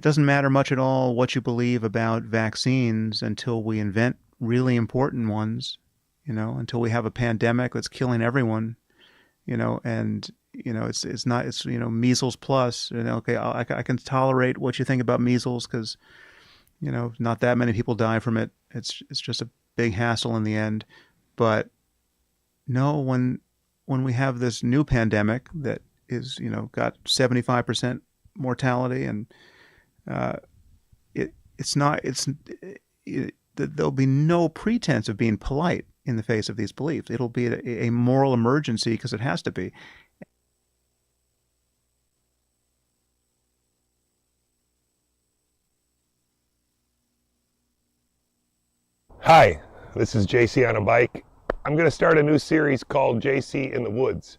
it doesn't matter much at all what you believe about vaccines until we invent really important ones, until we have a pandemic that's killing everyone, and it's not, it's measles plus, okay, I can tolerate what you think about measles because not that many people die from it. It's just a big hassle in the end. But no, when we have this new pandemic that is got 75% mortality, and uh, it's not there'll be no pretense of being polite in the face of these beliefs. It'll be a moral emergency because it has to be. Hi, this is JC on a bike. I'm going to start a new series called JC in the Woods.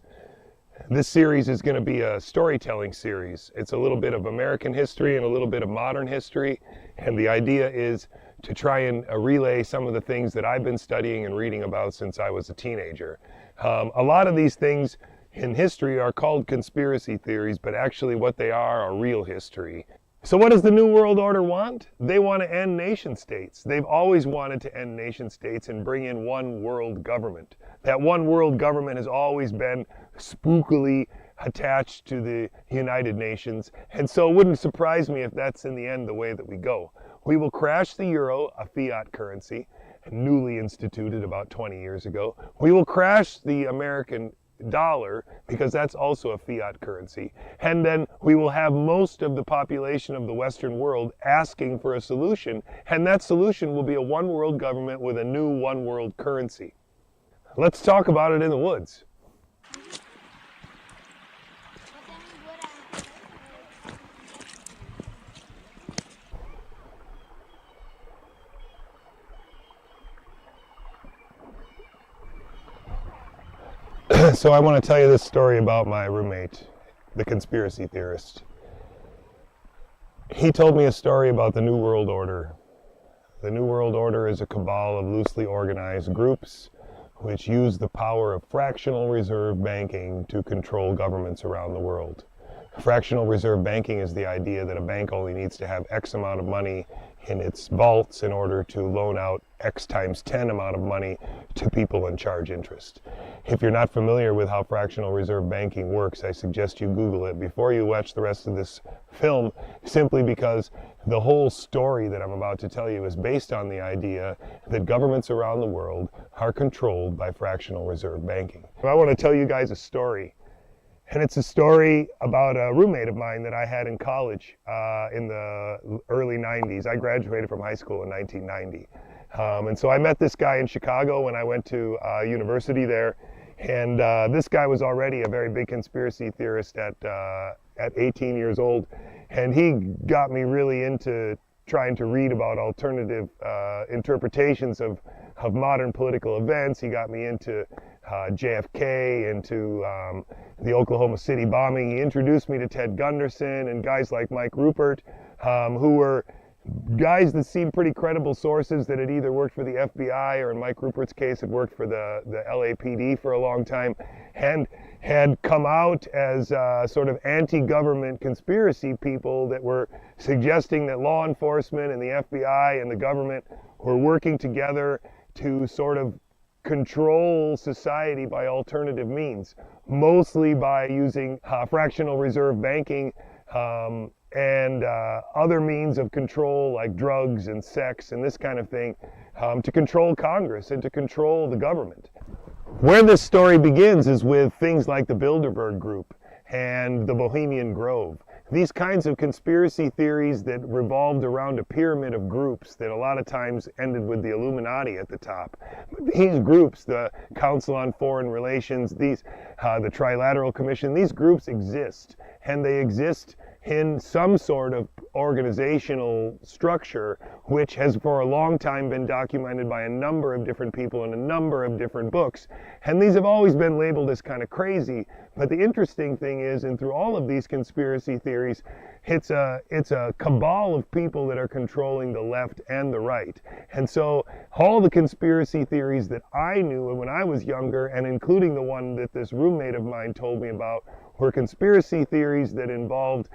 This series is going to be a storytelling series. It's a little bit of American history and a little bit of modern history, and the idea is to try and relay some of the things that I've been studying and reading about since I was a teenager. A lot of these things in history are called conspiracy theories, but actually what they are real history. So what does the New World Order want? They want to end nation states. They've always wanted to end nation states and bring in one world government. That one world government has always been spookily attached to the United Nations, and so it wouldn't surprise me if that's in the end the way that we go. We will crash the euro, a fiat currency, newly instituted about 20 years ago. We will crash the American dollar because that's also a fiat currency, and then we will have most of the population of the Western world asking for a solution, and that solution will be a one world government with a new one world currency. Let's talk about it in the woods. So I want to tell you this story about my roommate, the conspiracy theorist. He told me a story about the New World Order. The New World Order is a cabal of loosely organized groups which use the power of fractional reserve banking to control governments around the world. Fractional reserve banking is the idea that a bank only needs to have X amount of money in its vaults in order to loan out X times 10 amount of money to people and charge interest. If you're not familiar with how fractional reserve banking works, I suggest you Google it before you watch the rest of this film, simply because the whole story that I'm about to tell you is based on the idea that governments around the world are controlled by fractional reserve banking. I want to tell you guys a story. And it's a story about a roommate of mine that I had in college in the early 90s. I graduated from high school in 1990. And so I met this guy in Chicago when I went to university there. And this guy was already a very big conspiracy theorist at 18 years old. And he got me really into trying to read about alternative interpretations of modern political events. He got me into JFK, into the Oklahoma City bombing. He introduced me to Ted Gunderson and guys like Mike Rupert, who were guys that seemed pretty credible sources that had either worked for the FBI or in Mike Rupert's case had worked for the LAPD for a long time, and had come out as sort of anti-government conspiracy people that were suggesting that law enforcement and the FBI and the government were working together to sort of control society by alternative means, mostly by using fractional reserve banking and other means of control like drugs and sex and this kind of thing, to control Congress and to control the government. Where this story begins is with things like the Bilderberg Group and the Bohemian Grove. These kinds of conspiracy theories that revolved around a pyramid of groups that a lot of times ended with the Illuminati at the top. But these groups, the Council on Foreign Relations, the Trilateral Commission, these groups exist, and they exist in some sort of organizational structure, which has for a long time been documented by a number of different people in a number of different books. And these have always been labeled as kind of crazy. But the interesting thing is, and through all of these conspiracy theories, it's a cabal of people that are controlling the left and the right. And so all the conspiracy theories that I knew when I was younger, and including the one that this roommate of mine told me about, were conspiracy theories that involved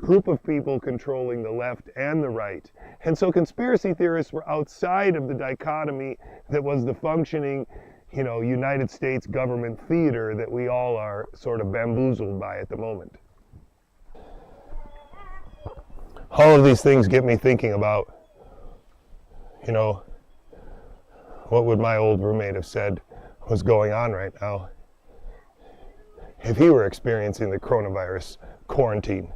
group of people controlling the left and the right. And so conspiracy theorists were outside of the dichotomy that was the functioning, United States government theater that we all are sort of bamboozled by at the moment. All of these things get me thinking about, what would my old roommate have said was going on right now if he were experiencing the coronavirus quarantine.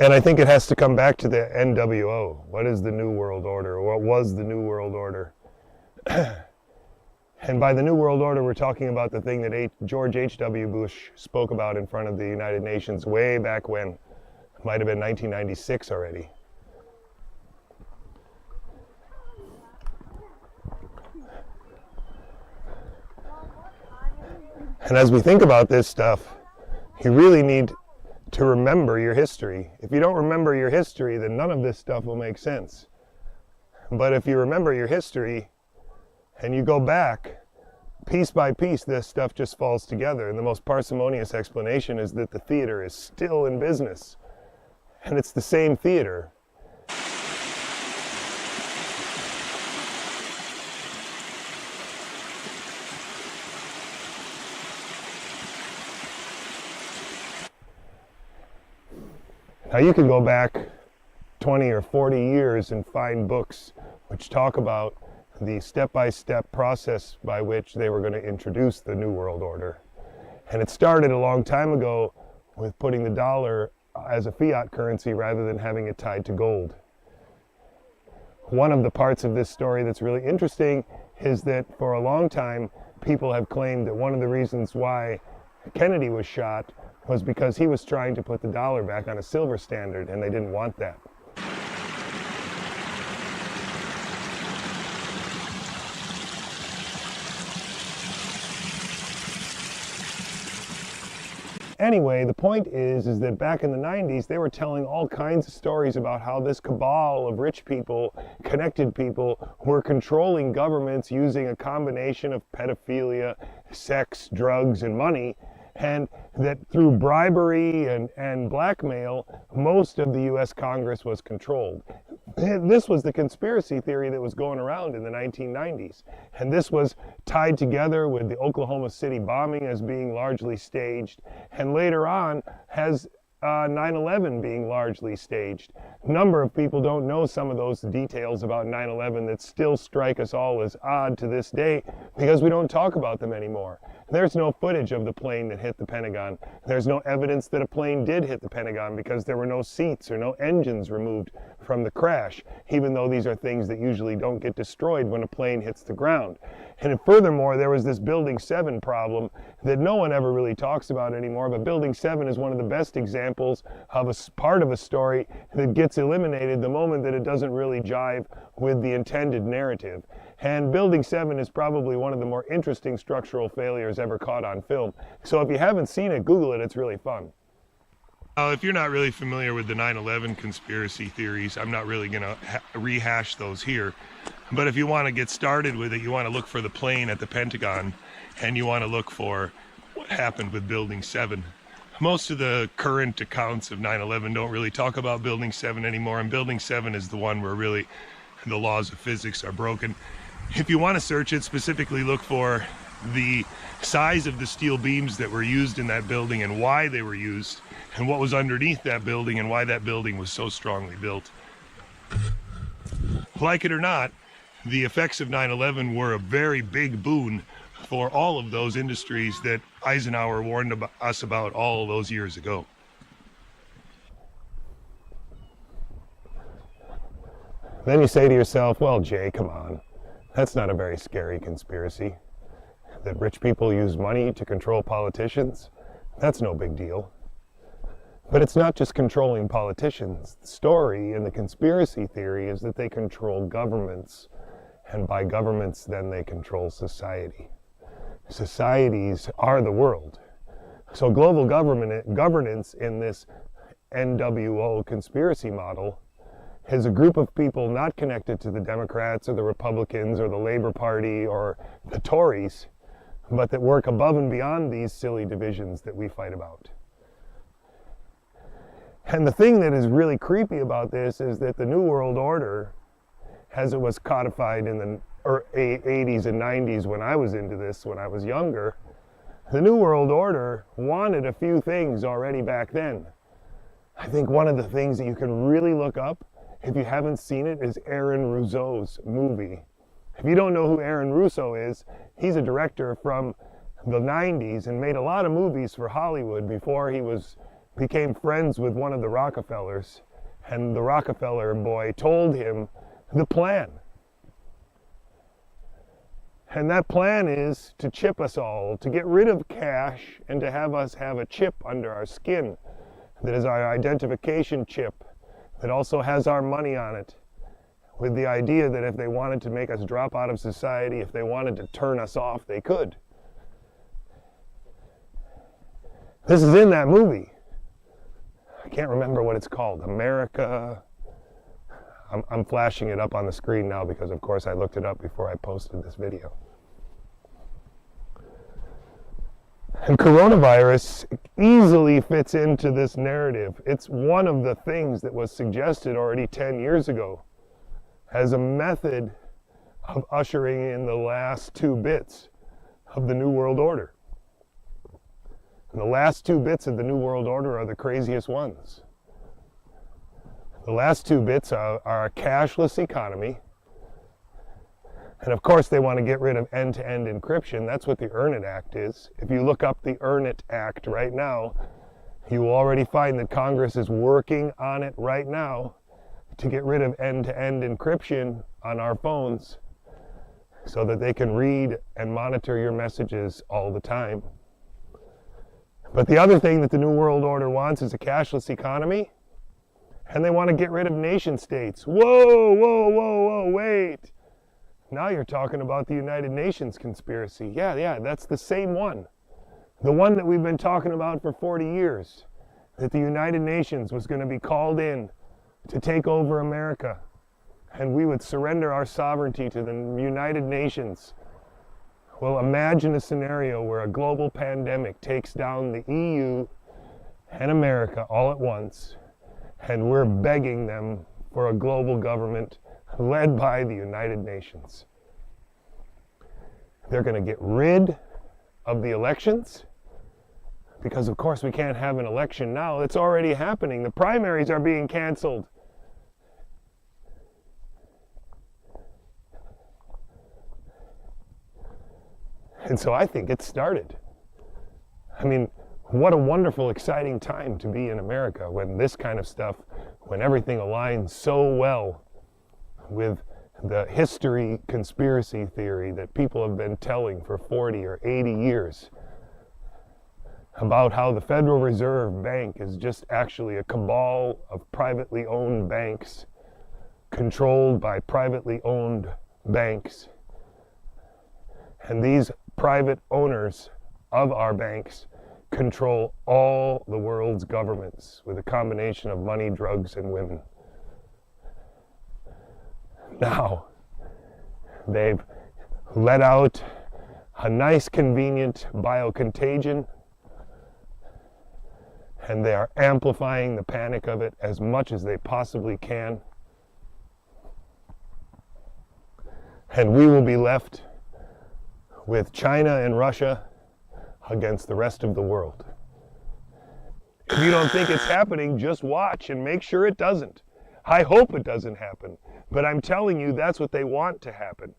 And I think it has to come back to the NWO. What is the New World Order? What was the New World Order? And by the New World Order, we're talking about the thing that George H.W. Bush spoke about in front of the United Nations way back when. It might have been 1996 already. And as we think about this stuff, you really need to remember your history. If you don't remember your history, then none of this stuff will make sense. But if you remember your history and you go back, piece by piece, this stuff just falls together. And the most parsimonious explanation is that the theater is still in business. And it's the same theater. Now you can go back 20 or 40 years and find books which talk about the step-by-step process by which they were going to introduce the New World Order. And it started a long time ago with putting the dollar as a fiat currency rather than having it tied to gold. One of the parts of this story that's really interesting is that for a long time, people have claimed that one of the reasons why Kennedy was shot was because he was trying to put the dollar back on a silver standard, and they didn't want that. Anyway, the point is that back in the 90s, they were telling all kinds of stories about how this cabal of rich people, connected people, were controlling governments using a combination of pedophilia, sex, drugs, and money, and that through bribery and blackmail, most of the U.S. Congress was controlled. This was the conspiracy theory that was going around in the 1990s. And this was tied together with the Oklahoma City bombing as being largely staged, and later on has 9/11 being largely staged. A number of people don't know some of those details about 9/11 that still strike us all as odd to this day because we don't talk about them anymore. There's no footage of the plane that hit the Pentagon. There's no evidence that a plane did hit the Pentagon because there were no seats or no engines removed from the crash, even though these are things that usually don't get destroyed when a plane hits the ground. And furthermore, there was this Building 7 problem that no one ever really talks about anymore, but Building 7 is one of the best examples of a part of a story that gets eliminated the moment that it doesn't really jive with the intended narrative. And Building 7 is probably one of the more interesting structural failures ever caught on film. So if you haven't seen it, Google it, it's really fun. If you're not really familiar with the 9/11 conspiracy theories, I'm not really going to rehash those here. But if you want to get started with it, you want to look for the plane at the Pentagon, and you want to look for what happened with Building 7. Most of the current accounts of 9/11 don't really talk about Building 7 anymore, and Building 7 is the one where really the laws of physics are broken. If you want to search it, specifically look for the size of the steel beams that were used in that building and why they were used, and what was underneath that building and why that building was so strongly built. Like it or not, the effects of 9/11 were a very big boon for all of those industries that Eisenhower warned us about all those years ago. Then you say to yourself, well, Jay, come on. That's not a very scary conspiracy. That rich people use money to control politicians, that's no big deal. But it's not just controlling politicians. The story in the conspiracy theory is that they control governments, and by governments, then they control society. Societies are the world. So global governance in this NWO conspiracy model is a group of people not connected to the Democrats or the Republicans or the Labor Party or the Tories, but that work above and beyond these silly divisions that we fight about. And the thing that is really creepy about this is that the New World Order, as it was codified in the 80s and 90s when I was into this, when I was younger, the New World Order wanted a few things already back then. I think one of the things that you can really look up, if you haven't seen it, is Aaron Russo's movie. If you don't know who Aaron Russo is, he's a director from the 90s and made a lot of movies for Hollywood before he became friends with one of the Rockefellers. And the Rockefeller boy told him the plan. And that plan is to chip us all, to get rid of cash and to have us have a chip under our skin that is our identification chip, that also has our money on it, with the idea that if they wanted to make us drop out of society, if they wanted to turn us off, they could. This is in that movie. I can't remember what it's called. America. I'm flashing it up on the screen now because, of course, I looked it up before I posted this video. And coronavirus easily fits into this narrative. It's one of the things that was suggested already 10 years ago as a method of ushering in the last 2 bits of the New World Order. And the last 2 bits of the New World Order are the craziest ones. The last 2 bits are a cashless economy. And of course they want to get rid of end-to-end encryption. That's what the Earn It Act is. If you look up the Earn It Act right now, you will already find that Congress is working on it right now to get rid of end-to-end encryption on our phones so that they can read and monitor your messages all the time. But the other thing that the New World Order wants is a cashless economy. And they want to get rid of nation states. Whoa, whoa, whoa, whoa, wait. Now you're talking about the United Nations conspiracy. Yeah, that's the same one. The one that we've been talking about for 40 years. That the United Nations was going to be called in to take over America. And we would surrender our sovereignty to the United Nations. Well, imagine a scenario where a global pandemic takes down the EU and America all at once. And we're begging them for a global government led by the United Nations. They're going to get rid of the elections because, of course, we can't have an election now. It's already happening. The primaries are being canceled. And so I think it started. I mean, what a wonderful, exciting time to be in America when this kind of stuff, when everything aligns so well with the history conspiracy theory that people have been telling for 40 or 80 years about how the Federal Reserve Bank is just actually a cabal of privately owned banks controlled by privately owned banks. And these private owners of our banks control all the world's governments with a combination of money, drugs, and women. Now, they've let out a nice, convenient biocontagion, and they are amplifying the panic of it as much as they possibly can. And we will be left with China and Russia against the rest of the world. If you don't think it's happening, just watch and make sure it doesn't. I hope it doesn't happen, but I'm telling you that's what they want to happen.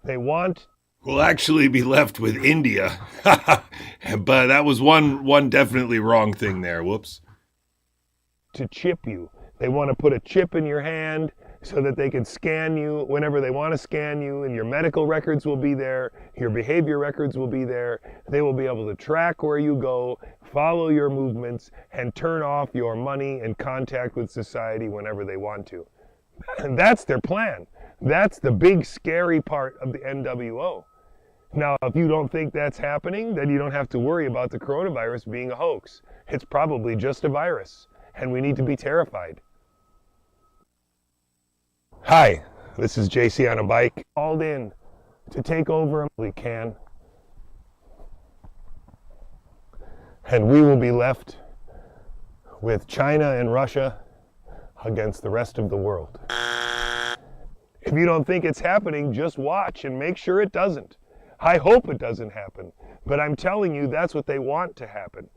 They want... We'll actually be left with India. But that was one definitely wrong thing there. Whoops. to chip you. They want to put a chip in your hand so that they can scan you whenever they want to scan you, and your medical records will be there, your behavior records will be there. They will be able to track where you go, follow your movements, and turn off your money and contact with society whenever they want to. And that's their plan. That's the big scary part of the NWO. Now, if you don't think that's happening, then you don't have to worry about the coronavirus being a hoax. It's probably just a virus, and we need to be terrified. Hi, this is JC on a bike. Called in to take over. We can. And we will be left with China and Russia against the rest of the world. If you don't think it's happening, just watch and make sure it doesn't. I hope it doesn't happen, but I'm telling you, that's what they want to happen.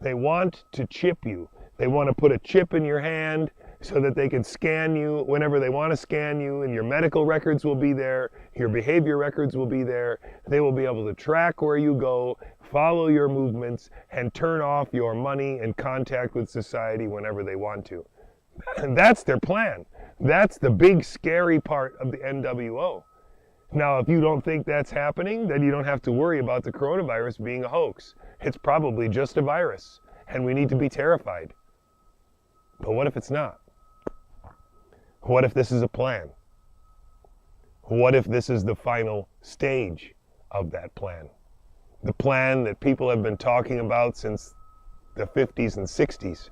They want to chip you. They want to put a chip in your hand so that they can scan you whenever they want to scan you, and your medical records will be there, your behavior records will be there. They will be able to track where you go, follow your movements, and turn off your money and contact with society whenever they want to. And that's their plan. That's the big scary part of the NWO. Now, if you don't think that's happening, then you don't have to worry about the coronavirus being a hoax. It's probably just a virus, and we need to be terrified. But what if it's not? What if this is a plan? What if this is the final stage of that plan? The plan that people have been talking about since the 50s and 60s.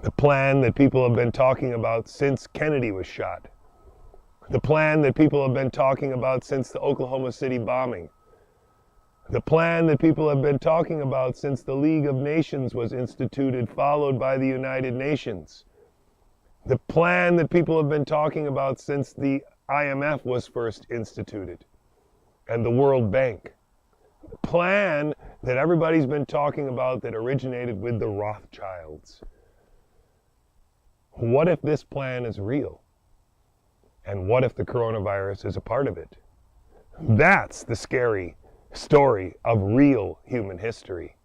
The plan that people have been talking about since Kennedy was shot. The plan that people have been talking about since the Oklahoma City bombing. The plan that people have been talking about since the League of Nations was instituted, followed by the United Nations. The plan that people have been talking about since the IMF was first instituted, and the World Bank. The plan that everybody's been talking about that originated with the Rothschilds. What if this plan is real? And what if the coronavirus is a part of it? That's the scary story of real human history.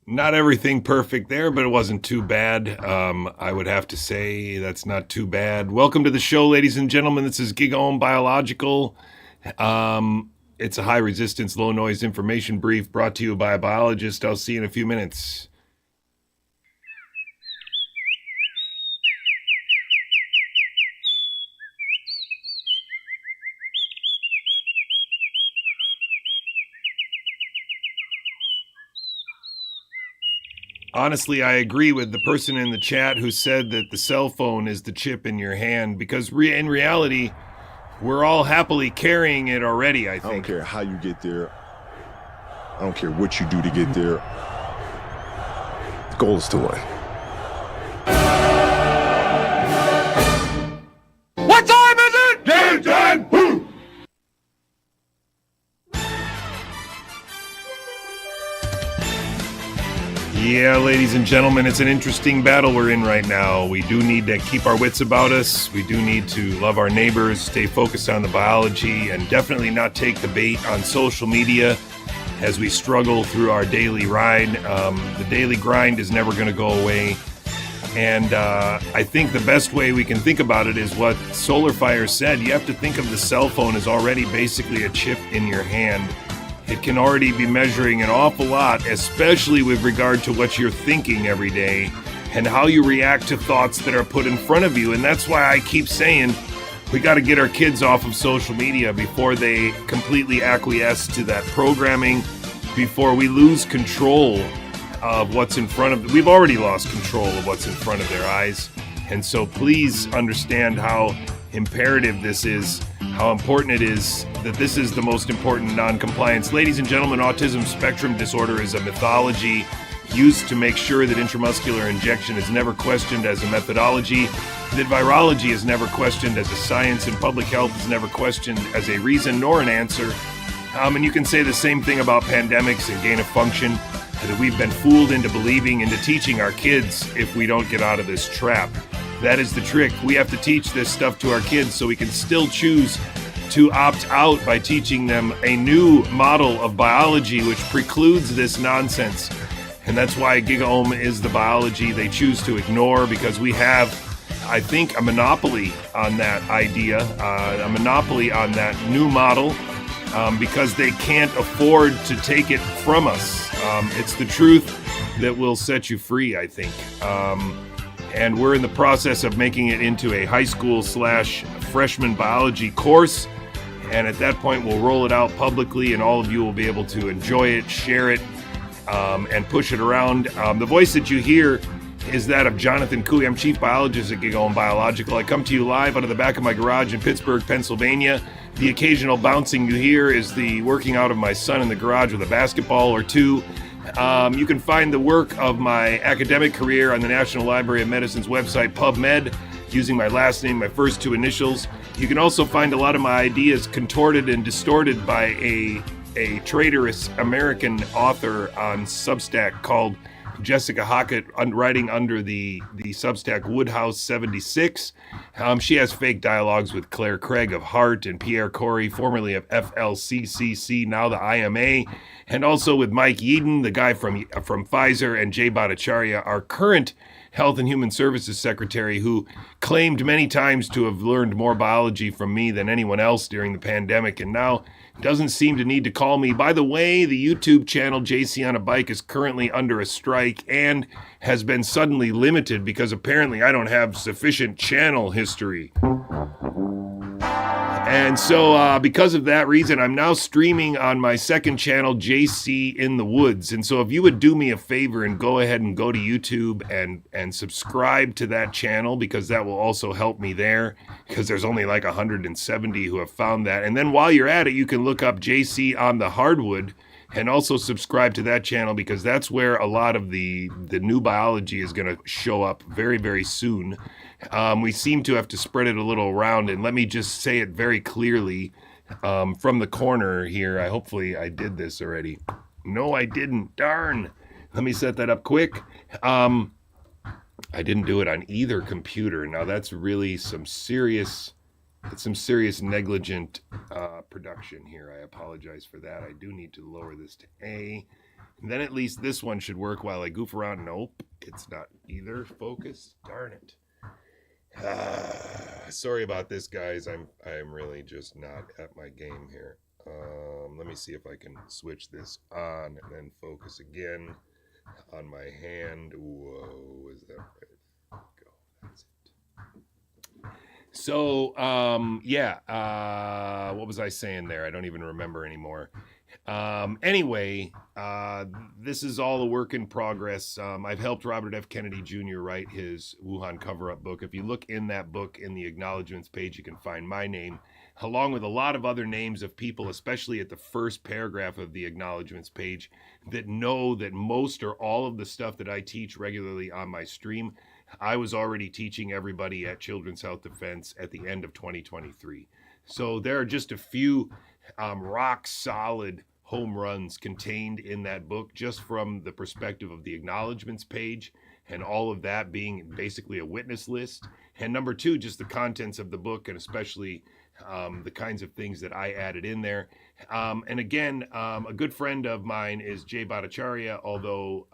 Not everything perfect there, but it wasn't too bad. I would have to say that's not too bad. Welcome to the show, ladies and gentlemen. This is Gigaohm Biological. It's a high resistance, low noise information brief brought to you by a biologist. I'll see you in a few minutes. Honestly, I agree with the person in the chat who said that the cell phone is the chip in your hand, because in reality, we're all happily carrying it already, I think. I don't care how you get there. I don't care what you do to get there. The goal is to win. What time is it? Game time! Woo! Yeah, ladies and gentlemen, it's an interesting battle we're in right now. We do need to keep our wits about us. We do need to love our neighbors, stay focused on the biology, and definitely not take the bait on social media as we struggle through our daily ride. The daily grind is never going to go away. And I think the best way we can think about it is what Solar Fire said. You have to think of the cell phone as already basically a chip in your hand. It can already be measuring an awful lot, especially with regard to what you're thinking every day and how you react to thoughts that are put in front of you. And that's why I keep saying we got to get our kids off of social media before they completely acquiesce to that programming, before we lose control of what's in front of them. We've already lost control of what's in front of their eyes. And so please understand how imperative this is, how important it is that this is the most important non-compliance. Ladies and gentlemen, autism spectrum disorder is a mythology used to make sure that intramuscular injection is never questioned as a methodology, that virology is never questioned as a science, and public health is never questioned as a reason nor an answer. And you can say the same thing about pandemics and gain of function, that we've been fooled into believing, into teaching our kids if we don't get out of this trap. That is the trick. We have to teach this stuff to our kids so we can still choose to opt out by teaching them a new model of biology which precludes this nonsense. And that's why Gigaohm is the biology they choose to ignore, because we have, I think, a monopoly on that idea, a monopoly on that new model, because they can't afford to take it from us. It's the truth that will set you free, I think. And we're in the process of making it into a high school / freshman biology course. And at that point, we'll roll it out publicly, and all of you will be able to enjoy it, share it, and push it around. The voice that you hear is that of Jonathan Cooey. I'm Chief Biologist at Gigaohm Biological. I come to you live out of the back of my garage in Pittsburgh, Pennsylvania. The occasional bouncing you hear is the working out of my son in the garage with a basketball or two. You can find the work of my academic career on the National Library of Medicine's website, PubMed, using my last name, my first two initials. You can also find a lot of my ideas contorted and distorted by a traitorous American author on Substack called Jessica Hockett, writing under the Substack Woodhouse 76. She has fake dialogues with Claire Craig of Heart and Pierre Corey, formerly of FLCCC, now the IMA, and also with Mike Yeadon, the guy from Pfizer, and Jay Bhattacharya, our current Health and Human Services Secretary, who claimed many times to have learned more biology from me than anyone else during the pandemic, and now doesn't seem to need to call me. By the way, the YouTube channel JC on a Bike is currently under a strike and has been suddenly limited because apparently I don't have sufficient channel history. And so because of that reason, I'm now streaming on my second channel, JC in the Woods. And so if you would do me a favor and go ahead and go to YouTube and subscribe to that channel, because that will also help me there, because there's only like 170 who have found that. And then while you're at it, you can look up JC on the Hardwood and also subscribe to that channel, because that's where a lot of the new biology is going to show up very, very soon. We seem to have to spread it a little around, and let me just say it very clearly from the corner here. Hopefully I did this already. No, I didn't. Darn. Let me set that up quick. I didn't do it on either computer. Now that's really some serious negligent production here. I apologize for that. I do need to lower this to A. And then at least this one should work while I goof around. Nope, it's not either. Focus. Darn it. Sorry about this, guys. I'm really just not at my game here. Let me see if I can switch this on and then focus again on my hand. Whoa, is that right? Go. That's it. So, what was I saying there? I don't even remember anymore. Anyway, this is all a work in progress. I've helped Robert F. Kennedy Jr. write his Wuhan cover-up book. If you look in that book, in the acknowledgments page, you can find my name, along with a lot of other names of people, especially at the first paragraph of the acknowledgments page, that know that most or all of the stuff that I teach regularly on my stream, I was already teaching everybody at Children's Health Defense at the end of 2023. So there are just a few rock solid home runs contained in that book, just from the perspective of the acknowledgments page, and all of that being basically a witness list. And number two, just the contents of the book, and especially the kinds of things that I added in there. And again, a good friend of mine is Jay Bhattacharya, although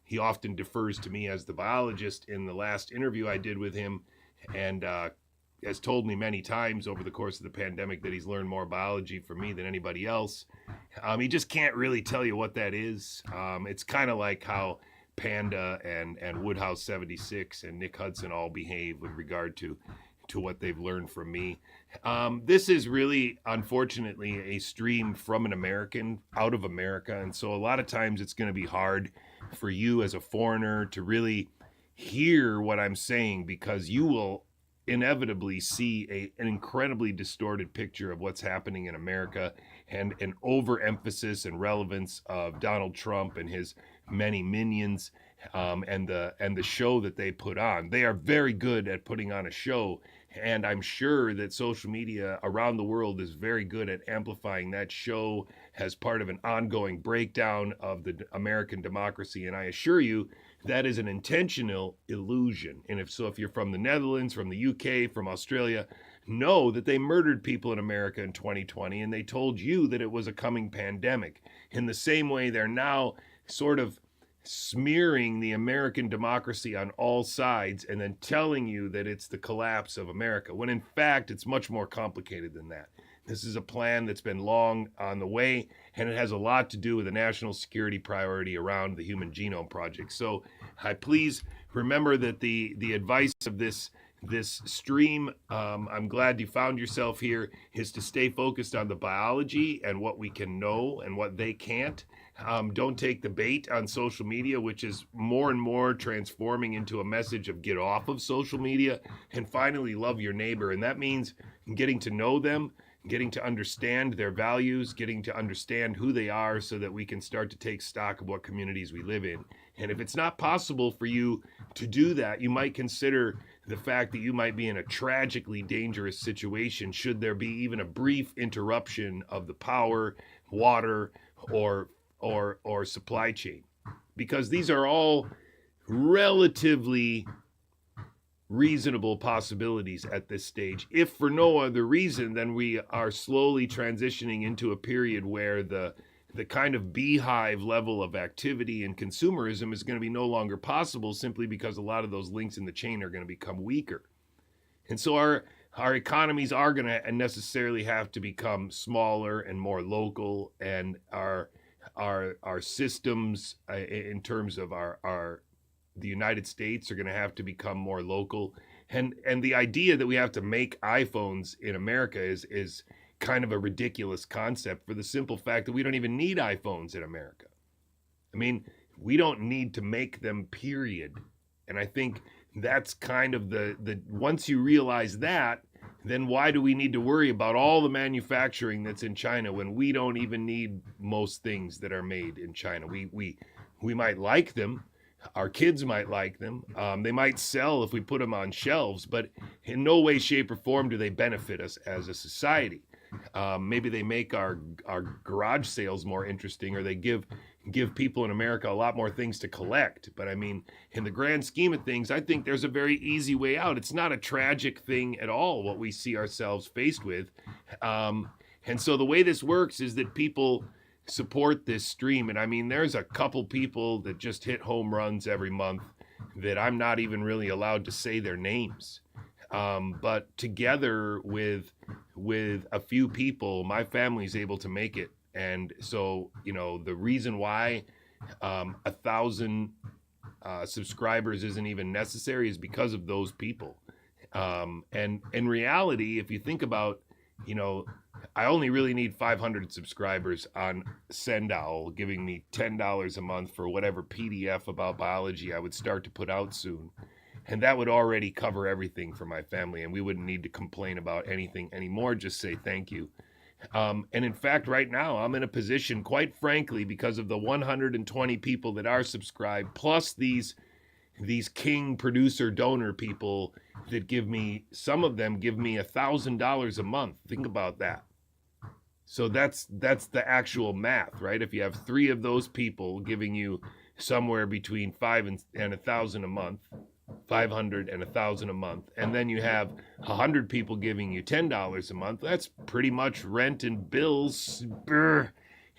he often defers to me as the biologist. In the last interview I did with him, and has told me many times over the course of the pandemic that he's learned more biology from me than anybody else. He just can't really tell you what that is. It's kind of like how Panda and Woodhouse 76 and Nick Hudson all behave with regard to what they've learned from me. This is really, unfortunately, a stream from an American out of America. And so a lot of times it's going to be hard for you as a foreigner to really hear what I'm saying, because you will inevitably see an incredibly distorted picture of what's happening in America, and an overemphasis and relevance of Donald Trump and his many minions, and the show that they put on. They are very good at putting on a show, and I'm sure that social media around the world is very good at amplifying that show as part of an ongoing breakdown of the American democracy. And I assure you, that is an intentional illusion. And if you're from the Netherlands, from the UK, from Australia, know that they murdered people in America in 2020, and they told you that it was a coming pandemic. In the same way, they're now sort of smearing the American democracy on all sides and then telling you that it's the collapse of America, when in fact it's much more complicated than that. This is a plan that's been long on the way, and it has a lot to do with a national security priority around the Human Genome Project. So please remember that the advice of this this stream, I'm glad you found yourself here, is to stay focused on the biology and what we can know and what they can't. Don't take the bait on social media, which is more and more transforming into a message of get off of social media and finally love your neighbor. And that means getting to know them, getting to understand their values, getting to understand who they are so that we can start to take stock of what communities we live in. And if it's not possible for you to do that, you might consider the fact that you might be in a tragically dangerous situation should there be even a brief interruption of the power, water, or supply chain. Because these are all relatively reasonable possibilities at this stage. If for no other reason, then we are slowly transitioning into a period where the kind of beehive level of activity and consumerism is going to be no longer possible simply because a lot of those links in the chain are going to become weaker. And so our economies are going to necessarily have to become smaller and more local, and our systems in terms of the United States are going to have to become more local. And the idea that we have to make iPhones in America is kind of a ridiculous concept for the simple fact that we don't even need iPhones in America. I mean, we don't need to make them, period. And I think that's kind of the once you realize that, then why do we need to worry about all the manufacturing that's in China when we don't even need most things that are made in China? We might like them. Our kids might like them. They might sell if we put them on shelves, but in no way, shape, or form do they benefit us as a society. Maybe they make our garage sales more interesting, or they give people in America a lot more things to collect. But I mean, in the grand scheme of things, I think there's a very easy way out. It's not a tragic thing at all, what we see ourselves faced with. And so the way this works is that people support this stream. And I mean, there's a couple people that just hit home runs every month that I'm not even really allowed to say their names. But together with a few people, my family's able to make it. And so, you know, the reason why 1,000 subscribers isn't even necessary is because of those people. And in reality, if you think about, you know, I only really need 500 subscribers on Sendowl, giving me $10 a month for whatever PDF about biology I would start to put out soon. And that would already cover everything for my family, and we wouldn't need to complain about anything anymore, just say thank you. And in fact, right now, I'm in a position, quite frankly, because of the 120 people that are subscribed, plus these king producer donor people that give me, some of them give me $1,000 a month. Think about that. So that's the actual math, right? If you have 3 of those people giving you somewhere between 5 and 1,000 a month, 500 and 1,000 a month, and then you have 100 people giving you $10 a month, that's pretty much rent and bills.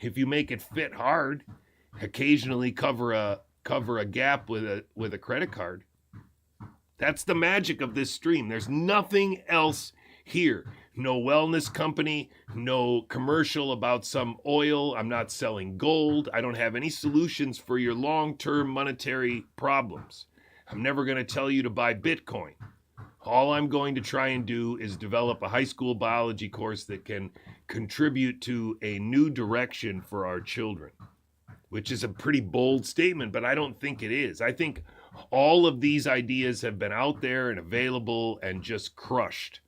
If you make it fit hard, occasionally cover a gap with a credit card. That's the magic of this stream. There's nothing else here. No wellness company, no commercial about some oil. I'm not selling gold. I don't have any solutions for your long-term monetary problems. I'm never going to tell you to buy Bitcoin. All I'm going to try and do is develop a high school biology course that can contribute to a new direction for our children, which is a pretty bold statement, but I don't think it is. I think all of these ideas have been out there and available and just crushed.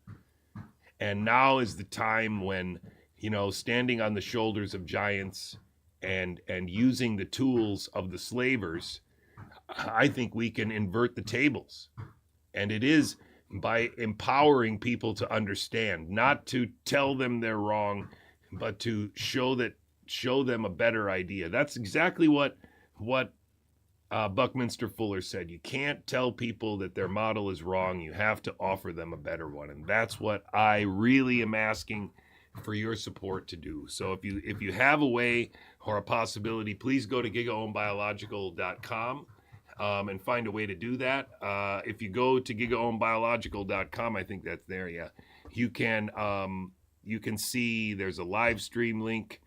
And now is the time when, you know, standing on the shoulders of giants and using the tools of the slavers, I think we can invert the tables. And it is by empowering people to understand, not to tell them they're wrong, but to show them a better idea. That's exactly what Buckminster Fuller said. You can't tell people that their model is wrong. You have to offer them a better one. And that's what I really am asking for your support to do. So if you have a way or a possibility, please go to gigaohmbiological.com and find a way to do that. If you go to gigaohmbiological.com, I think that's there, yeah. You can see there's a live stream link.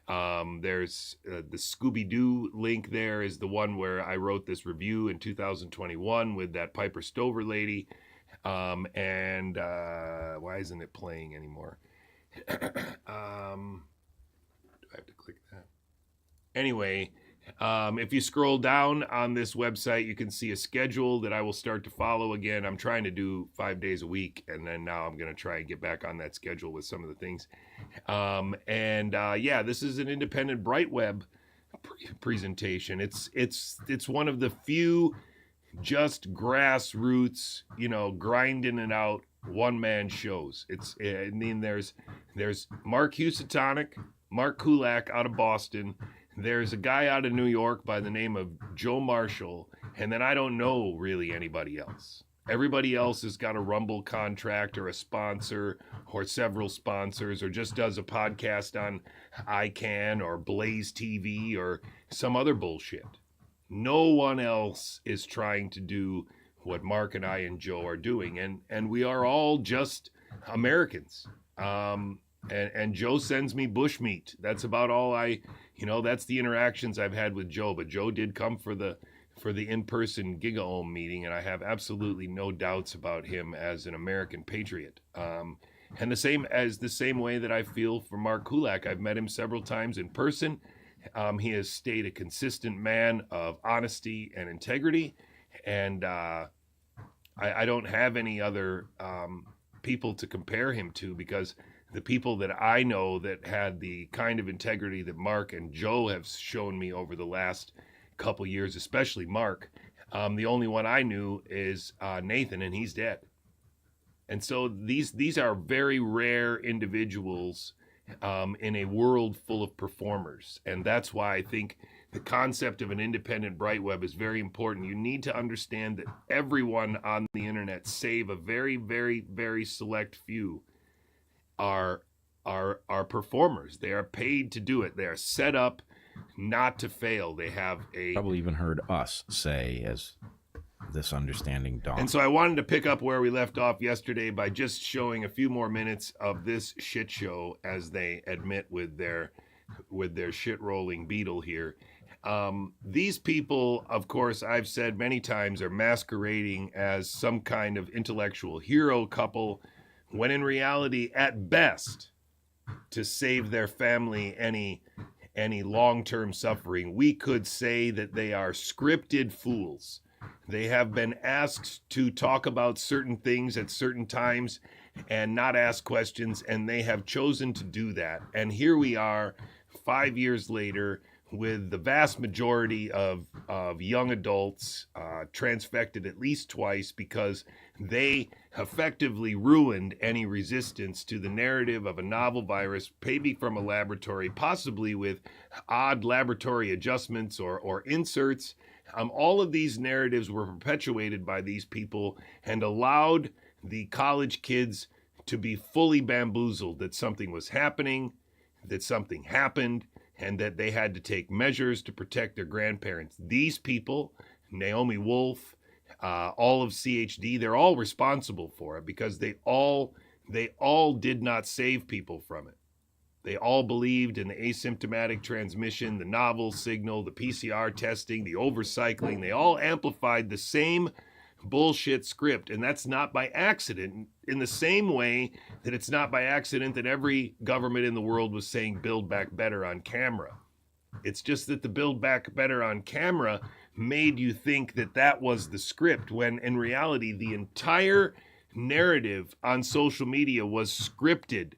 There's the Scooby-Doo link there is the one where I wrote this review in 2021 with that Piper Stover lady. And why isn't it playing anymore? Do I have to click that? Anyway, if you scroll down on this website, you can see a schedule that I will start to follow again. I'm trying to do 5 days a week, and then now I'm going to try and get back on that schedule with some of the things. Yeah, this is an independent Bright Web presentation. It's one of the few just grassroots, grinding it out one-man shows. I mean, there's Mark Husatonic, Mark Kulak out of Boston. There's a guy out of New York by the name of Joe Marshall, and then I don't know really anybody else. Everybody else has got a Rumble contract or a sponsor or several sponsors, or just does a podcast on iCan or Blaze TV or some other bullshit. No one else is trying to do what Mark and I and Joe are doing, and we are all just Americans. And Joe sends me bushmeat. That's about all that's the interactions I've had with Joe. But Joe did come for the in-person Gigaohm meeting, and I have absolutely no doubts about him as an American patriot. And the same way that I feel for Mark Kulak. I've met him several times in person. He has stayed a consistent man of honesty and integrity, and I don't have any other people to compare him to, because the people that I know that had the kind of integrity that Mark and Joe have shown me over the last couple years, especially Mark, the only one I knew is Nathan, and he's dead. And so these are very rare individuals in a world full of performers. And that's why I think the concept of an independent Bright Web is very important. You need to understand that everyone on the internet, save a very, very, very select few, are performers. They are paid to do it. They are set up not to fail. They have probably even heard us say as this understanding dawn. And so I wanted to pick up where we left off yesterday by just showing a few more minutes of this shit show, as they admit with their shit rolling beetle here. These people, of course, I've said many times, are masquerading as some kind of intellectual hero couple, when in reality, at best, to save their family any long-term suffering, we could say that they are scripted fools. They have been asked to talk about certain things at certain times and not ask questions, and they have chosen to do that. And here we are 5 years later, with the vast majority of young adults transfected at least twice, because they effectively ruined any resistance to the narrative of a novel virus, maybe from a laboratory, possibly with odd laboratory adjustments or inserts. All of these narratives were perpetuated by these people and allowed the college kids to be fully bamboozled that something was happening, that something happened, and that they had to take measures to protect their grandparents. These people, Naomi Wolf, all of CHD, they're all responsible for it, because they all did not save people from it. They all believed in the asymptomatic transmission, the novel signal, the PCR testing, the overcycling. They all amplified the same bullshit script, and that's not by accident, in the same way that it's not by accident that every government in the world was saying build back better on camera. It's just that the build back better on camera made you think that that was the script, when in reality the entire narrative on social media was scripted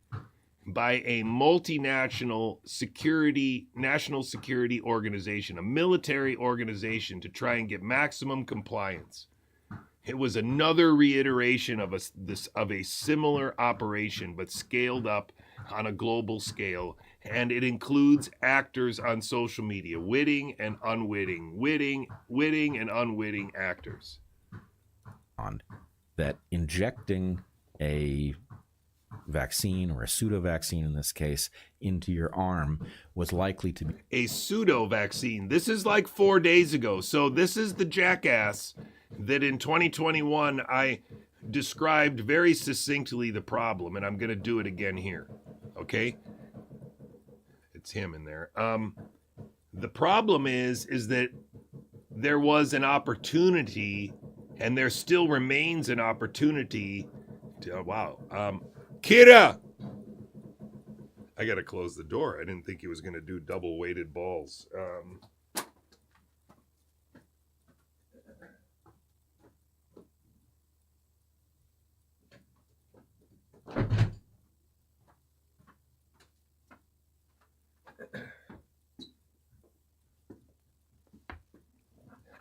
by a multinational national security organization, a military organization, to try and get maximum compliance. It was another reiteration of a similar operation, but scaled up on a global scale, and it includes actors on social media, witting and unwitting actors. On that, injecting a vaccine, or a pseudo vaccine in this case, into your arm was likely to be a pseudo vaccine. This is like 4 days ago. So this is the jackass that in 2021 I described very succinctly the problem, and I'm going to do it again here. Okay? It's him in there. The problem is that there was an opportunity And there still remains an opportunity to, Kira! I got to close the door. I didn't think he was going to do double weighted balls.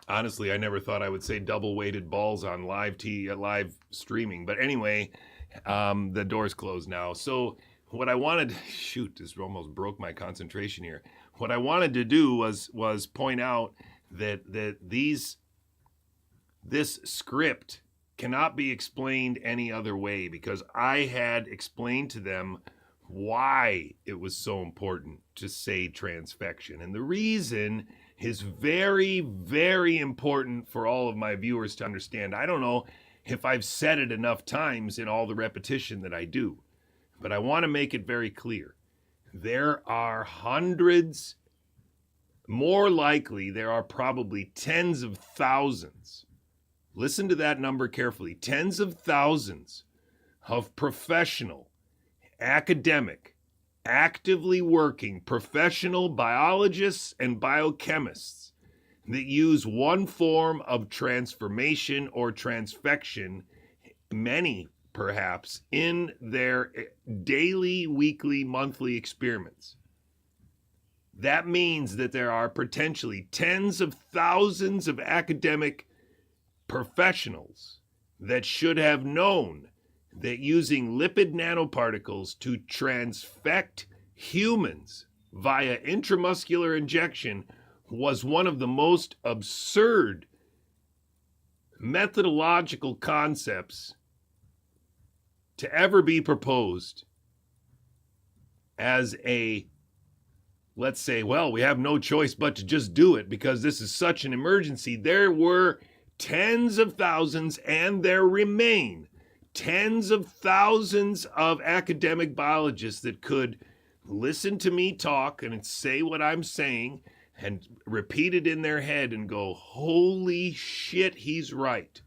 Honestly, I never thought I would say double weighted balls on live streaming. But anyway, the door's closed now. So what I wanted, this almost broke my concentration here. What I wanted to do was point out that this script cannot be explained any other way, because I had explained to them why it was so important to say transfection. And the reason is very, very important for all of my viewers to understand. I don't know if I've said it enough times in all the repetition that I do, but I want to make it very clear. There are hundreds, more likely, there are probably tens of thousands. Listen to that number carefully. Tens of thousands of professional, academic, actively working professional biologists and biochemists that use one form of transformation or transfection, many perhaps, in their daily, weekly, monthly experiments. That means that there are potentially tens of thousands of academic professionals that should have known that using lipid nanoparticles to transfect humans via intramuscular injection was one of the most absurd methodological concepts to ever be proposed as a, let's say, well, we have no choice but to just do it because this is such an emergency. There were tens of thousands, and there remain tens of thousands of academic biologists that could listen to me talk and say what I'm saying and repeat it in their head and go, holy shit, he's right.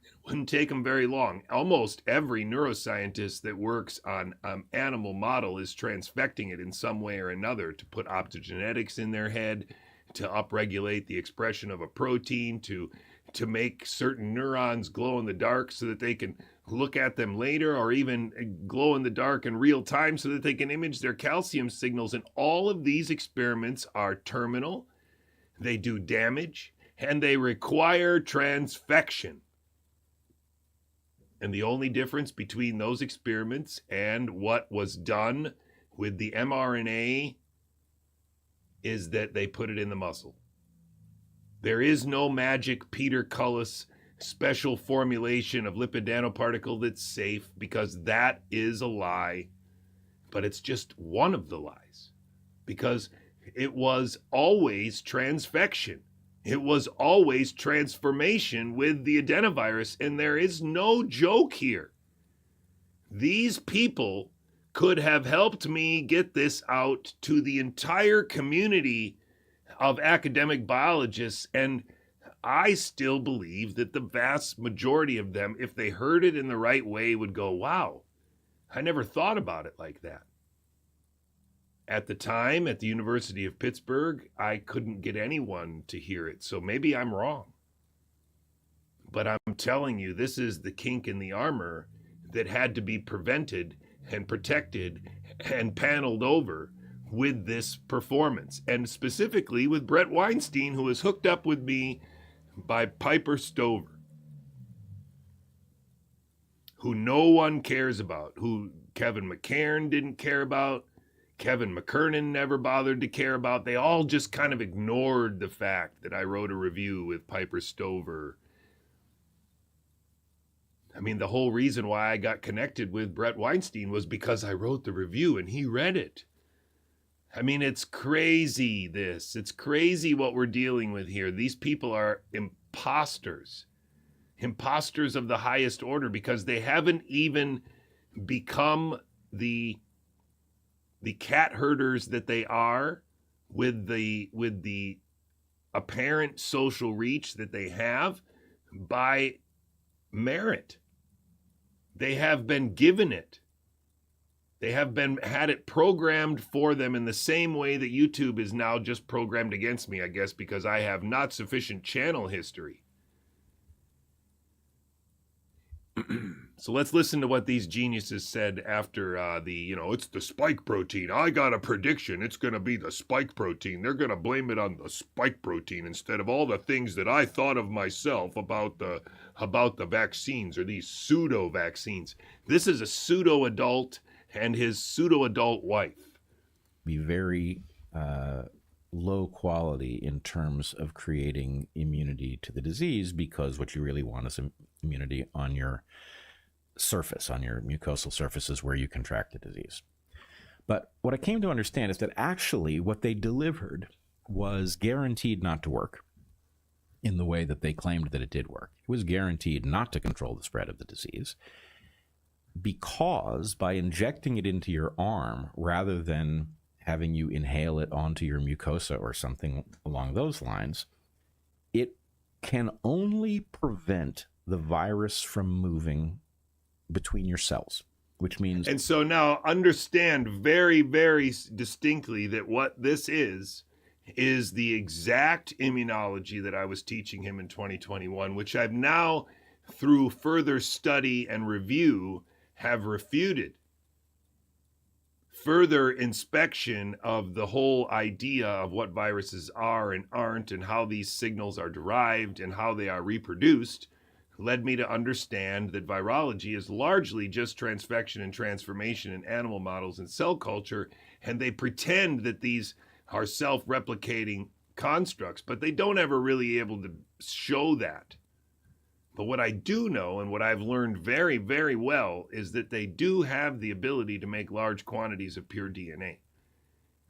It wouldn't take them very long. Almost every neuroscientist that works on animal model is transfecting it in some way or another to put optogenetics in their head, to upregulate the expression of a protein, to make certain neurons glow in the dark so that they can look at them later, or even glow in the dark in real time so that they can image their calcium signals. And all of these experiments are terminal, they do damage, and they require transfection. And the only difference between those experiments and what was done with the mRNA is that they put it in the muscle. There is no magic Peter Cullis special formulation of lipid nanoparticle that's safe, because that is a lie. But it's just one of the lies, because it was always transfection. It was always transformation with the adenovirus, and there is no joke here. These people could have helped me get this out to the entire community of academic biologists, and I still believe that the vast majority of them, if they heard it in the right way, would go, wow, I never thought about it like that. At the time, at the University of Pittsburgh, I couldn't get anyone to hear it, so maybe I'm wrong. But I'm telling you, this is the kink in the armor that had to be prevented and protected and paneled over with this performance, and specifically with Brett Weinstein, who was hooked up with me by Piper Stover, who no one cares about, who Kevin McCairn didn't care about, Kevin McKernan never bothered to care about. They all just kind of ignored the fact that I wrote a review with Piper Stover. I mean, the whole reason why I got connected with Brett Weinstein was because I wrote the review and he read it. I mean, it's crazy, this. It's crazy what we're dealing with here. These people are imposters. Imposters of the highest order, because they haven't even become the cat herders that they are with the apparent social reach that they have by merit. They have been given it. They have had it programmed for them in the same way that YouTube is now just programmed against me, I guess, because I have not sufficient channel history. So let's listen to what these geniuses said after it's the spike protein. I got a prediction. It's going to be the spike protein. They're going to blame it on the spike protein instead of all the things that I thought of myself about the vaccines, or these pseudo vaccines. This is a pseudo adult and his pseudo adult wife. Be very low quality in terms of creating immunity to the disease, because what you really want is immunity on your surface, on your mucosal surfaces where you contract the disease. But what I came to understand is that actually what they delivered was guaranteed not to work in the way that they claimed that it did work. It was guaranteed not to control the spread of the disease, because by injecting it into your arm rather than having you inhale it onto your mucosa or something along those lines, it can only prevent the virus from moving between your cells, which means... And so now understand very, very distinctly that what this is the exact immunology that I was teaching him in 2021, which I've now, through further study and review, have refuted. Further inspection of the whole idea of what viruses are and aren't, and how these signals are derived and how they are reproduced, led me to understand that virology is largely just transfection and transformation in animal models and cell culture, and they pretend that these are self-replicating constructs, but they don't ever really able to show that. But what I do know, and what I've learned very, very well, is that they do have the ability to make large quantities of pure DNA.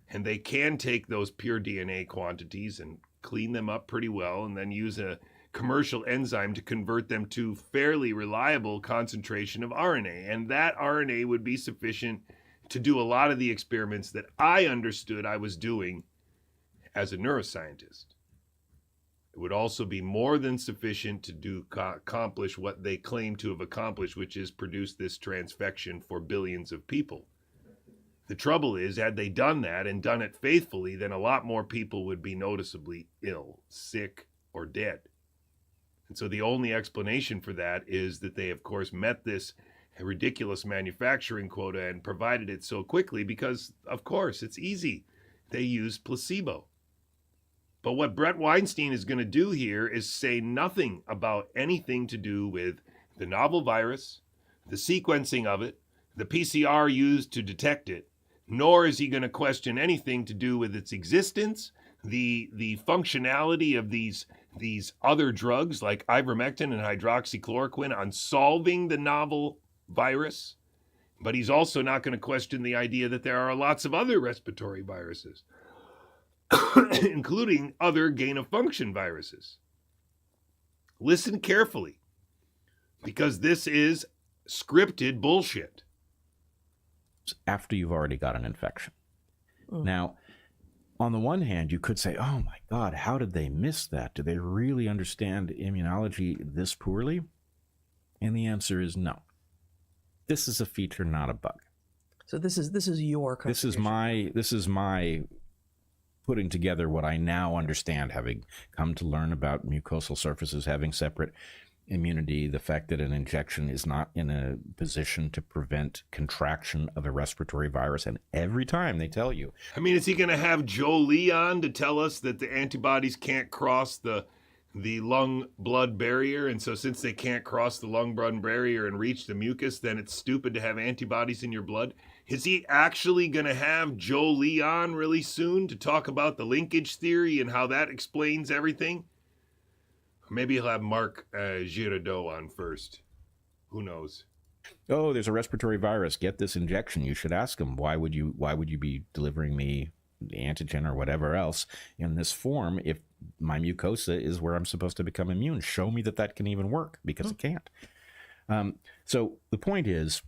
And they can take those pure DNA quantities and clean them up pretty well, and then use a commercial enzyme to convert them to fairly reliable concentration of RNA. And that RNA would be sufficient to do a lot of the experiments that I understood I was doing as a neuroscientist. It would also be more than sufficient to accomplish what they claim to have accomplished, which is produce this transfection for billions of people. The trouble is, had they done that and done it faithfully, then a lot more people would be noticeably ill, sick, or dead. And so the only explanation for that is that they, of course, met this ridiculous manufacturing quota and provided it so quickly because, of course, it's easy. They use placebo. But what Brett Weinstein is going to do here is say nothing about anything to do with the novel virus, the sequencing of it, the PCR used to detect it, nor is he going to question anything to do with its existence, the functionality of these other drugs like ivermectin and hydroxychloroquine on solving the novel virus. But he's also not going to question the idea that there are lots of other respiratory viruses, including other gain-of-function viruses. Listen carefully, because this is scripted bullshit. After you've already got an infection. Now, on the one hand, you could say, oh my God, how did they miss that? Do they really understand immunology this poorly? And the answer is no. This is a feature, not a bug. So this is your contribution. This is my putting together what I now understand, having come to learn about mucosal surfaces having separate immunity, the fact that an injection is not in a position to prevent contraction of a respiratory virus. And every time they tell you. I mean, is he going to have Joe Lee on to tell us that the antibodies can't cross the lung-blood barrier? And so since they can't cross the lung-blood barrier and reach the mucus, then it's stupid to have antibodies in your blood? Is he actually going to have Joe Lee on really soon to talk about the linkage theory and how that explains everything? Or maybe he'll have Marc Girardeau on first. Who knows? Oh, there's a respiratory virus. Get this injection. You should ask him, why would you be delivering me the antigen or whatever else in this form if my mucosa is where I'm supposed to become immune? Show me that can even work, because it can't. So the point is,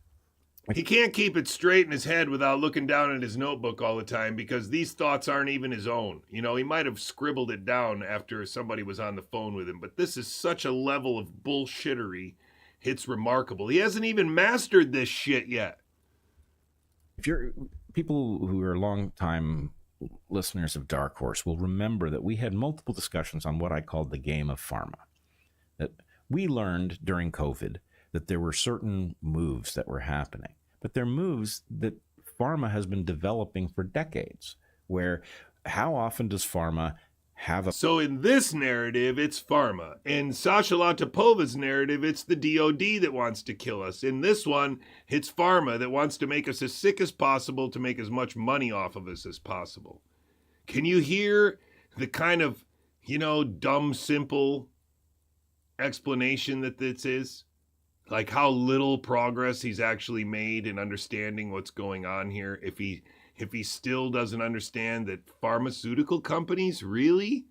He can't keep it straight in his head without looking down at his notebook all the time, because these thoughts aren't even his own. You know, he might have scribbled it down after somebody was on the phone with him, but this is such a level of bullshittery. It's remarkable. He hasn't even mastered this shit yet. If you're people who are long time listeners of Dark Horse will remember that we had multiple discussions on what I called the game of pharma. That we learned during COVID that there were certain moves that were happening, but they're moves that pharma has been developing for decades, where how often does pharma have a... So in this narrative, it's pharma. In Sasha Latopova's narrative, it's the DOD that wants to kill us. In this one, it's pharma that wants to make us as sick as possible to make as much money off of us as possible. Can you hear the kind of, you know, dumb, simple explanation that this is? Like how little progress he's actually made in understanding what's going on here. If he still doesn't understand that pharmaceutical companies really,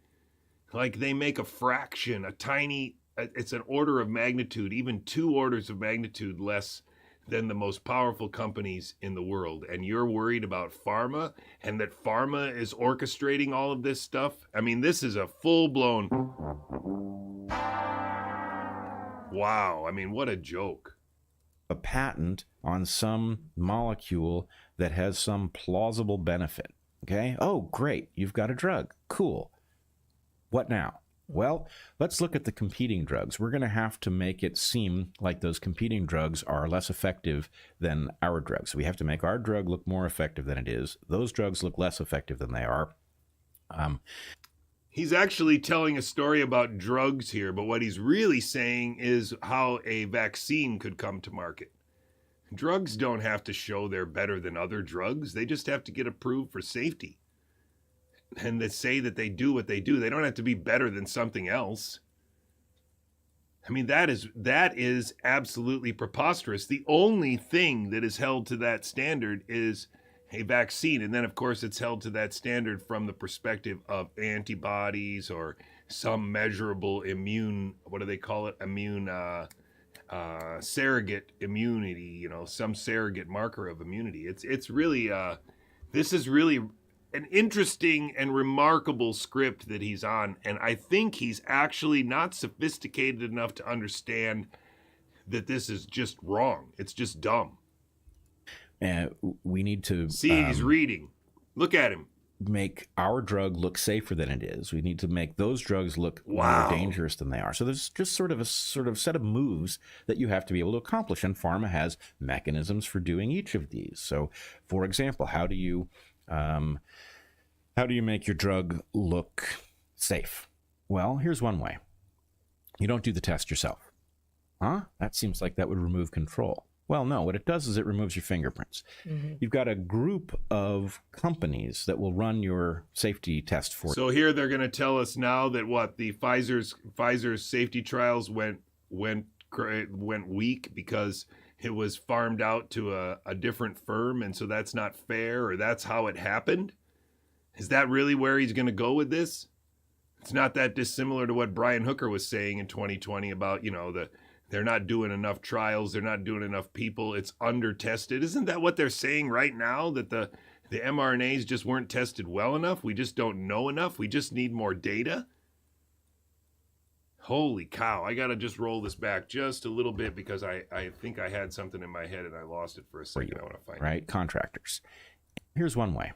like, they make a fraction, a tiny, it's an order of magnitude, even 2 orders of magnitude less than the most powerful companies in the world. And you're worried about pharma and that pharma is orchestrating all of this stuff. I mean, this is a full-blown, wow. I mean, what a joke. A patent on some molecule that has some plausible benefit. Okay? Oh, great. You've got a drug. Cool. What now? Well, let's look at the competing drugs. We're going to have to make it seem like those competing drugs are less effective than our drugs. We have to make our drug look more effective than it is. Those drugs look less effective than they are. He's actually telling a story about drugs here, but what he's really saying is how a vaccine could come to market. Drugs don't have to show they're better than other drugs. They just have to get approved for safety. And they say that they do what they do. They don't have to be better than something else. I mean, that is absolutely preposterous. The only thing that is held to that standard is a vaccine. And then, of course, it's held to that standard from the perspective of antibodies or some measurable immune, what do they call it? Immune, surrogate immunity, you know, some surrogate marker of immunity. It's really, this is really an interesting and remarkable script that he's on. And I think he's actually not sophisticated enough to understand that this is just wrong. It's just dumb. We need to see, he's reading. Look at him. Make our drug look safer than it is. We need to make those drugs look more dangerous than they are. So there's just sort of set of moves that you have to be able to accomplish, and pharma has mechanisms for doing each of these. So, for example, how do you make your drug look safe? Well, here's one way. You don't do the test yourself. Huh? That seems like that would remove control. Well, no, what it does is it removes your fingerprints. Mm-hmm. You've got a group of companies that will run your safety test for you. So here they're going to tell us now that the Pfizer's safety trials went weak because it was farmed out to a different firm, and so that's not fair, or that's how it happened? Is that really where he's going to go with this? It's not that dissimilar to what Brian Hooker was saying in 2020 about, you know, they're not doing enough trials. They're not doing enough people. It's under-tested. Isn't that what they're saying right now? That the mRNAs just weren't tested well enough? We just don't know enough? We just need more data? Holy cow. I got to just roll this back just a little bit because I think I had something in my head and I lost it for a second. I want to find it. Right? Contractors. Here's one way.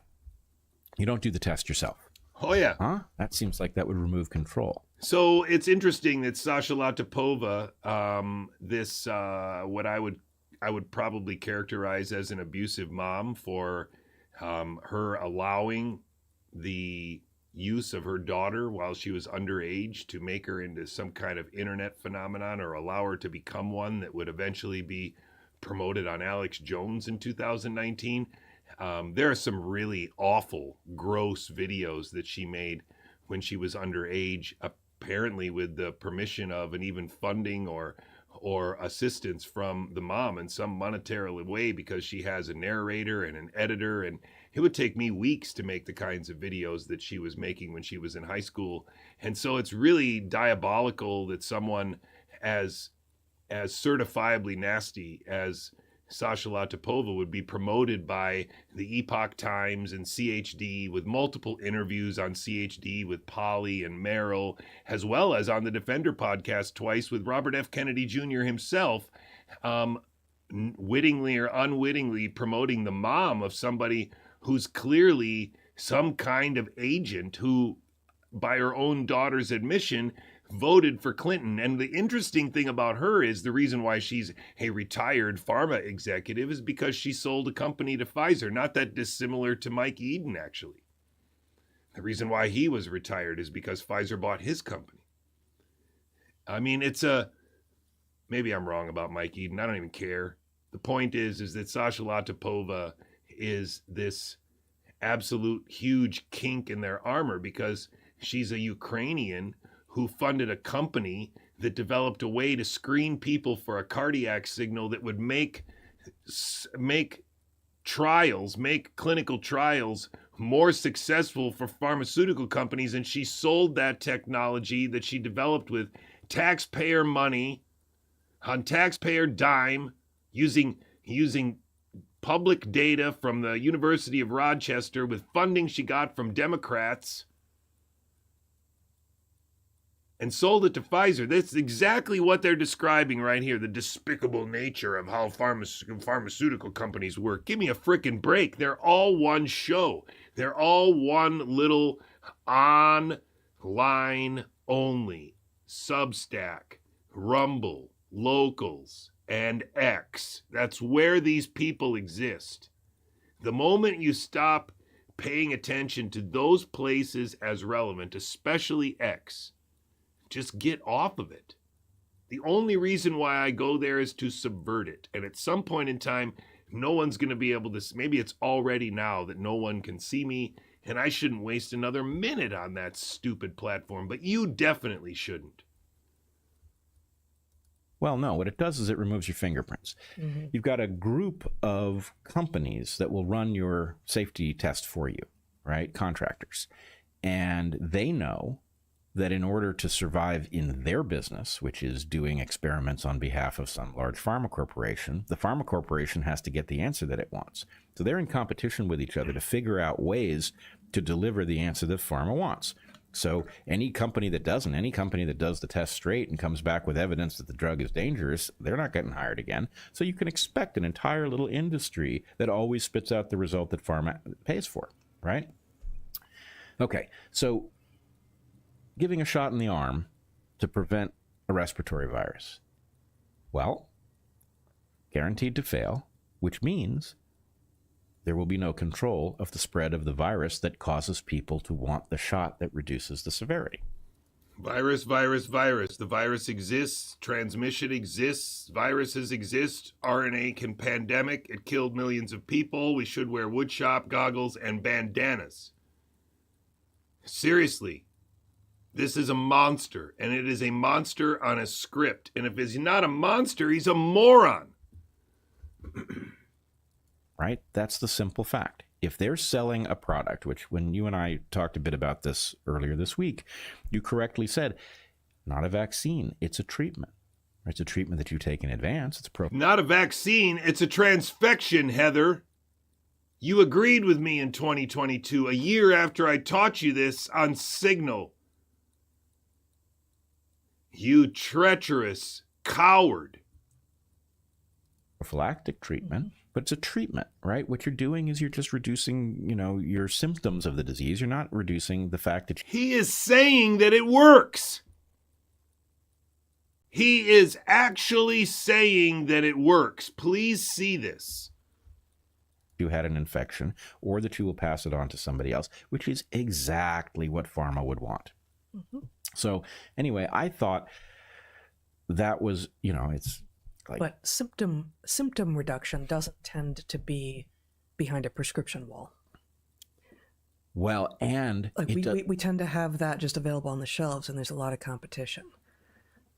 You don't do the test yourself. Oh, yeah. Huh? That seems like that would remove control. So it's interesting that Sasha Latopova, what I would probably characterize as an abusive mom for her allowing the use of her daughter while she was underage to make her into some kind of internet phenomenon, or allow her to become one that would eventually be promoted on Alex Jones in 2019. There are some really awful, gross videos that she made when she was underage, apparently with the permission of and even funding or assistance from the mom in some monetary way, because she has a narrator and an editor, and it would take me weeks to make the kinds of videos that she was making when she was in high school. And so it's really diabolical that someone as certifiably nasty as Sasha Latipova would be promoted by the Epoch Times and CHD with multiple interviews on CHD with Polly and Merrill, as well as on the Defender podcast twice with Robert F. Kennedy Jr. himself, wittingly or unwittingly promoting the mom of somebody who's clearly some kind of agent who, by her own daughter's admission, voted for Clinton. And the interesting thing about her is the reason why she's a retired pharma executive is because she sold a company to Pfizer, not that dissimilar to Mike Eden, actually. The reason why he was retired is because Pfizer bought his company. I mean, maybe I'm wrong about Mike Eden. I don't even care. The point is that Sasha Latipova is this absolute huge kink in their armor because she's a Ukrainian who funded a company that developed a way to screen people for a cardiac signal that would make clinical trials more successful for pharmaceutical companies. And she sold that technology that she developed with taxpayer money on taxpayer dime using public data from the University of Rochester with funding she got from Democrats, and sold it to Pfizer. That's exactly what they're describing right here, the despicable nature of how pharmaceutical companies work. Give me a frickin' break. They're all one show. They're all one little online only Substack, Rumble, Locals, and X. That's where these people exist. The moment you stop paying attention to those places as relevant, especially X, just get off of it. The only reason why I go there is to subvert it. And at some point in time, no one's going to be able to, maybe it's already now that no one can see me, and I shouldn't waste another minute on that stupid platform, but you definitely shouldn't. Well, no, what it does is it removes your fingerprints. Mm-hmm. You've got a group of companies that will run your safety test for you, right? Contractors. And they know that in order to survive in their business, which is doing experiments on behalf of some large pharma corporation, the pharma corporation has to get the answer that it wants. So they're in competition with each other to figure out ways to deliver the answer that pharma wants. So any company that does the test straight and comes back with evidence that the drug is dangerous, they're not getting hired again. So you can expect an entire little industry that always spits out the result that pharma pays for, right? Okay, so giving a shot in the arm to prevent a respiratory virus. Well, guaranteed to fail, which means there will be no control of the spread of the virus that causes people to want the shot that reduces the severity. Virus. The virus exists. Transmission exists. Viruses exist. RNA can pandemic. It killed millions of people. We should wear woodshop goggles and bandanas. Seriously. This is a monster, and it is a monster on a script. And if he's not a monster, he's a moron. Right? That's the simple fact. If they're selling a product, which when you and I talked a bit about this earlier this week, you correctly said, not a vaccine, it's a treatment. It's a treatment that you take in advance. It's not a vaccine, it's a transfection, Heather. You agreed with me in 2022, a year after I taught you this on Signal. You treacherous coward. Prophylactic treatment, but it's a treatment, right? What you're doing is you're just reducing, your symptoms of the disease. You're not reducing the fact that he is saying that it works. He is actually saying that it works. Please see this. You had an infection or that you will pass it on to somebody else, which is exactly what pharma would want. Mm-hmm. So anyway, I thought that was, it's like... But symptom reduction doesn't tend to be behind a prescription wall. Well, and... Like we tend to have that just available on the shelves, and there's a lot of competition.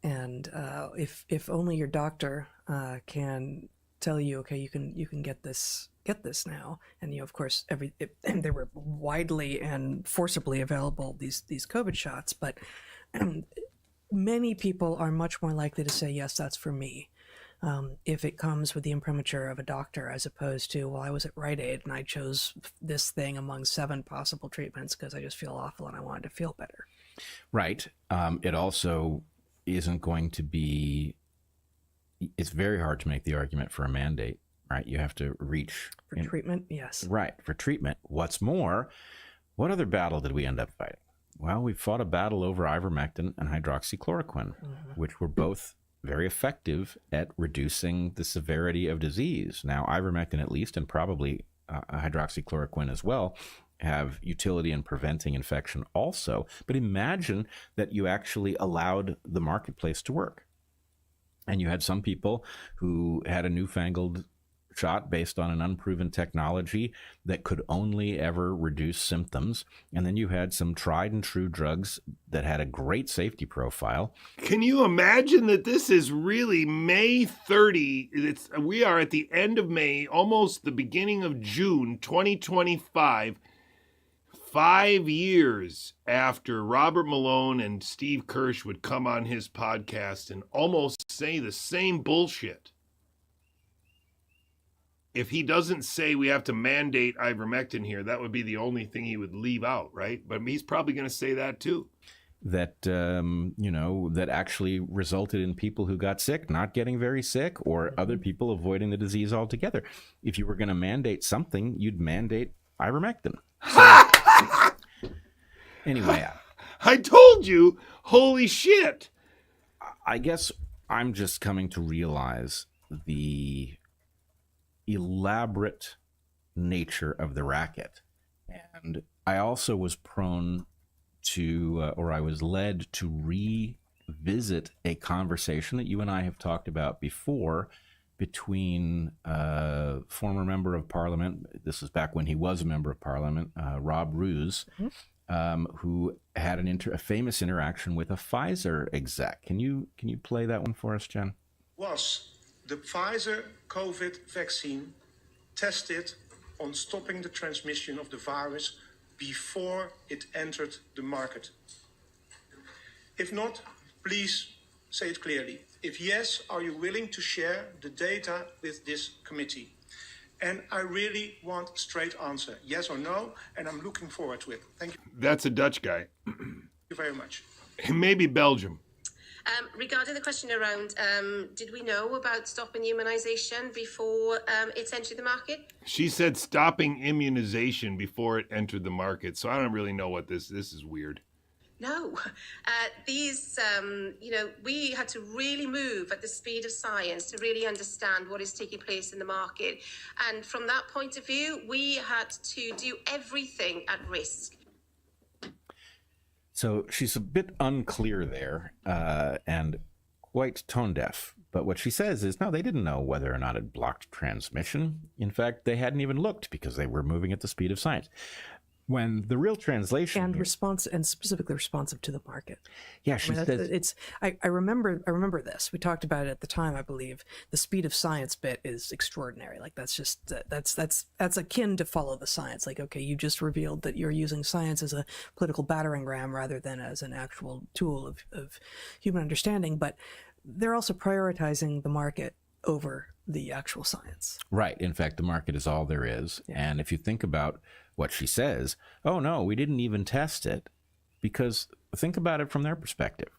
And if only your doctor can tell you, okay, you can get this now, and of course they were widely and forcibly available, these COVID shots, but many people are much more likely to say, yes, that's for me. if it comes with the imprimatur of a doctor, as opposed to, well, I was at Rite Aid and I chose this thing among 7 possible treatments because I just feel awful and I wanted to feel better. Right. It also isn't going to be, it's very hard to make the argument for a mandate, right? You have to reach For treatment, yes. Right, for treatment. What's more, what other battle did we end up fighting? Well, we fought a battle over ivermectin and hydroxychloroquine, which were both very effective at reducing the severity of disease. Now, ivermectin at least, and probably hydroxychloroquine as well, have utility in preventing infection also. But imagine that you actually allowed the marketplace to work. And you had some people who had a newfangled shot based on an unproven technology that could only ever reduce symptoms. And then you had some tried and true drugs that had a great safety profile. Can you imagine that this is really May 30? We are at the end of May, almost the beginning of June 2025. 5 years after Robert Malone and Steve Kirsch would come on his podcast and almost say the same bullshit. If he doesn't say we have to mandate ivermectin here, that would be the only thing he would leave out, right? But he's probably going to say that too. That, that actually resulted in people who got sick not getting very sick, or other people avoiding the disease altogether. If you were going to mandate something, you'd mandate ivermectin. So, anyway. I told you, holy shit. I guess I'm just coming to realize the elaborate nature of the racket. And I also was prone to, or I was led to revisit a conversation that you and I have talked about before between a former member of parliament, this is back when he was a member of parliament, Rob Roos, who had a famous interaction with a Pfizer exec. Can you play that one for us, Jen? Was the Pfizer COVID vaccine tested on stopping the transmission of the virus before it entered the market? If not, please say it clearly. If yes, are you willing to share the data with this committee? And I really want a straight answer, yes or no, and I'm looking forward to it. Thank you. That's a Dutch guy. Thank you very much. Maybe Belgium. Regarding the question around, did we know about stopping immunization before it entered the market? She said stopping immunization before it entered the market. So I don't really know what this is weird. No, we had to really move at the speed of science to really understand what is taking place in the market. And from that point of view, we had to do everything at risk. So she's a bit unclear there and quite tone deaf. But what she says is, no, they didn't know whether or not it blocked transmission. In fact, they hadn't even looked because they were moving at the speed of science. When the real translation and specifically responsive to the market. Yeah, she says I remember this. We talked about it at the time, I believe. The speed of science bit is extraordinary. Like that's akin to follow the science. Like, okay, you just revealed that you're using science as a political battering ram rather than as an actual tool of human understanding. But they're also prioritizing the market over the actual science. Right. In fact, the market is all there is. Yeah. And if you think about what she says, oh no, we didn't even test it, because think about it from their perspective.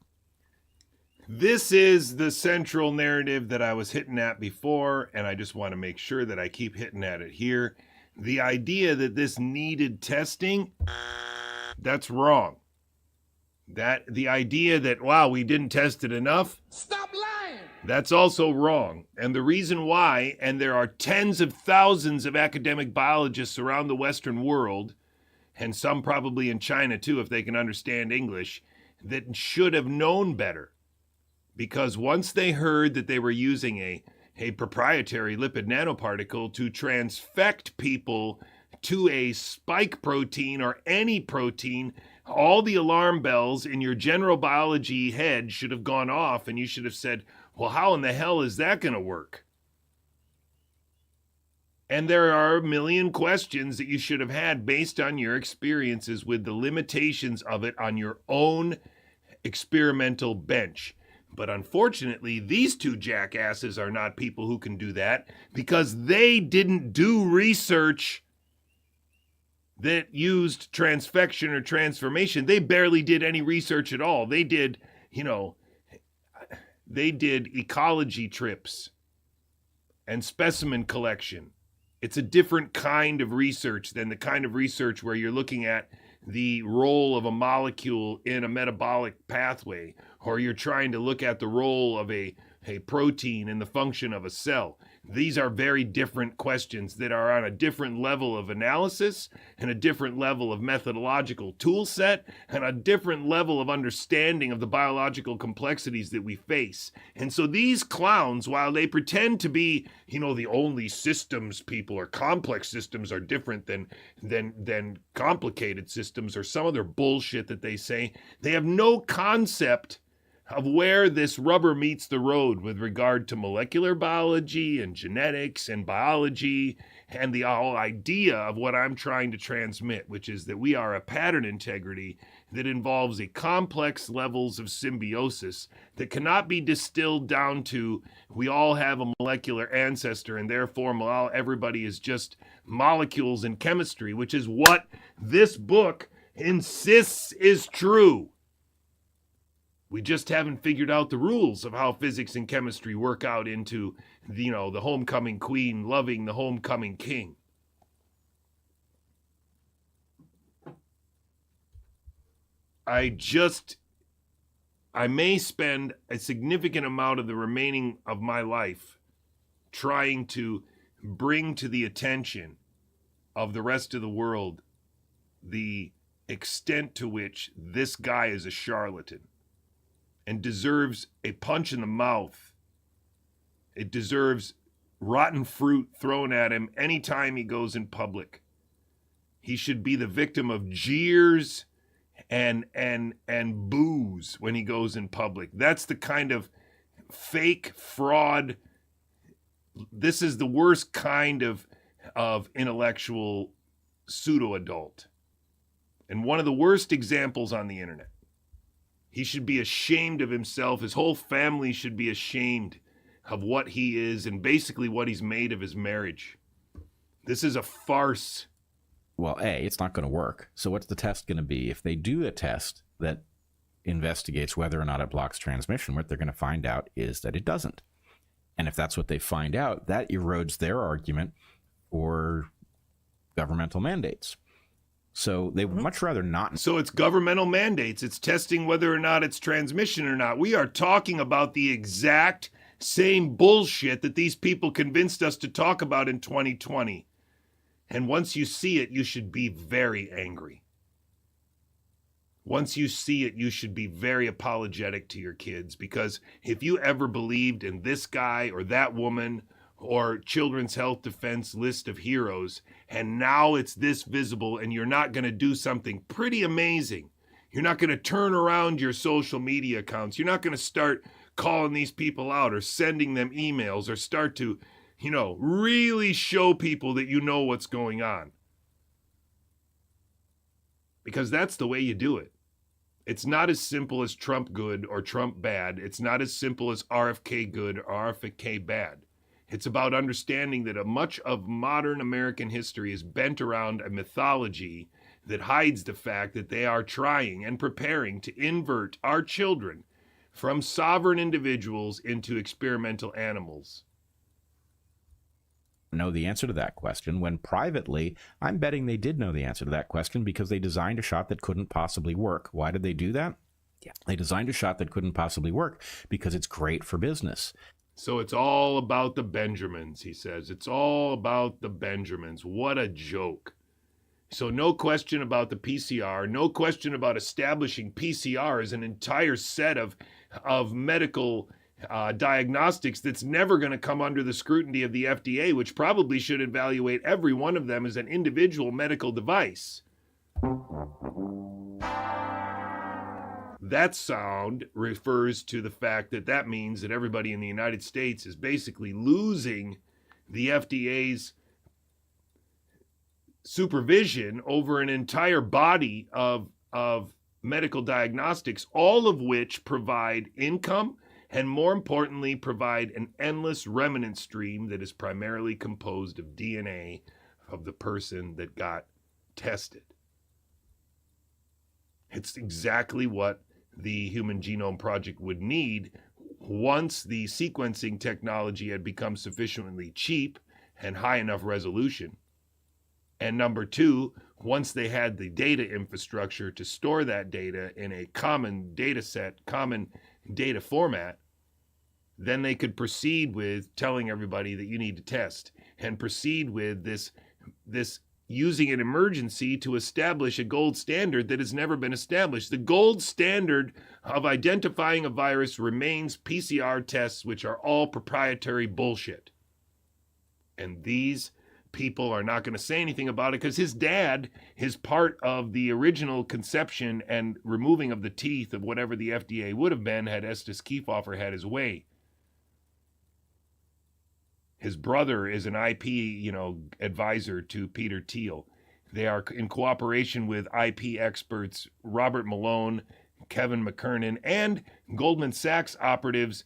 This is the central narrative that I was hitting at before, and I just want to make sure that I keep hitting at it here. The idea that this needed testing, that's wrong. That the idea that, wow, we didn't test it enough. Stop lying! That's also wrong. And the reason why, and there are tens of thousands of academic biologists around the Western world, and some probably in China too, if they can understand English, that should have known better. Because once they heard that they were using a proprietary lipid nanoparticle to transfect people to a spike protein or any protein, all the alarm bells in your general biology head should have gone off, and you should have said, well, how in the hell is that going to work? And there are a million questions that you should have had based on your experiences with the limitations of it on your own experimental bench. But unfortunately, these two jackasses are not people who can do that because they didn't do research that used transfection or transformation. They barely did any research at all. They did, they did ecology trips and specimen collection. It's a different kind of research than the kind of research where you're looking at the role of a molecule in a metabolic pathway, or you're trying to look at the role of a protein in the function of a cell. These are very different questions that are on a different level of analysis and a different level of methodological tool set and a different level of understanding of the biological complexities that we face. And so these clowns, while they pretend to be, the only systems people or complex systems are different than complicated systems or some other bullshit that they say, they have no concept of where this rubber meets the road with regard to molecular biology and genetics and biology and the whole idea of what I'm trying to transmit, which is that we are a pattern integrity that involves a complex levels of symbiosis that cannot be distilled down to we all have a molecular ancestor and therefore everybody is just molecules in chemistry, which is what this book insists is true. We just haven't figured out the rules of how physics and chemistry work out into, the homecoming queen loving the homecoming king. I may spend a significant amount of the remaining of my life trying to bring to the attention of the rest of the world the extent to which this guy is a charlatan and deserves a punch in the mouth. It deserves rotten fruit thrown at him anytime he goes in public. He should be the victim of jeers and boos when he goes in public. That's the kind of fake fraud. This is the worst kind of intellectual pseudo-adult. And one of the worst examples on the internet. He should be ashamed of himself. His whole family should be ashamed of what he is and basically what he's made of his marriage. This is a farce. Well, it's not going to work. So what's the test going to be? If they do a test that investigates whether or not it blocks transmission, what they're going to find out is that it doesn't. And if that's what they find out, that erodes their argument for governmental mandates. So they would much rather not. So it's governmental mandates. It's testing whether or not it's transmission or not. We are talking about the exact same bullshit that these people convinced us to talk about in 2020. And once you see it, you should be very angry. Once you see it, you should be very apologetic to your kids, because if you ever believed in this guy or that woman or Children's Health Defense list of heroes, and now it's this visible and you're not going to do something pretty amazing. You're not going to turn around your social media accounts. You're not going to start calling these people out or sending them emails or start to, really show people that you know what's going on. Because that's the way you do it. It's not as simple as Trump good or Trump bad. It's not as simple as RFK good or RFK bad. It's about understanding that much of modern American history is bent around a mythology that hides the fact that they are trying and preparing to invert our children from sovereign individuals into experimental animals. Know the answer to that question, when privately, I'm betting they did know the answer to that question because they designed a shot that couldn't possibly work. Why did they do that? Yeah. They designed a shot that couldn't possibly work because it's great for business. So it's all about the Benjamins, he says. It's all about the Benjamins. What a joke. So no question about the PCR, no question about establishing PCR as an entire set of medical diagnostics that's never going to come under the scrutiny of the FDA, which probably should evaluate every one of them as an individual medical device. That sound refers to the fact that means that everybody in the United States is basically losing the FDA's supervision over an entire body of medical diagnostics, all of which provide income and more importantly, provide an endless remnant stream that is primarily composed of DNA of the person that got tested. It's exactly what the Human Genome Project would need once the sequencing technology had become sufficiently cheap and high enough resolution. And number two, once they had the data infrastructure to store that data in a common data set, common data format, then they could proceed with telling everybody that you need to test, and proceed with this using an emergency to establish a gold standard that has never been established. The gold standard of identifying a virus remains PCR tests, which are all proprietary bullshit. And these people are not going to say anything about it because his dad is part of the original conception and removing of the teeth of whatever the FDA would have been had Estes Kefauver had his way. His brother is an IP, advisor to Peter Thiel. They are in cooperation with IP experts Robert Malone, Kevin McKernan, and Goldman Sachs operatives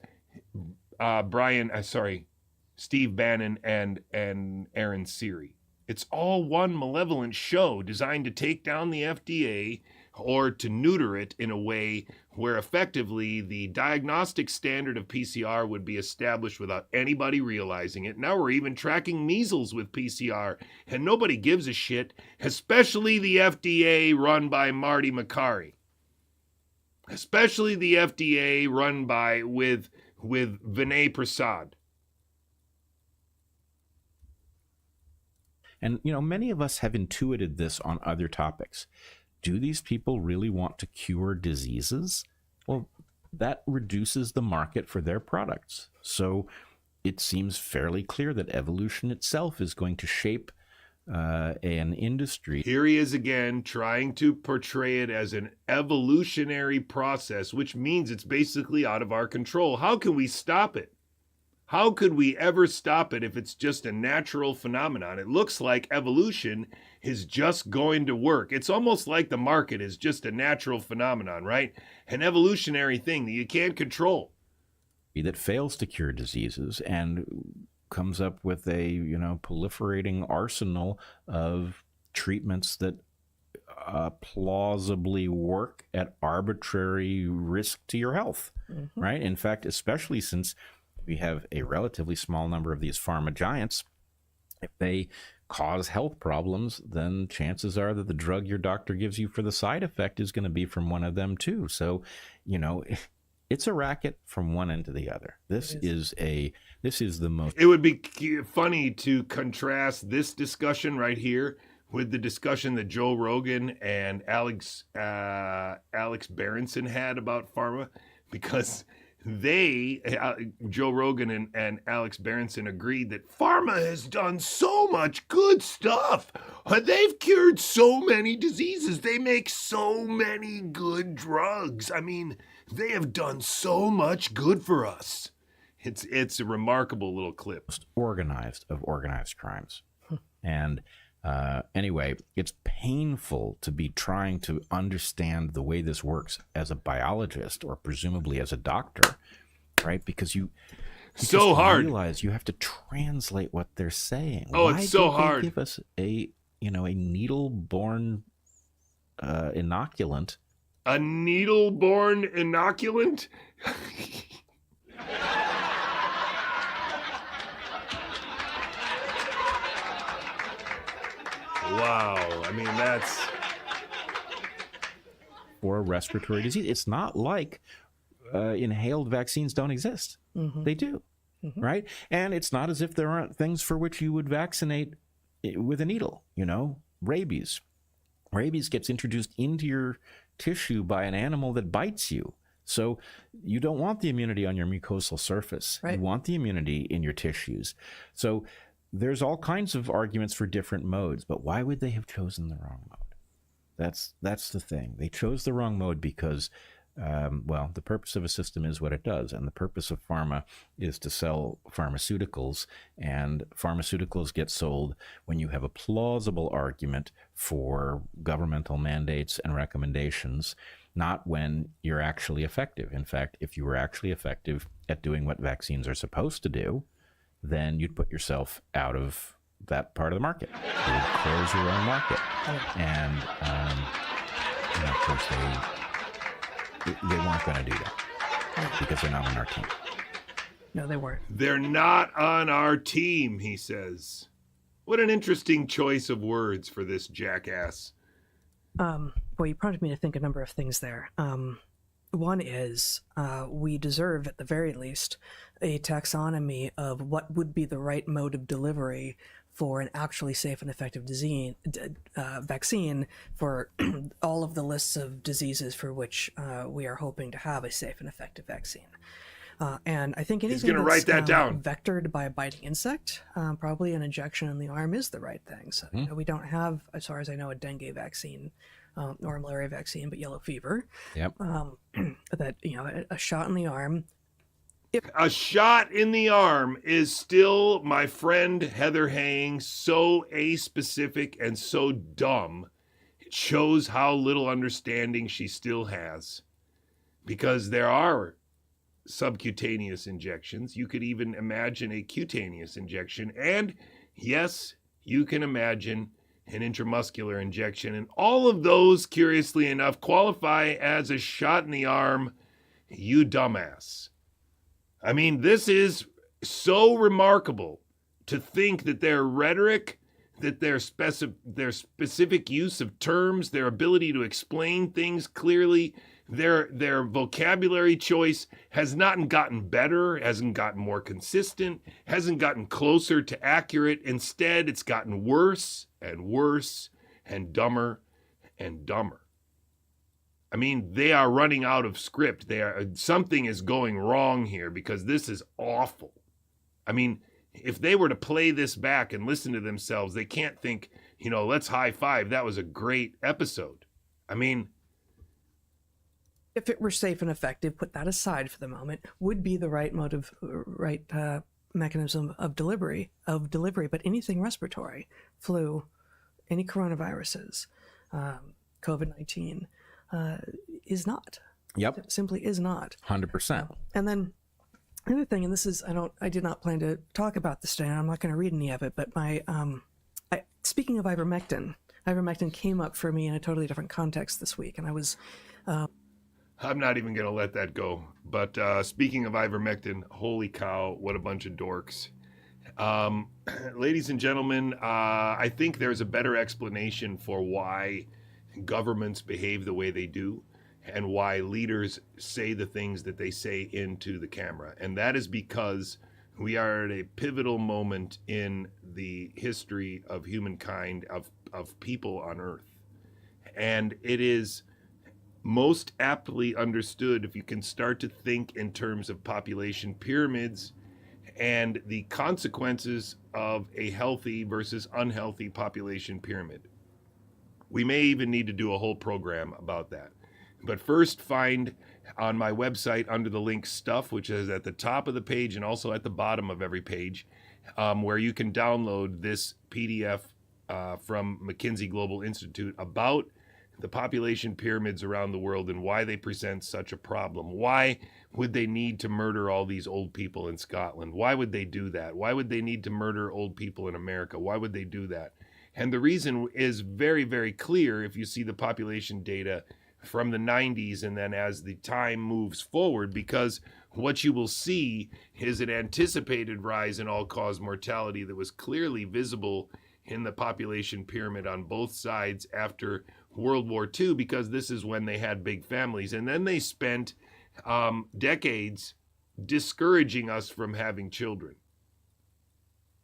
Steve Bannon and Aaron Siri. It's all one malevolent show designed to take down the FDA or to neuter it in a way where effectively the diagnostic standard of PCR would be established without anybody realizing it. Now we're even tracking measles with PCR, and nobody gives a shit, especially the FDA run by Marty Makary. Especially the FDA run by with Vinay Prasad. And, many of us have intuited this on other topics. Do these people really want to cure diseases? Well, that reduces the market for their products. So it seems fairly clear that evolution itself is going to shape an industry. Here he is again trying to portray it as an evolutionary process, which means it's basically out of our control. How can we stop it? How could we ever stop it if it's just a natural phenomenon? It looks like evolution is just going to work. It's almost like the market is just a natural phenomenon, right? An evolutionary thing that you can't control. That fails to cure diseases and comes up with a, proliferating arsenal of treatments that plausibly work at arbitrary risk to your health, right? In fact, especially since we have a relatively small number of these pharma giants, if they cause health problems, then chances are that the drug your doctor gives you for the side effect is going to be from one of them too. So, it's a racket from one end to the other. This is the most. It would be funny to contrast this discussion right here with the discussion that Joe Rogan and Alex Berenson had about pharma, because Joe Rogan and Alex Berenson agreed that pharma has done so much good stuff. They've cured so many diseases. They make so many good drugs. I mean, they have done so much good for us. It's a remarkable little clip. Organized of organized crimes. And anyway, it's painful to be trying to understand the way this works as a biologist or presumably as a doctor, right? Because you so hard realize you have to translate what they're saying. Oh, it's so hard. Give us a needle-borne inoculant. A needle-borne inoculant? Wow. I mean, that's... For a respiratory disease. It's not like inhaled vaccines don't exist. They do, right? And it's not as if there aren't things for which you would vaccinate with a needle, rabies. Rabies gets introduced into your tissue by an animal that bites you. So you don't want the immunity on your mucosal surface. Right. You want the immunity in your tissues. So there's all kinds of arguments for different modes, but why would they have chosen the wrong mode? That's the thing. They chose the wrong mode because well, the purpose of a system is what it does. And the purpose of pharma is to sell pharmaceuticals. And pharmaceuticals get sold when you have a plausible argument for governmental mandates and recommendations, not when you're actually effective. In fact, if you were actually effective at doing what vaccines are supposed to do, then you'd put yourself out of that part of the market. You would close your own market. And, of course, they weren't going to do that because they're not on our team. No, they weren't. They're not on our team, he says. What an interesting choice of words for this jackass. Well, you prompted me to think a number of things there. One is we deserve, at the very least, a taxonomy of what would be the right mode of delivery for an actually safe and effective vaccine for all of the lists of diseases for which we are hoping to have a safe and effective vaccine. And I think anything gonna write that down. vectored by a biting insect, probably an injection in the arm is the right thing. So we don't have, as far as I know, a dengue vaccine or a malaria vaccine, but yellow fever. Yep. That, a shot in the arm. A shot in the arm is still, my friend Heather Hang, so aspecific and so dumb. It shows how little understanding she still has. Because there are subcutaneous injections. You could even imagine a cutaneous injection. And yes, you can imagine an intramuscular injection. And all of those, curiously enough, qualify as a shot in the arm, you dumbass. I mean, this is so remarkable to think that their rhetoric, that their specific use of terms, their ability to explain things clearly, their vocabulary choice has not gotten better, hasn't gotten more consistent, hasn't gotten closer to accurate. Instead, it's gotten worse and worse and dumber and dumber. I mean, they are running out of script. Something is going wrong here because this is awful. I mean, if they were to play this back and listen to themselves, they can't think, let's high five. That was a great episode. I mean, if it were safe and effective, put that aside for the moment, would be the right mechanism of delivery. But anything respiratory, flu, any coronaviruses, COVID-19, is not. Yep. It simply is not. 100%. And then the other thing, and this is, I did not plan to talk about this today, and I'm not going to read any of it, but speaking of ivermectin came up for me in a totally different context this week, and I was... I'm not even going to let that go. But speaking of ivermectin, holy cow, what a bunch of dorks. Ladies and gentlemen, I think there's a better explanation for why governments behave the way they do and why leaders say the things that they say into the camera. And that is because we are at a pivotal moment in the history of humankind, of people on Earth. And it is most aptly understood if you can start to think in terms of population pyramids and the consequences of a healthy versus unhealthy population pyramid. We may even need to do a whole program about that. But first, find on my website under the link Stuff, which is at the top of the page and also at the bottom of every page, where you can download this PDF from McKinsey Global Institute about the population pyramids around the world and why they present such a problem. Why would they need to murder all these old people in Scotland? Why would they do that? Why would they need to murder old people in America? Why would they do that? And the reason is very, very clear if you see the population data from the 90s and then as the time moves forward, because what you will see is an anticipated rise in all-cause mortality that was clearly visible in the population pyramid on both sides after World War II, because this is when they had big families. And then they spent decades discouraging us from having children.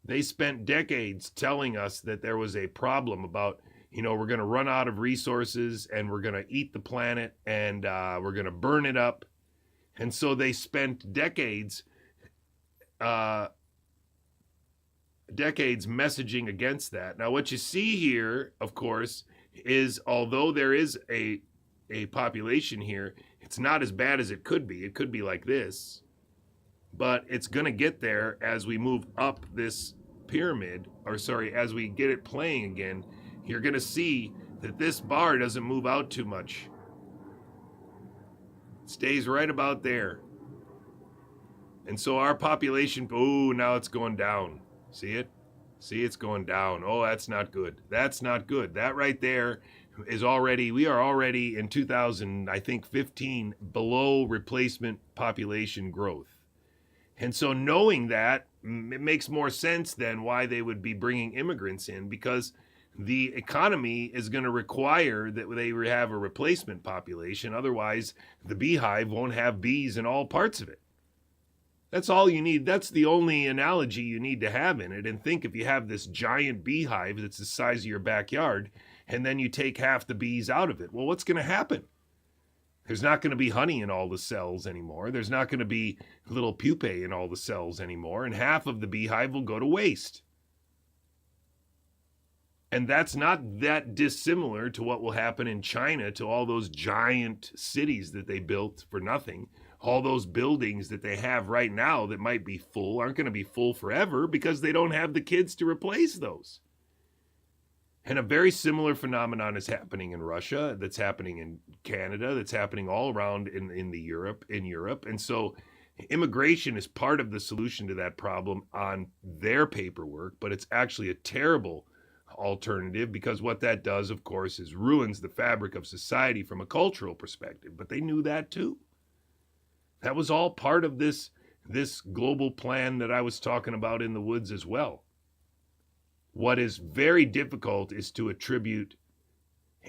They spent decades telling us that there was a problem about, we're going to run out of resources and we're going to eat the planet and we're going to burn it up. And so they spent decades messaging against that. Now, what you see here, of course, is although there is a population here, It's not as bad as it could be. It could be like this, but it's going to get there as we move up this pyramid, or sorry, as we get it playing again. You're going to see that this bar doesn't move out too much. It stays right about there. And so our population, oh, now it's going down. See it? See, it's going down. Oh, that's not good. That's not good. That right there is already, we are already in 2000, I think 15, below replacement population growth. And so knowing that, it makes more sense than why they would be bringing immigrants in, because the economy is going to require that they have a replacement population. Otherwise, the beehive won't have bees in all parts of it. That's all you need. That's the only analogy you need to have in it. And think, if you have this giant beehive that's the size of your backyard, and then you take half the bees out of it, well, what's going to happen? There's not going to be honey in all the cells anymore. There's not going to be little pupae in all the cells anymore. And half of the beehive will go to waste. And that's not that dissimilar to what will happen in China to all those giant cities that they built for nothing. All those buildings that they have right now that might be full aren't going to be full forever because they don't have the kids to replace those. And a very similar phenomenon is happening in Russia, that's happening in Canada, that's happening all around in Europe. And so immigration is part of the solution to that problem on their paperwork, but it's actually a terrible alternative, because what that does, of course, is ruins the fabric of society from a cultural perspective. But they knew that too. That was all part of this global plan that I was talking about in the woods as well. What is very difficult is to attribute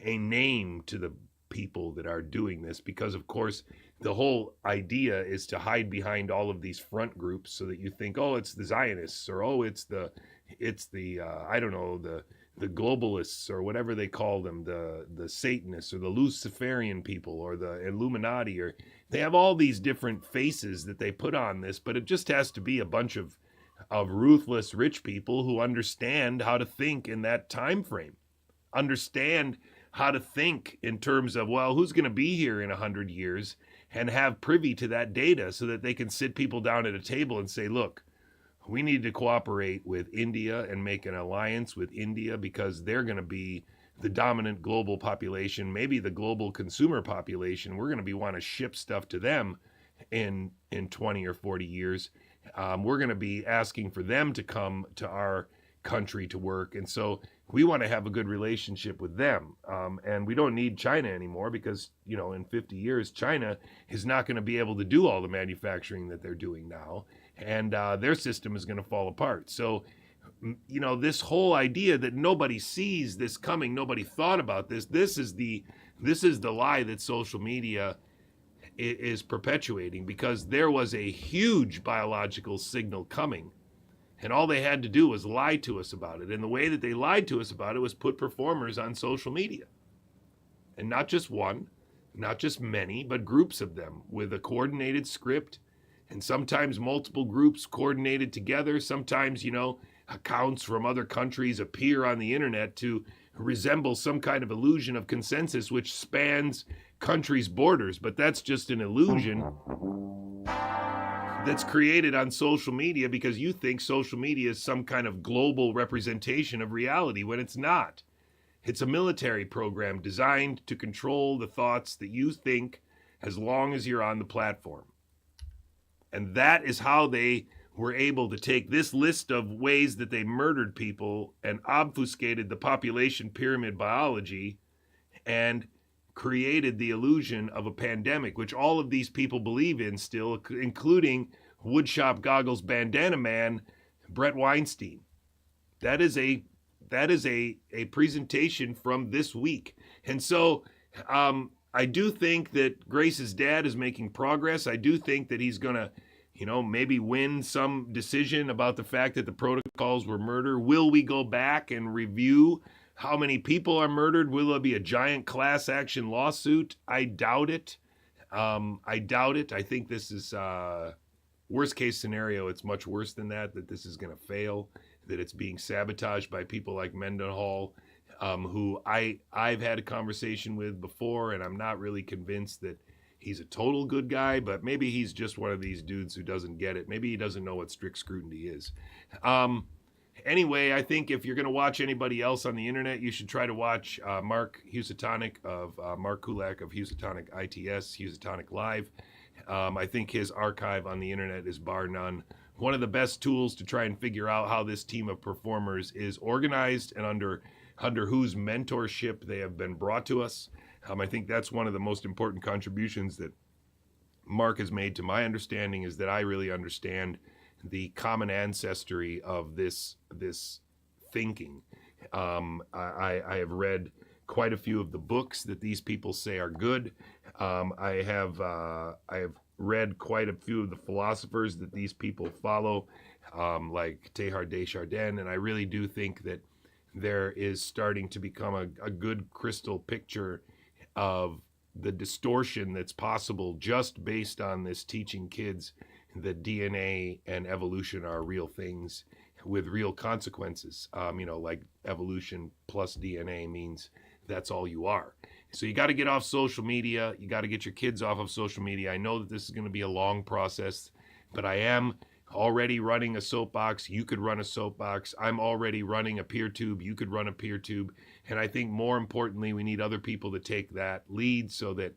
a name to the people that are doing this, because, of course, the whole idea is to hide behind all of these front groups so that you think, oh, it's the Zionists, or oh, it's the I don't know, the globalists, or whatever they call them, the Satanists, or the Luciferian people, or the Illuminati, or they have all these different faces that they put on this, but it just has to be a bunch of ruthless rich people who understand how to think in that time frame, understand how to think in terms of, well, who's going to be here in 100 years, and have privy to that data so that they can sit people down at a table and say, look, we need to cooperate with India and make an alliance with India, because they're going to be the dominant global population, maybe the global consumer population. We're going to be want to ship stuff to them in 20 or 40 years. We're going to be asking for them to come to our country to work. And so we want to have a good relationship with them. And we don't need China anymore, because, you know, in 50 years, China is not going to be able to do all the manufacturing that they're doing now. And their system is going to fall apart. So, you know, this whole idea that nobody sees this coming, nobody thought about this, this is the lie that social media is perpetuating, because there was a huge biological signal coming, and all they had to do was lie to us about it. And the way that they lied to us about it was put performers on social media, and not just one, not just many, but groups of them with a coordinated script, and sometimes multiple groups coordinated together. Sometimes, you know, accounts from other countries appear on the internet to resemble some kind of illusion of consensus which spans countries' borders, but that's just an illusion that's created on social media because you think social media is some kind of global representation of reality, when it's not. It's a military program designed to control the thoughts that you think as long as you're on the platform. And that is how they were able to take this list of ways that they murdered people and obfuscated the population pyramid biology and created the illusion of a pandemic, which all of these people believe in still, including woodshop goggles bandana man Brett Weinstein. That is a presentation from this week. And so I do think that Grace's dad is making progress. I do think that he's going to, you know, maybe win some decision about the fact that the protocols were murder. Will we go back and review how many people are murdered? Will there be a giant class action lawsuit? I doubt it. I think this is worst case scenario. It's much worse than that this is going to fail, that it's being sabotaged by people like Mendenhall, who I've had a conversation with before, and I'm not really convinced that he's a total good guy, but maybe he's just one of these dudes who doesn't get it. Maybe he doesn't know what strict scrutiny is. Anyway, I think if you're going to watch anybody else on the internet, you should try to watch Mark Husatonic of Mark Kulak of Husatonic ITS, Husatonic Live. I think his archive on the internet is bar none one of the best tools to try and figure out how this team of performers is organized and under whose mentorship they have been brought to us. I think that's one of the most important contributions that Mark has made to my understanding, is that I really understand the common ancestry of this thinking. I have read quite a few of the books that these people say are good. I have read quite a few of the philosophers that these people follow, like Teilhard de Chardin, and I really do think that there is starting to become a good crystal picture of the distortion that's possible just based on this teaching kids that DNA and evolution are real things with real consequences. Like evolution plus DNA means that's all you are. So you got to get off social media. You got to get your kids off of social media. I know that this is going to be a long process, but I am already running a soapbox. You could run a soapbox. I'm already running a peer tube. You could run a peer tube. And I think more importantly, we need other people to take that lead so that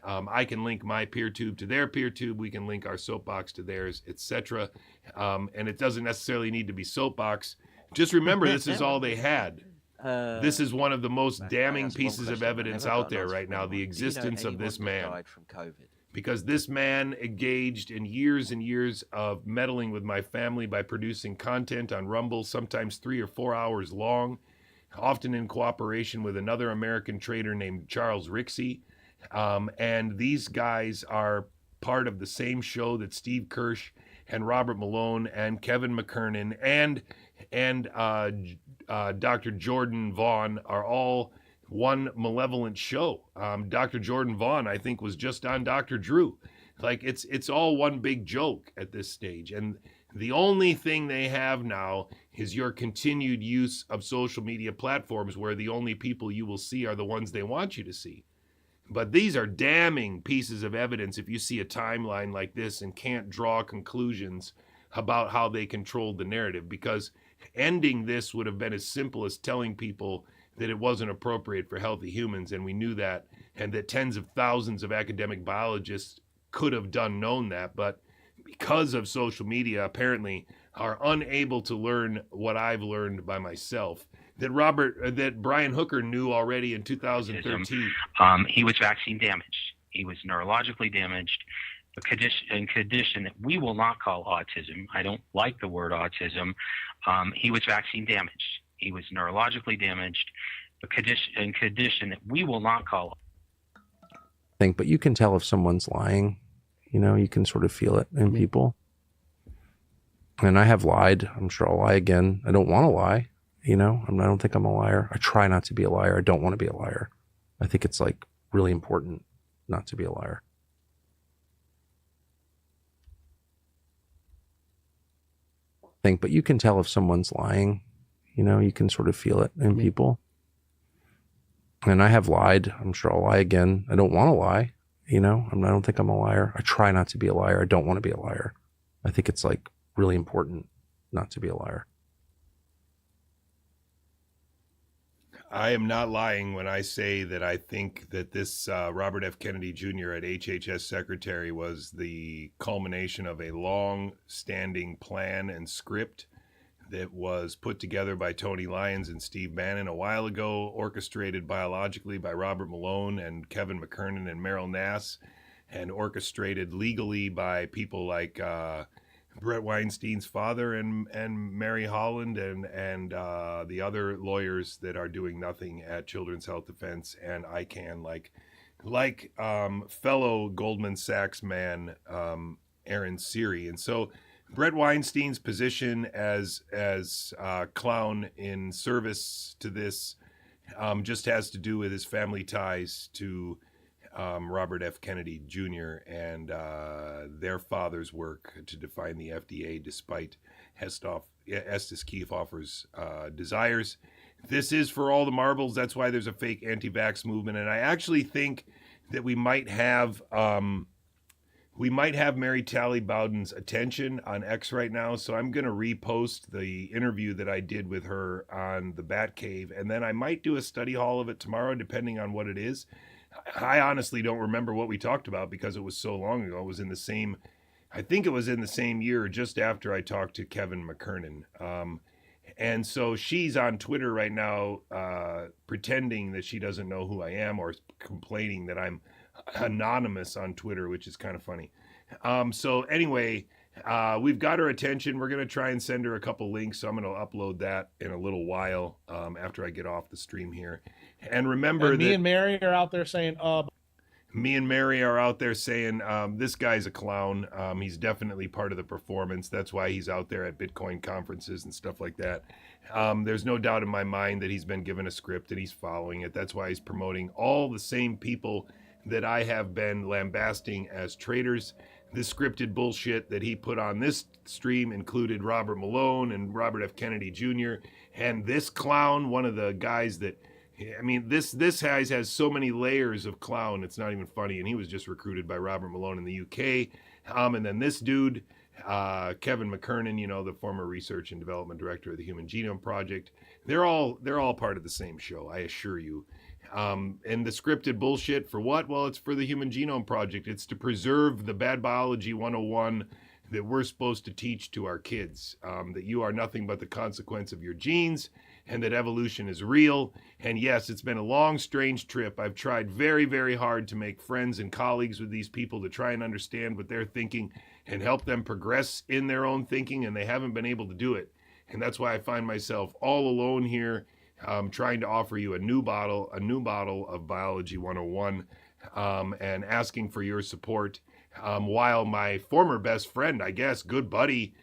I can link my peer tube to their peer tube. We can link our soapbox to theirs, etc. And it doesn't necessarily need to be soapbox. Just remember, this is all they had. This is one of the most damning pieces of evidence out there right now, the existence of this man. Because this man engaged in years and years of meddling with my family by producing content on Rumble, sometimes 3 or 4 hours long, often in cooperation with another American trader named Charles Rixey. And these guys are part of the same show that Steve Kirsch and Robert Malone and Kevin McKernan and Dr. Jordan Vaughn are all one malevolent show. Dr. Jordan Vaughn, I think, was just on Dr. Drew. Like, it's all one big joke at this stage. And the only thing they have now is your continued use of social media platforms, where the only people you will see are the ones they want you to see. But these are damning pieces of evidence if you see a timeline like this and can't draw conclusions about how they controlled the narrative, because ending this would have been as simple as telling people that it wasn't appropriate for healthy humans, and we knew that, and that tens of thousands of academic biologists could have known that, but because of social media, apparently are unable to learn what I've learned by myself, that Brian Hooker knew already in 2013. He was vaccine damaged. He was neurologically damaged. A condition that we will not call autism. I don't like the word autism. He was vaccine damaged. He was neurologically damaged. A condition that we will not call. But you can tell if someone's lying. You can sort of feel it in people. And I have lied. I'm sure I'll lie again. I don't want to lie. I don't think I'm a liar. I try not to be a liar. I don't want to be a liar. I think it's like really important not to be a liar. But you can tell if someone's lying. You can sort of feel it in people. And I have lied. I'm sure I'll lie again. I don't want to lie. I don't think I'm a liar. I try not to be a liar. I don't want to be a liar. I think it's like really important not to be a liar. I am not lying when I say that I think that this Robert F. Kennedy Jr. at HHS Secretary was the culmination of a long-standing plan and script that was put together by Tony Lyons and Steve Bannon a while ago, orchestrated biologically by Robert Malone and Kevin McKernan and Merrill Nass, and orchestrated legally by people like Brett Weinstein's father and Mary Holland and the other lawyers that are doing nothing at Children's Health Defense and ICANN, like fellow Goldman Sachs man Aaron Siri. And so Brett Weinstein's position as clown in service to this just has to do with his family ties to Robert F. Kennedy Jr. and their father's work to define the FDA, despite Estes Kefauver's desires. This is for all the marbles. That's why there's a fake anti-vax movement. And I actually think that we might have Mary Tally Bowden's attention on X right now. So I'm going to repost the interview that I did with her on the Batcave, and then I might do a study hall of it tomorrow, depending on what it is. I honestly don't remember what we talked about because it was so long ago. It was in the same, I think it was in the same year, just after I talked to Kevin McKernan. And so she's on Twitter right now, pretending that she doesn't know who I am, or complaining that I'm anonymous on Twitter, which is kind of funny. So anyway, we've got her attention. We're going to try and send her a couple links. So I'm going to upload that in a little while, after I get off the stream here. And remember and me that and Mary are out there saying, me and Mary are out there saying, this guy's a clown. He's definitely part of the performance. That's why he's out there at Bitcoin conferences and stuff like that. There's no doubt in my mind that he's been given a script and he's following it. That's why he's promoting all the same people that I have been lambasting as traitors. This scripted bullshit that he put on this stream included Robert Malone and Robert F. Kennedy Jr. And this clown, one of the guys that, I mean, this guy has so many layers of clown, it's not even funny. And he was just recruited by Robert Malone in the UK. And then this dude, Kevin McKernan, you know, the former research and development director of the Human Genome Project. They're all part of the same show, I assure you. And the scripted bullshit for what? Well, it's for the Human Genome Project. It's to preserve the bad biology 101 that we're supposed to teach to our kids, that you are nothing but the consequence of your genes, and that evolution is real. And yes, it's been a long, strange trip. I've tried very, very hard to make friends and colleagues with these people to try and understand what they're thinking and help them progress in their own thinking, and they haven't been able to do it. And that's why I find myself all alone here, trying to offer you a new bottle of Biology 101, and asking for your support, while my former best friend, I guess, good buddy,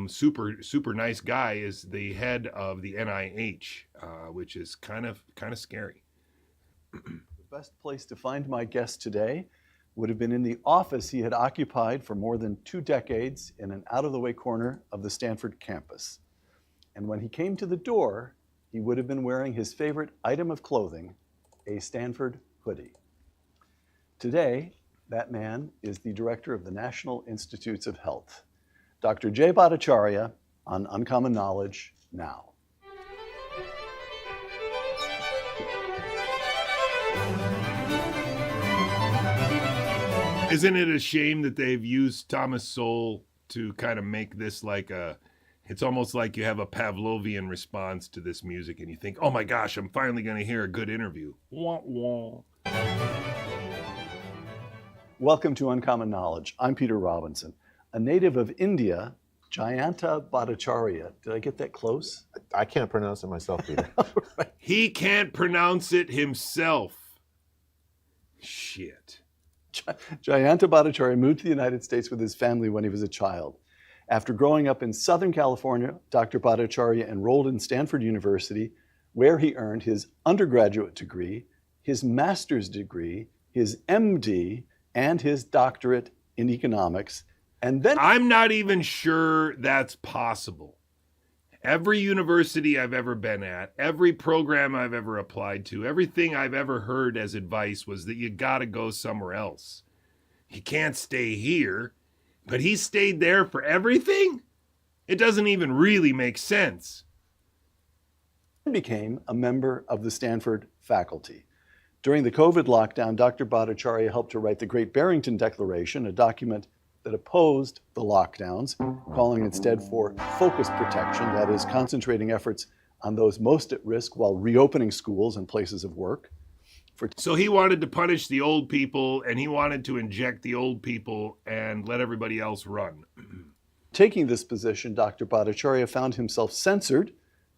super nice guy, is the head of the NIH, which is kind of scary. The best place to find my guest today would have been in the office he had occupied for more than 2 decades in an out-of-the-way corner of the Stanford campus. And when he came to the door, he would have been wearing his favorite item of clothing, a Stanford hoodie. Today, that man is the director of the National Institutes of Health. Dr. Jay Bhattacharya on Uncommon Knowledge now. Isn't it a shame that they've used Thomas Sowell to kind of make this like it's almost like you have a Pavlovian response to this music and you think, oh my gosh, I'm finally going to hear a good interview. Wah, wah. Welcome to Uncommon Knowledge. I'm Peter Robinson. A native of India, Jayanta Bhattacharya. Did I get that close? I can't pronounce it myself, Peter. Right. He can't pronounce it himself. Shit. Jayanta Bhattacharya moved to the United States with his family when he was a child. After growing up in Southern California, Dr. Bhattacharya enrolled in Stanford University, where he earned his undergraduate degree, his master's degree, his MD, and his doctorate in economics. And then I'm not even sure that's possible. Every university I've ever been at, every program I've ever applied to, everything I've ever heard as advice was that you got to go somewhere else. You can't stay here. But he stayed there for everything? It doesn't even really make sense. He became a member of the Stanford faculty. During the COVID lockdown, Dr. Bhattacharya helped to write the Great Barrington Declaration, a document that opposed the lockdowns, calling instead for focus protection, that is, concentrating efforts on those most at risk while reopening schools and places of work. So he wanted to punish the old people, and he wanted to inject the old people and let everybody else run. Taking this position, Dr. Bhattacharya found himself censored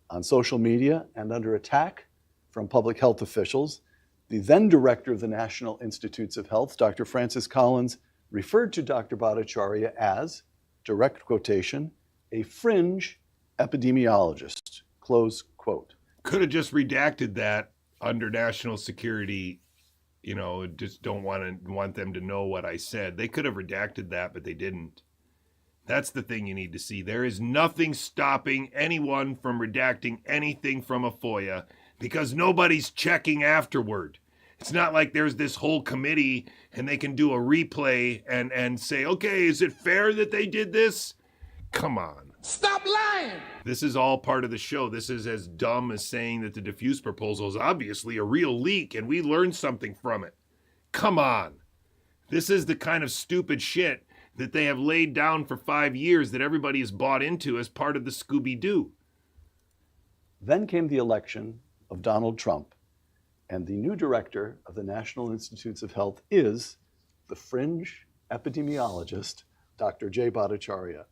on social media and under attack from public health officials. The then director of the National Institutes of Health, Dr. Francis Collins, referred to Dr. Bhattacharya as, direct quotation, a fringe epidemiologist, close quote. Could have just redacted that under national security, you know, just don't want them to know what I said. They could have redacted that, but they didn't. That's the thing you need to see. There is nothing stopping anyone from redacting anything from a FOIA because nobody's checking afterward. It's not like there's this whole committee and they can do a replay and say, okay, is it fair that they did this? Come on. Stop lying. This is all part of the show. This is as dumb as saying that the diffuse proposal is obviously a real leak and we learned something from it. Come on. This is the kind of stupid shit that they have laid down for 5 years that everybody has bought into as part of the Scooby-Doo. Then came the election of Donald Trump, and the new director of the National Institutes of Health is the fringe epidemiologist, Dr. Jay Bhattacharya.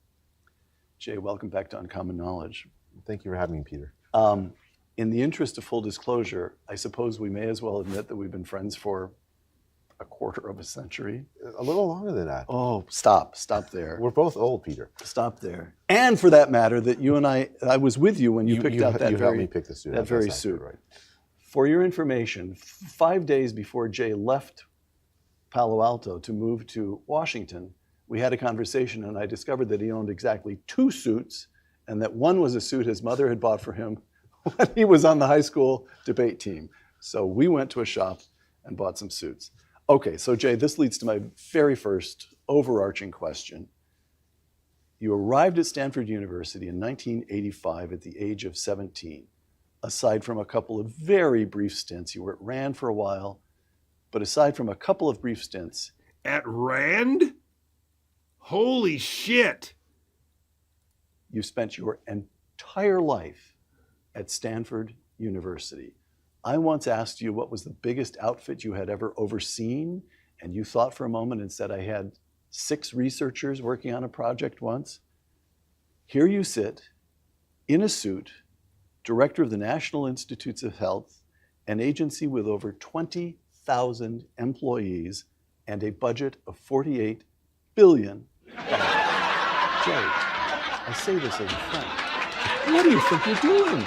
Jay, welcome back to Uncommon Knowledge. Thank you for having me, Peter. In the interest of full disclosure, I suppose we may as well admit that we've been friends for a quarter of a century. A little longer than that. Oh, stop there. We're both old, Peter. Stop there. And for that matter, that you and I was with you when you picked out that you very, helped me pick the suit. that very suit. Right. For your information, 5 days before Jay left Palo Alto to move to Washington, we had a conversation and I discovered that he owned exactly 2 suits and that one was a suit his mother had bought for him when he was on the high school debate team. So we went to a shop and bought some suits. Okay, so Jay, this leads to my very first overarching question. You arrived at Stanford University in 1985 at the age of 17. Aside from a couple of very brief stints, you were at Rand for a while, but aside from a couple of brief stints. At Rand? Holy shit. You spent your entire life at Stanford University. I once asked you what was the biggest outfit you had ever overseen, and you thought for a moment and said, I had 6 researchers working on a project once. Here you sit, in a suit, director of the National Institutes of Health, an agency with over 20,000 employees and a budget of $48 billion. Jay, I say this as a friend. What do you think you're doing?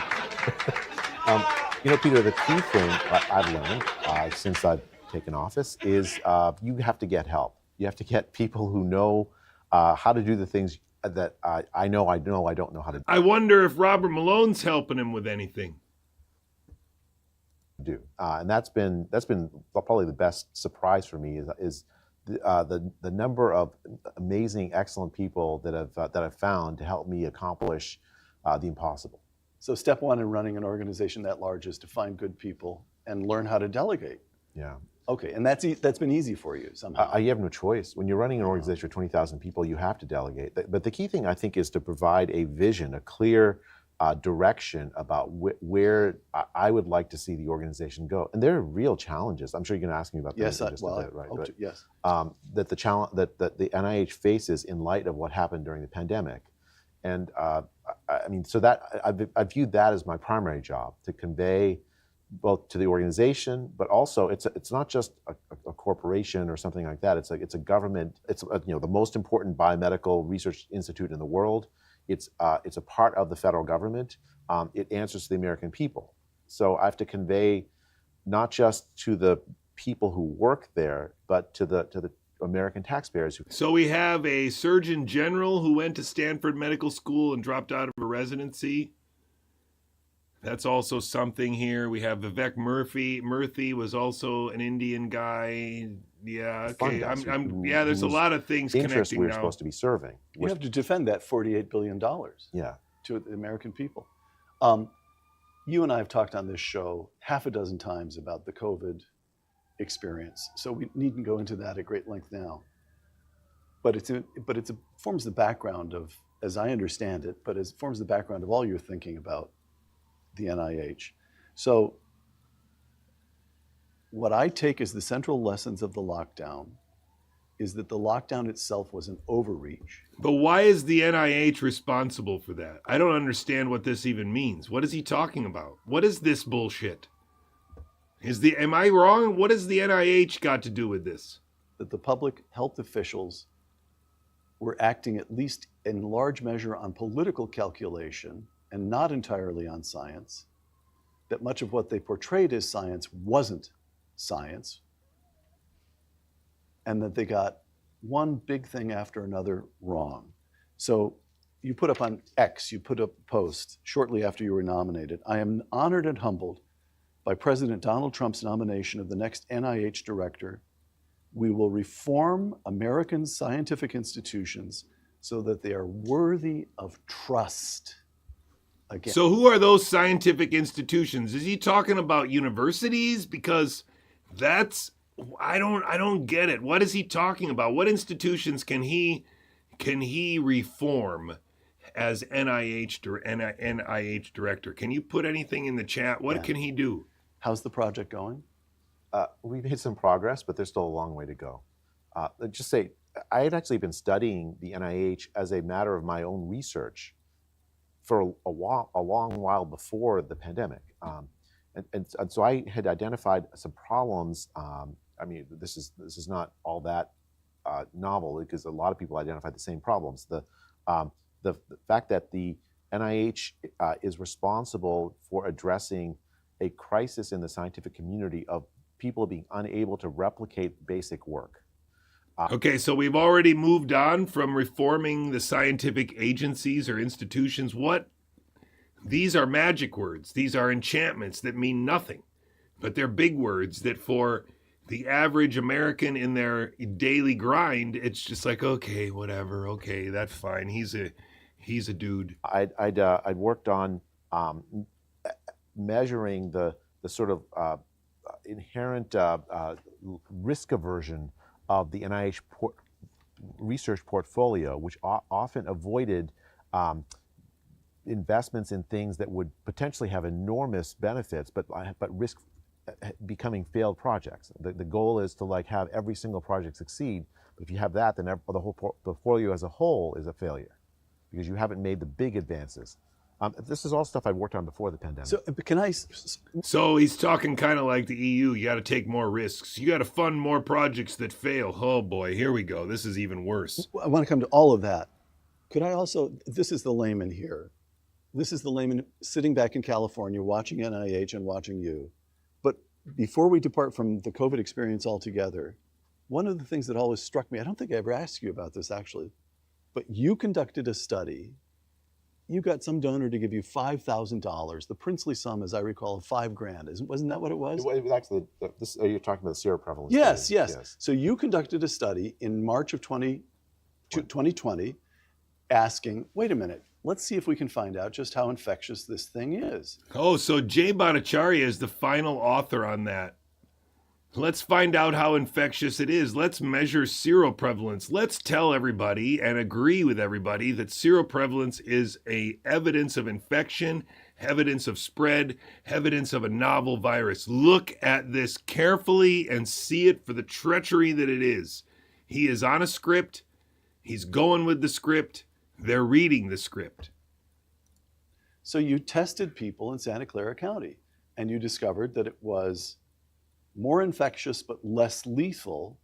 Peter, the key thing I've learned since I've taken office is you have to get help. You have to get people who know how to do the things that I don't know how to I wonder if Robert Malone's helping him with anything. do. And that's been probably the best surprise for me is the number of amazing, excellent people that I've found to help me accomplish the impossible. So step one in running an organization that large is to find good people and learn how to delegate. Yeah. Okay, and that's been easy for you somehow. You have no choice. When you're running an organization of 20,000 people, you have to delegate. But the key thing, I think, is to provide a vision, a clear direction about where I would like to see the organization go. And there are real challenges. I'm sure you're going to ask me about that in just a bit, right? But, yes. That the challenge that the NIH faces in light of what happened during the pandemic. And I viewed that as my primary job, to convey both to the organization, but also it's not just a corporation or something like that. It's a government. It's the most important biomedical research institute in the world. It's a part of the federal government. It answers to the American people. So I have to convey not just to the people who work there, but to the American taxpayers. So we have a Surgeon General who went to Stanford Medical School and dropped out of a residency. That's also something here. We have Vivek Murthy. Murthy was also an Indian guy. Yeah, okay. There's a lot of things interests connecting we're now. supposed to be serving. You have to defend that $48 billion to the American people. You and I have talked on this show half a dozen times about the COVID experience, so we needn't go into that at great length now. But it forms the background of, as I understand it, but it forms the background of all your thinking about the NIH. So what I take as the central lessons of the lockdown is that the lockdown itself was an overreach. But why is the NIH responsible for that? I don't understand what this even means. What is he talking about? What is this bullshit? Am I wrong? What has the NIH got to do with this? That the public health officials were acting at least in large measure on political calculation and not entirely on science, that much of what they portrayed as science wasn't science, and that they got one big thing after another wrong. So you put up on X, you put up a post shortly after you were nominated. I am honored and humbled by President Donald Trump's nomination of the next NIH director, we will reform American scientific institutions so that they are worthy of trust. Again. So who are those scientific institutions? Is he talking about universities? Because that's I don't get it. What is he talking about? What institutions can he reform as NIH director? Can you put anything in the chat? What can he do? How's the project going? We've made some progress, but there's still a long way to go. Let's just say I had actually been studying the NIH as a matter of my own research for a long while before the pandemic. And so I had identified some problems. I mean, this is not all that novel because a lot of people identified the same problems. The fact that the NIH is responsible for addressing a crisis in the scientific community of people being unable to replicate basic work. Okay, so we've already moved on from reforming the scientific agencies or institutions. These are magic words. These are enchantments that mean nothing, but they're big words that for the average American in their daily grind, it's just like, okay, whatever. Okay, that's fine. He's a dude. I'd worked on measuring the sort of inherent risk aversion of the NIH research portfolio, which often avoided investments in things that would potentially have enormous benefits, but risk becoming failed projects. The goal is to like have every single project succeed, but if you have that, then the whole portfolio as a whole is a failure because you haven't made the big advances. This is all stuff I'd worked on before the pandemic. So can I? So he's talking kind of like the EU. You got to take more risks. You got to fund more projects that fail. Oh boy, here we go. This is even worse. I want to come to all of that. Could I also? This is the layman here. This is the layman sitting back in California watching NIH and watching you. But before we depart from the COVID experience altogether, one of the things that always struck me, I don't think I ever asked you about this actually, but you conducted a study. You got some donor to give you $5,000, the princely sum, as I recall, of $5,000. Wasn't that what it was? It was actually, you're talking about the seroprevalence. Yes. So you conducted a study in March of 2020 asking, wait a minute, let's see if we can find out just how infectious this thing is. Oh, so Jay Bhattacharya is the final author on that. Let's find out how infectious it is. Let's measure seroprevalence. Let's tell everybody and agree with everybody that seroprevalence is a evidence of infection, evidence of spread, evidence of a novel virus. Look at this carefully and see it for the treachery that it is. He is on a script. He's going with the script. They're reading the script. So you tested people in Santa Clara County and you discovered that it was more infectious but less lethal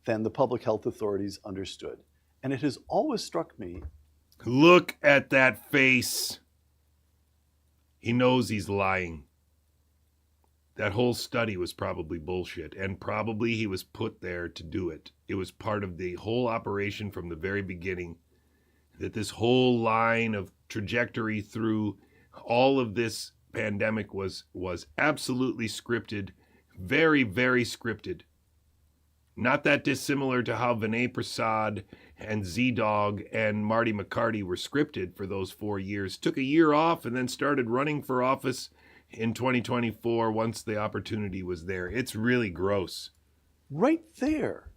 than the public health authorities understood. And it has always struck me. Look at that face. He knows he's lying. That whole study was probably bullshit, and probably he was put there to do it. It was part of the whole operation from the very beginning, that this whole line of trajectory through all of this pandemic was absolutely scripted. Very, very scripted. Not that dissimilar to how Vinay Prasad and Z-Dog and Marty McCarty were scripted for those 4 years. Took a year off and then started running for office in 2024 once the opportunity was there. It's really gross. Right there,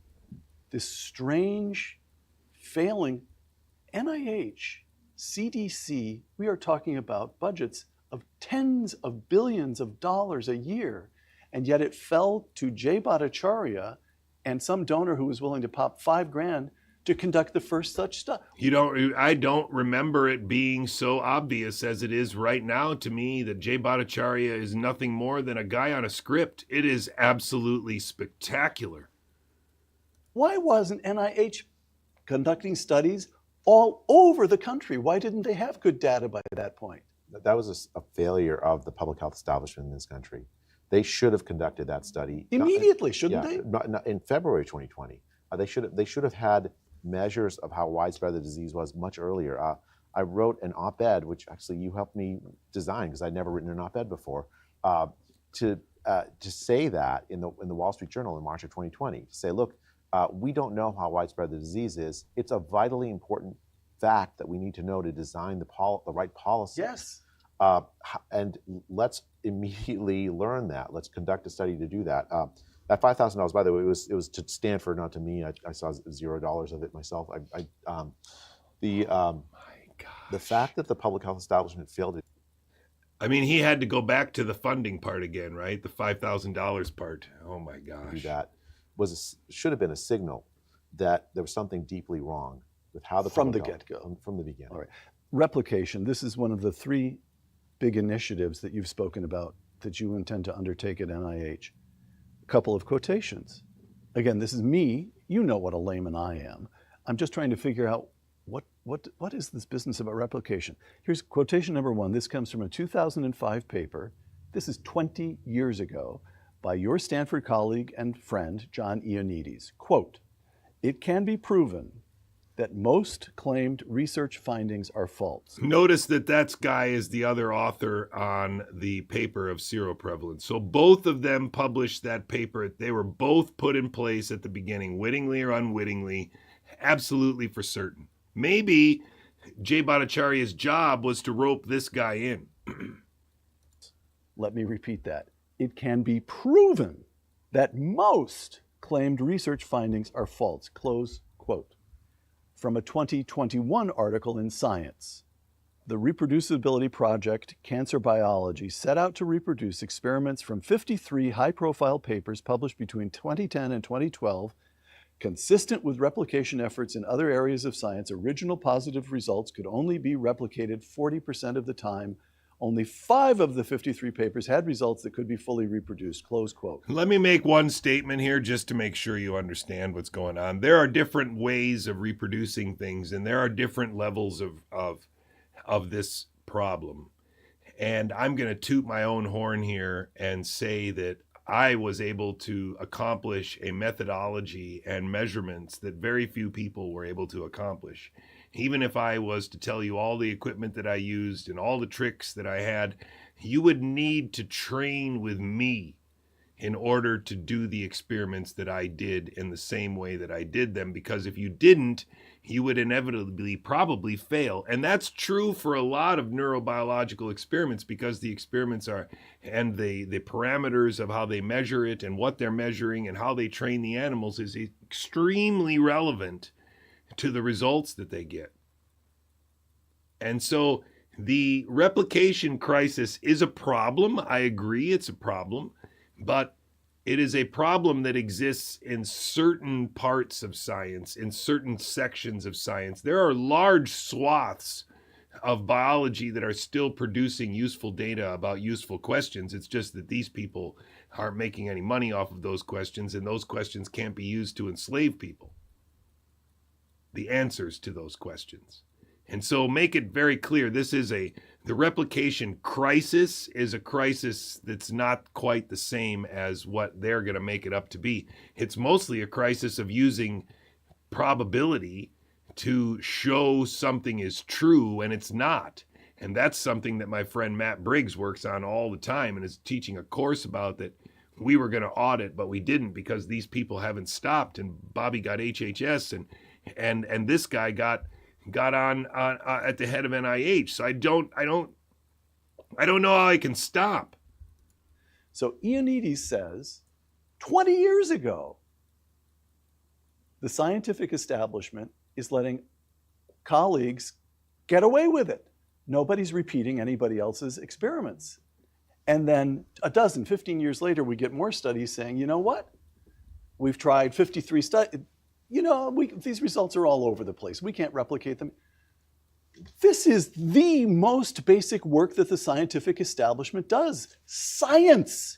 this strange failing NIH, CDC, we are talking about budgets of tens of billions of dollars a year. And yet it fell to Jay Bhattacharya and some donor who was willing to pop $5,000 to conduct the first such study. I don't remember it being so obvious as it is right now to me that Jay Bhattacharya is nothing more than a guy on a script. It is absolutely spectacular. Why wasn't NIH conducting studies all over the country? Why didn't they have good data by that point? That was a failure of the public health establishment in this country. They should have conducted that study immediately, shouldn't they? In February 2020, they should have had measures of how widespread the disease was much earlier. I wrote an op-ed, which actually you helped me design because I'd never written an op-ed before, to say that in the Wall Street Journal in March of 2020, to say, look, we don't know how widespread the disease is. It's a vitally important fact that we need to know to design the right policy. Yes. And let's immediately learn that. Let's conduct a study to do that. That $5,000, by the way, it was to Stanford, not to me. I saw $0 of it myself. The fact that the public health establishment failed. I mean, he had to go back to the funding part again, right? The $5,000 part. Oh my gosh. That should have been a signal that there was something deeply wrong with how the from the get-go, from the beginning. All right. Replication. This is one of the 3 big initiatives that you've spoken about that you intend to undertake at NIH. A couple of quotations. Again, this is me. You know what a layman I am. I'm just trying to figure out what is this business about replication. Here's quotation number 1. This comes from a 2005 paper. This is 20 years ago by your Stanford colleague and friend, John Ioannidis. Quote, "It can be proven that most claimed research findings are false." Notice that guy is the other author on the paper of seroprevalence. So both of them published that paper. They were both put in place at the beginning, wittingly or unwittingly, absolutely for certain. Maybe Jay Bhattacharya's job was to rope this guy in. Let me repeat that. It can be proven that most claimed research findings are false. Close quote. From a 2021 article in Science, the Reproducibility Project Cancer Biology set out to reproduce experiments from 53 high-profile papers published between 2010 and 2012. Consistent with replication efforts in other areas of science, original positive results could only be replicated 40% of the time. Only 5 of the 53 papers had results that could be fully reproduced. Close quote. Let me make one statement here just to make sure you understand what's going on. There are different ways of reproducing things, and there are different levels of this problem. And I'm going to toot my own horn here and say that I was able to accomplish a methodology and measurements that very few people were able to accomplish. Even if I was to tell you all the equipment that I used and all the tricks that I had, you would need to train with me in order to do the experiments that I did in the same way that I did them, because if you didn't, you would inevitably probably fail. And that's true for a lot of neurobiological experiments, because the experiments are, and the parameters of how they measure it and what they're measuring and how they train the animals is extremely relevant to the results that they get. And so the replication crisis is a problem. I agree, it's a problem, but it is a problem that exists in certain parts of science, in certain sections of science. There are large swaths of biology that are still producing useful data about useful questions. It's just that these people aren't making any money off of those questions, and those questions can't be used to enslave people. The answers to those questions. And so make it very clear, the replication crisis is a crisis that's not quite the same as what they're going to make it up to be. It's mostly a crisis of using probability to show something is true when it's not. And that's something that my friend Matt Briggs works on all the time and is teaching a course about, that we were going to audit, but we didn't because these people haven't stopped. And Bobby got HHS and this guy got on at the head of NIH. So I don't know how I can stop. So Ioannidis says, 20 years ago, the scientific establishment is letting colleagues get away with it. Nobody's repeating anybody else's experiments. And then 15 years later, we get more studies saying, you know what? We've tried 53 studies. These results are all over the place. We can't replicate them. This is the most basic work that the scientific establishment does. Science.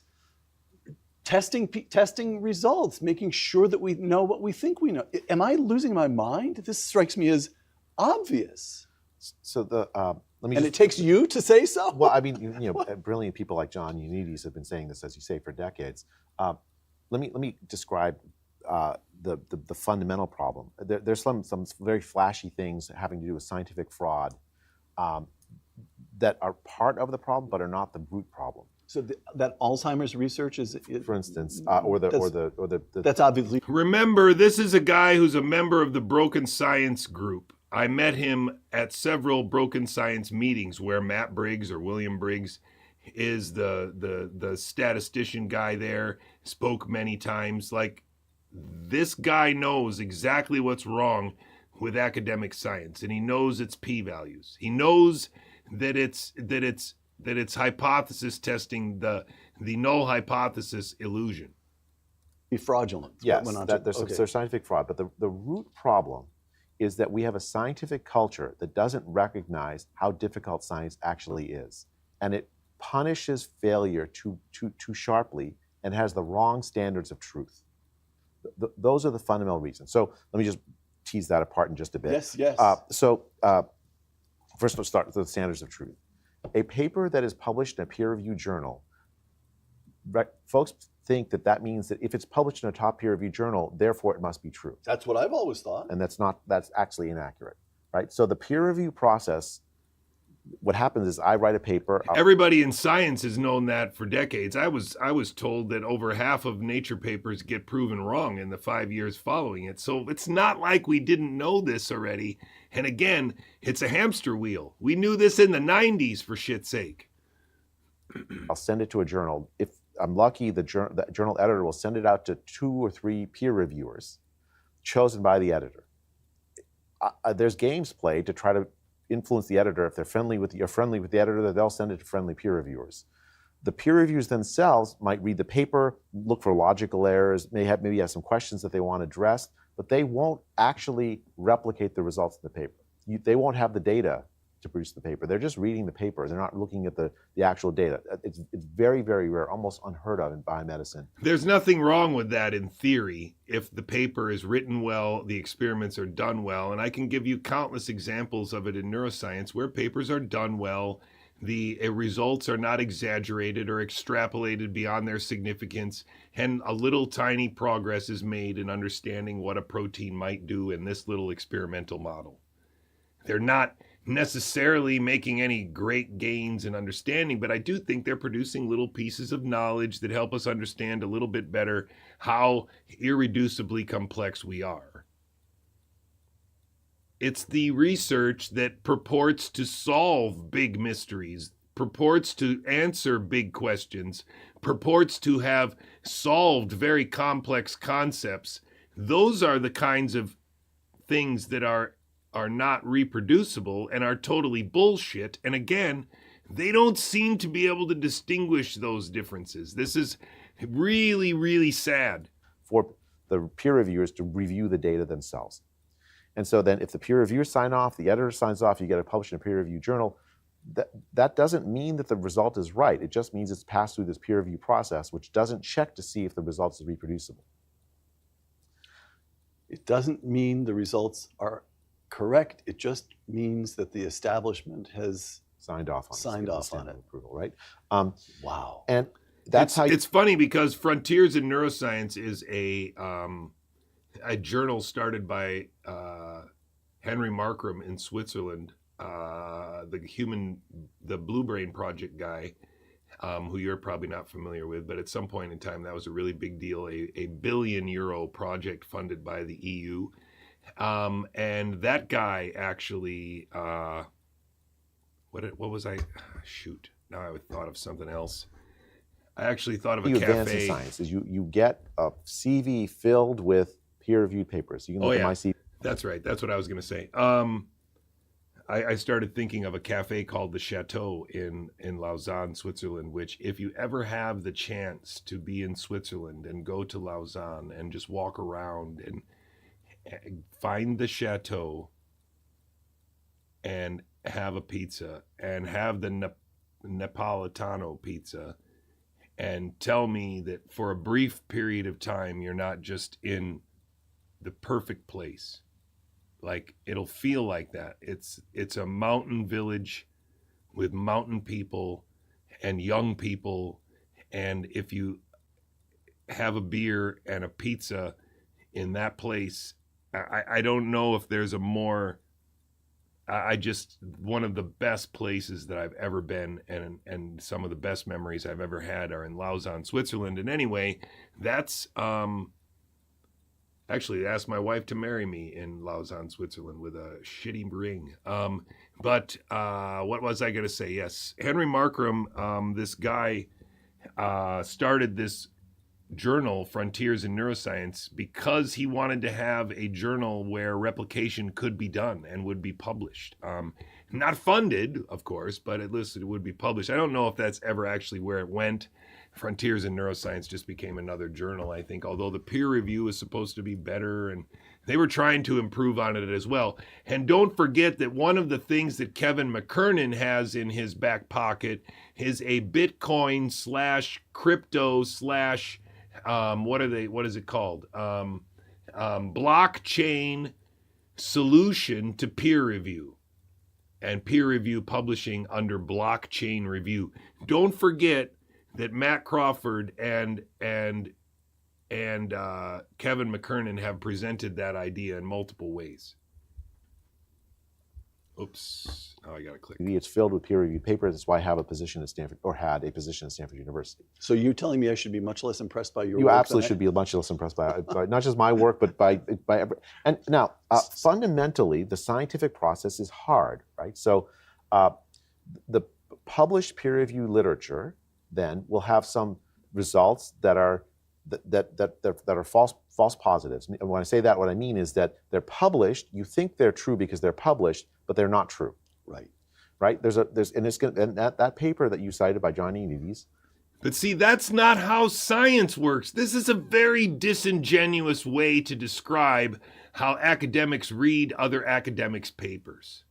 Testing results, making sure that we know what we think we know. Am I losing my mind? This strikes me as obvious. So it takes you to say so? Well, I mean, brilliant people like John Ioannidis have been saying this, as you say, for decades. Let me describe the fundamental problem. There's some very flashy things having to do with scientific fraud that are part of the problem, but are not the root problem. So that Alzheimer's research is, for instance, that's obviously. Remember, this is a guy who's a member of the Broken Science group. I met him at several Broken Science meetings where Matt Briggs or William Briggs is the statistician guy there, spoke many times. Like, this guy knows exactly what's wrong with academic science, and he knows its p-values. He knows that it's hypothesis testing the null hypothesis illusion. Be fraudulent. Yes, there's scientific fraud, but the root problem is that we have a scientific culture that doesn't recognize how difficult science actually is, and it punishes failure too sharply and has the wrong standards of truth. Those are the fundamental reasons. So let me just tease that apart in just a bit. Yes. First, let's start with the standards of truth. A paper that is published in a peer-reviewed journal, folks think that means that if it's published in a top peer-reviewed journal, therefore it must be true. That's what I've always thought. And that's actually inaccurate, right? So the peer review process, what happens is I write a paper. Everybody in science has known that for decades. I was told that over half of Nature papers get proven wrong in the 5 years following it. So it's not like we didn't know this already. And again, it's a hamster wheel. We knew this in the 90s, for shit's sake. I'll send it to a journal. If I'm lucky, the journal editor will send it out to 2 or 3 peer reviewers chosen by the editor. There's games played to try to influence the editor. If you're friendly with the editor, they'll send it to friendly peer reviewers. The peer reviewers themselves might read the paper, look for logical errors, maybe have some questions that they want addressed, but they won't actually replicate the results of the paper. They won't have the data to produce the paper. They're just reading the paper. They're not looking at the actual data. It's very, very rare, almost unheard of in biomedicine. There's nothing wrong with that in theory. If the paper is written well, the experiments are done well. And I can give you countless examples of it in neuroscience where papers are done well. The results are not exaggerated or extrapolated beyond their significance. And a little tiny progress is made in understanding what a protein might do in this little experimental model. They're not necessarily making any great gains in understanding, but I do think they're producing little pieces of knowledge that help us understand a little bit better how irreducibly complex we are. It's the research that purports to solve big mysteries, purports to answer big questions, purports to have solved very complex concepts. Those are the kinds of things that are not reproducible and are totally bullshit. And again, they don't seem to be able to distinguish those differences. This is really, really sad. For the peer reviewers to review the data themselves. And so then if the peer reviewers sign off, the editor signs off, you get it published in a peer review journal, that doesn't mean that the result is right. It just means it's passed through this peer review process, which doesn't check to see if the results are reproducible. It doesn't mean the results are correct. It just means that the establishment has signed off on it. Approval, right? Wow. And that's it's funny because Frontiers in Neuroscience is a journal started by Henry Markram in Switzerland, the Blue Brain Project guy, who you're probably not familiar with, but at some point in time that was a really big deal, a €1 billion project funded by the EU. And that guy actually, what was I? Shoot! Now I thought of something else. I actually thought of a cafe. Advance in science is you get a CV filled with peer-reviewed papers. You can look at my CV. That's right. That's what I was going to say. I started thinking of a cafe called the Chateau in Lausanne, Switzerland, which if you ever have the chance to be in Switzerland and go to Lausanne and just walk around and find the Chateau and have a pizza and have the Napolitano pizza and tell me that for a brief period of time you're not just in the perfect place. Like, it'll feel like that. It's a mountain village with mountain people and young people, and if you have a beer and a pizza in that place, I don't know if there's a more I just, one of the best places that I've ever been, and some of the best memories I've ever had are in Lausanne, Switzerland. And anyway, that's actually, I asked my wife to marry me in Lausanne, Switzerland with a shitty ring. But what was I going to say? Yes, Henry Markram, this guy started this journal, Frontiers in Neuroscience, because he wanted to have a journal where replication could be done and would be published. Not funded, of course, but at least it would be published. I don't know if that's ever actually where it went. Frontiers in Neuroscience just became another journal, I think, although the peer review is supposed to be better, and they were trying to improve on it as well. And don't forget that one of the things that Kevin McKernan has in his back pocket is a Bitcoin / crypto / what is it called? Blockchain solution to peer review, and peer review publishing under blockchain review. Don't forget that Matt Crawford and Kevin McKernan have presented that idea in multiple ways. Oops, now I gotta click. It's filled with peer-reviewed papers. That's why I have a position at Stanford, or had a position at Stanford University. So you're telling me I should be much less impressed by your work? You absolutely should be much less impressed by not just my work, but by every. And now, fundamentally, the scientific process is hard, right? So, the published peer-reviewed literature then will have some results that are false positives. And when I say that, what I mean is that they're published. You think they're true because they're published, but they're not true. Right. There's that paper that you cited by John Ioannidis. But see, that's not how science works. This is a very disingenuous way to describe how academics read other academics' papers.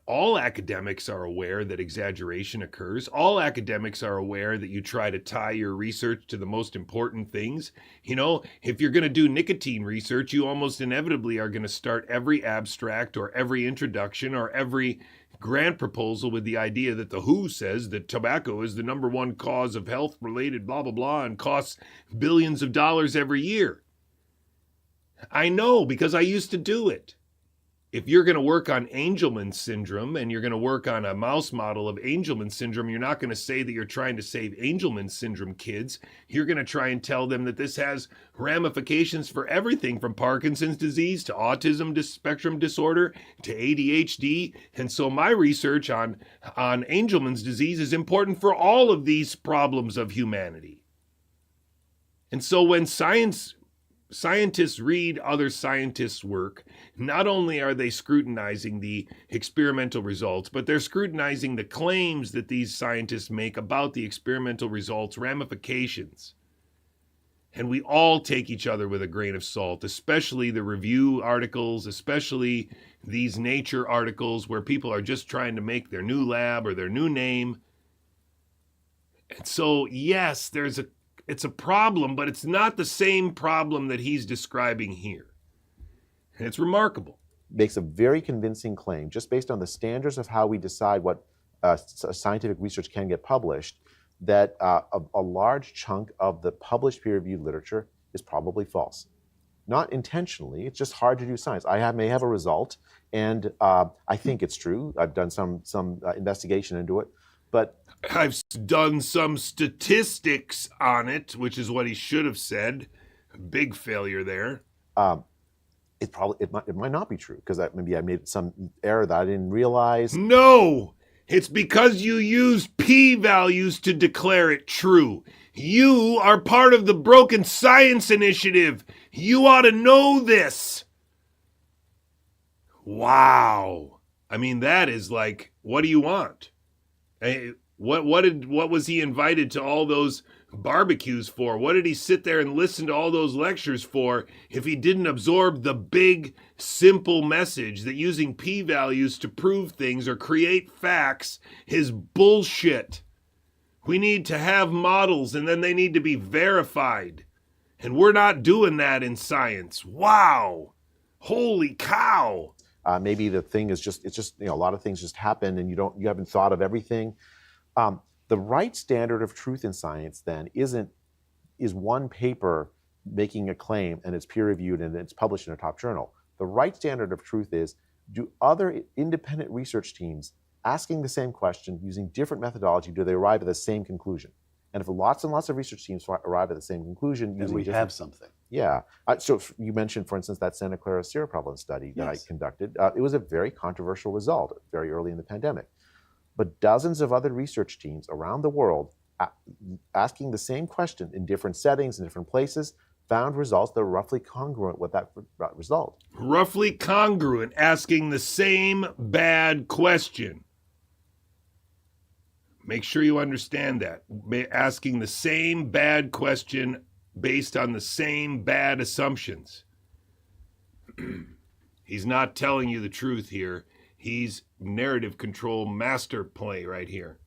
All academics are aware that exaggeration occurs. All academics are aware that you try to tie your research to the most important things. You know, if you're going to do nicotine research, you almost inevitably are going to start every abstract or every introduction or every grant proposal with the idea that the WHO says that tobacco is the #1 cause of health-related blah, blah, blah, and costs billions of dollars every year. I know, because I used to do it. If you're going to work on Angelman syndrome and you're going to work on a mouse model of Angelman syndrome, you're not going to say that you're trying to save Angelman syndrome kids. You're going to try and tell them that this has ramifications for everything from Parkinson's disease to autism spectrum disorder to ADHD. And so my research on Angelman's disease is important for all of these problems of humanity. And so when scientists read other scientists' work, not only are they scrutinizing the experimental results, but they're scrutinizing the claims that these scientists make about the experimental results, ramifications. And we all take each other with a grain of salt, especially the review articles, especially these Nature articles where people are just trying to make their new lab or their new name. And so, yes, it's a problem, but it's not the same problem that he's describing here. And it's remarkable. Makes a very convincing claim, just based on the standards of how we decide what scientific research can get published, that a large chunk of the published peer-reviewed literature is probably false. Not intentionally, it's just hard to do science. I may have a result, and I think it's true. I've done some investigation into it, but I've done some statistics on it, which is what he should have said. Big failure there. It might not be true, because maybe I made some error that I didn't realize. No, it's because you used p-values to declare it true. You are part of the Broken Science Initiative. You ought to know this. Wow. I mean, that is like, what do you want? What was he invited to all those barbecues for? What did he sit there and listen to all those lectures for if he didn't absorb the big, simple message that using p-values to prove things or create facts is bullshit? We need to have models, and then they need to be verified. And we're not doing that in science. Wow. Holy cow. Maybe the thing is it's just a lot of things just happen, and you haven't thought of everything. The right standard of truth in science then is one paper making a claim and it's peer reviewed and it's published in a top journal. The right standard of truth is do other independent research teams asking the same question using different methodology, do they arrive at the same conclusion? And if lots and lots of research teams arrive at the same conclusion, And we have something. Yeah. So you mentioned, for instance, that Santa Clara seroprevalence study that I conducted. It was a very controversial result very early in the pandemic. But dozens of other research teams around the world asking the same question in different settings, in different places, found results that were roughly congruent with that result. Roughly congruent, asking the same bad question. Make sure you understand that. Asking the same bad question based on the same bad assumptions. He's not telling you the truth here. He's narrative control master play right here.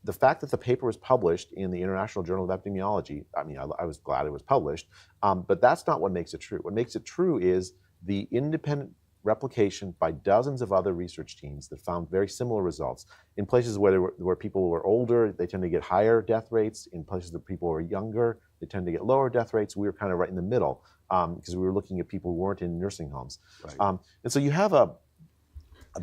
The fact that the paper was published in the International Journal of Epidemiology, I mean, I was glad it was published, but that's not what makes it true. What makes it true is the independent replication by dozens of other research teams that found very similar results. In places where people were older, they tend to get higher death rates. In places where people were younger, they tend to get lower death rates. We were kind of right in the middle because we were looking at people who weren't in nursing homes. Right. And so you have a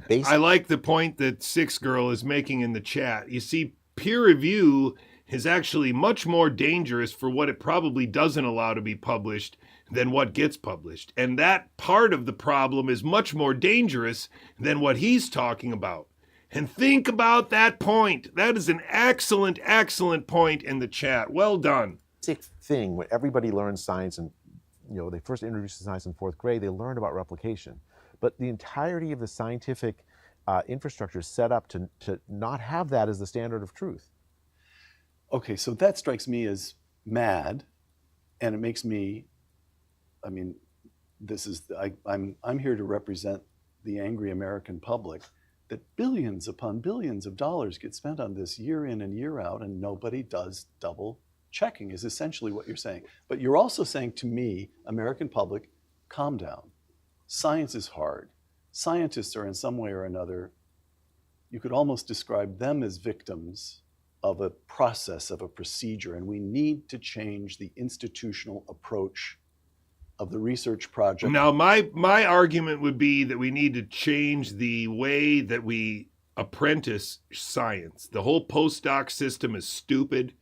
basic... I like the point that Six Girl is making in the chat. You see, peer review is actually much more dangerous for what it probably doesn't allow to be published than what gets published. And that part of the problem is much more dangerous than what he's talking about. And think about that point. That is an excellent, excellent point in the chat. Well done. Basic thing when everybody learns science, and they first introduced science in 4th grade, they learned about replication. But the entirety of the scientific infrastructure is set up to not have that as the standard of truth. Okay, so that strikes me as mad, and it makes me, I mean, I'm here to represent the angry American public, that billions upon billions of dollars get spent on this year in and year out, and nobody does double checking, is essentially what you're saying. But you're also saying to me, American public, calm down. Science is hard. Scientists are in some way or another, you could almost describe them as victims of a process, of a procedure, and we need to change the institutional approach of the research project. Now, my argument would be that we need to change the way that we apprentice science. The whole postdoc system is stupid.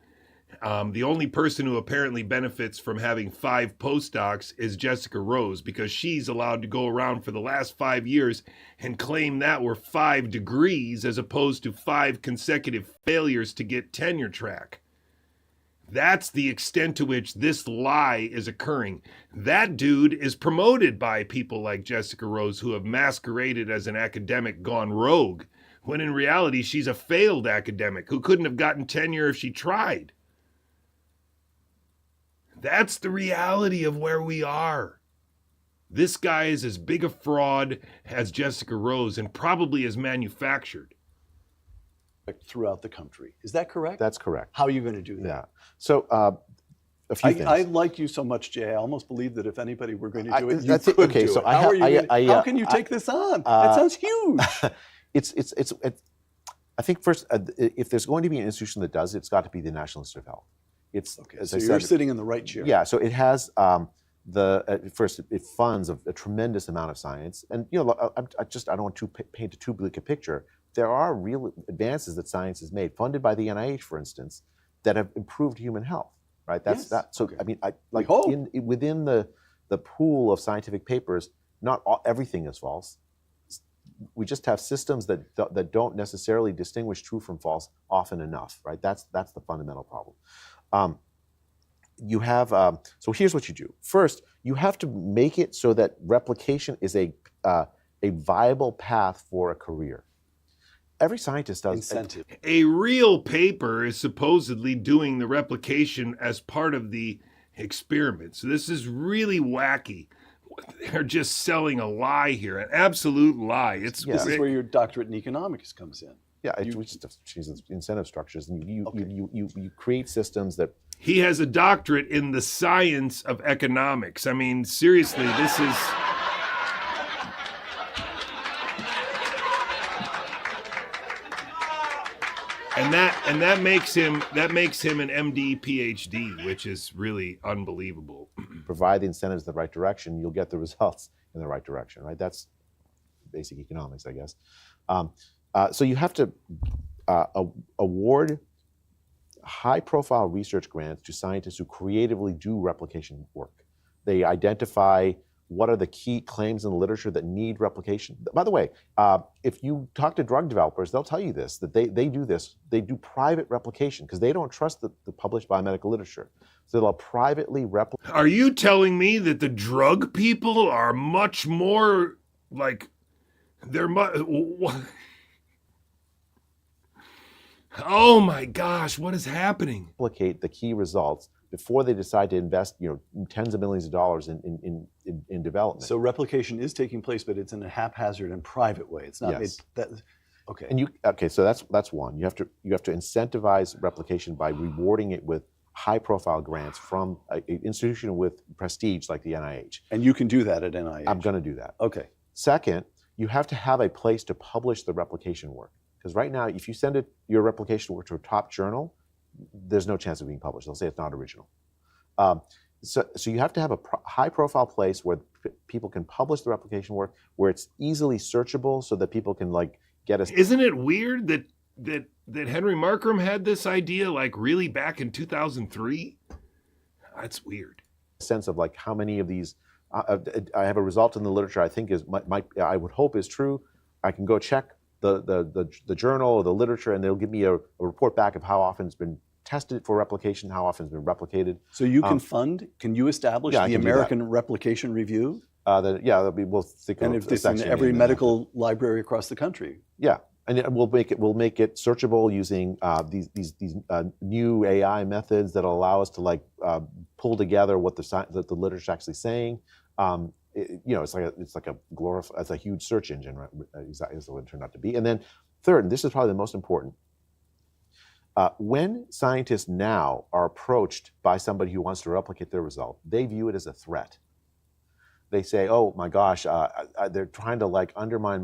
The only person who apparently benefits from having 5 postdocs is Jessica Rose, because she's allowed to go around for the last 5 years and claim that were 5 degrees as opposed to 5 consecutive failures to get tenure track. That's the extent to which this lie is occurring. That dude is promoted by people like Jessica Rose, who have masqueraded as an academic gone rogue, when in reality she's a failed academic who couldn't have gotten tenure if she tried. That's the reality of where we are. This guy is as big a fraud as Jessica Rose, and probably as manufactured. Throughout the country. Is that correct? That's correct. How are you going to do that? Yeah. So a few things. I like you so much, Jay. I almost believe that if anybody were going to do it, you could okay, do so it. How can you take this on? That sounds huge. I think first, if there's going to be an institution that does it, it's got to be the National Institute of Health. It's okay. So you're sitting in the right chair. Yeah. So it has first it funds a tremendous amount of science, and I don't want to paint a too bleak a picture. There are real advances that science has made, funded by the NIH, for instance, that have improved human health. Right. That's that. So okay. I mean, within the pool of scientific papers, not everything is false. We just have systems that don't necessarily distinguish true from false often enough. Right. That's the fundamental problem. You have so here's what you do. First, you have to make it so that replication is a viable path for a career. Every scientist does. Incentive. A real paper is supposedly doing the replication as part of the experiment. So this is really wacky. They're just selling a lie here, an absolute lie. This is where your doctorate in economics comes in. Yeah, we just choose incentive structures, and you create systems that. He has a doctorate in the science of economics. I mean, seriously, this is. And that makes him an MD PhD, which is really unbelievable. Provide the incentives in the right direction, you'll get the results in the right direction, right? basic economics, I guess. So you have to award high-profile research grants to scientists who creatively do replication work. They identify what are the key claims in the literature that need replication. By the way, if you talk to drug developers, they'll tell you this, that they do this. They do private replication because they don't trust the published biomedical literature. So they'll privately replicate. Are you telling me that the drug people are much more like they're oh my gosh, what is happening? Replicate the key results before they decide to invest, tens of millions of dollars in development. So replication is taking place, but it's in a haphazard and private way. It's not Yes. Okay. And so that's one. You have to incentivize replication by rewarding it with high-profile grants from an institution with prestige like the NIH. And you can do that at NIH. I'm going to do that. Okay. Second, you have to have a place to publish the replication work. Because right now, if you send your replication work to a top journal, there's no chance of being published. They'll say it's not original. So you have to have a high-profile place where people can publish the replication work, where it's easily searchable, so that people can get us. Isn't it weird that Henry Markram had this idea really back in 2003? That's weird. Sense of how many of these. I have a result in the literature I think I would hope is true. I can go check the journal or the literature, and they'll give me a report back of how often it's been tested for replication, how often it's been replicated. So you can can you establish the American Replication Review? We'll think and of if this in every medical library across the country. Yeah, and we'll make it searchable using these new AI methods that'll allow us to pull together what the literature is actually saying. It's a huge search engine, right? Exactly is what it turned out to be. And then third, and this is probably the most important, when scientists now are approached by somebody who wants to replicate their result, they view it as a threat. They say, "Oh my gosh, they're trying to undermine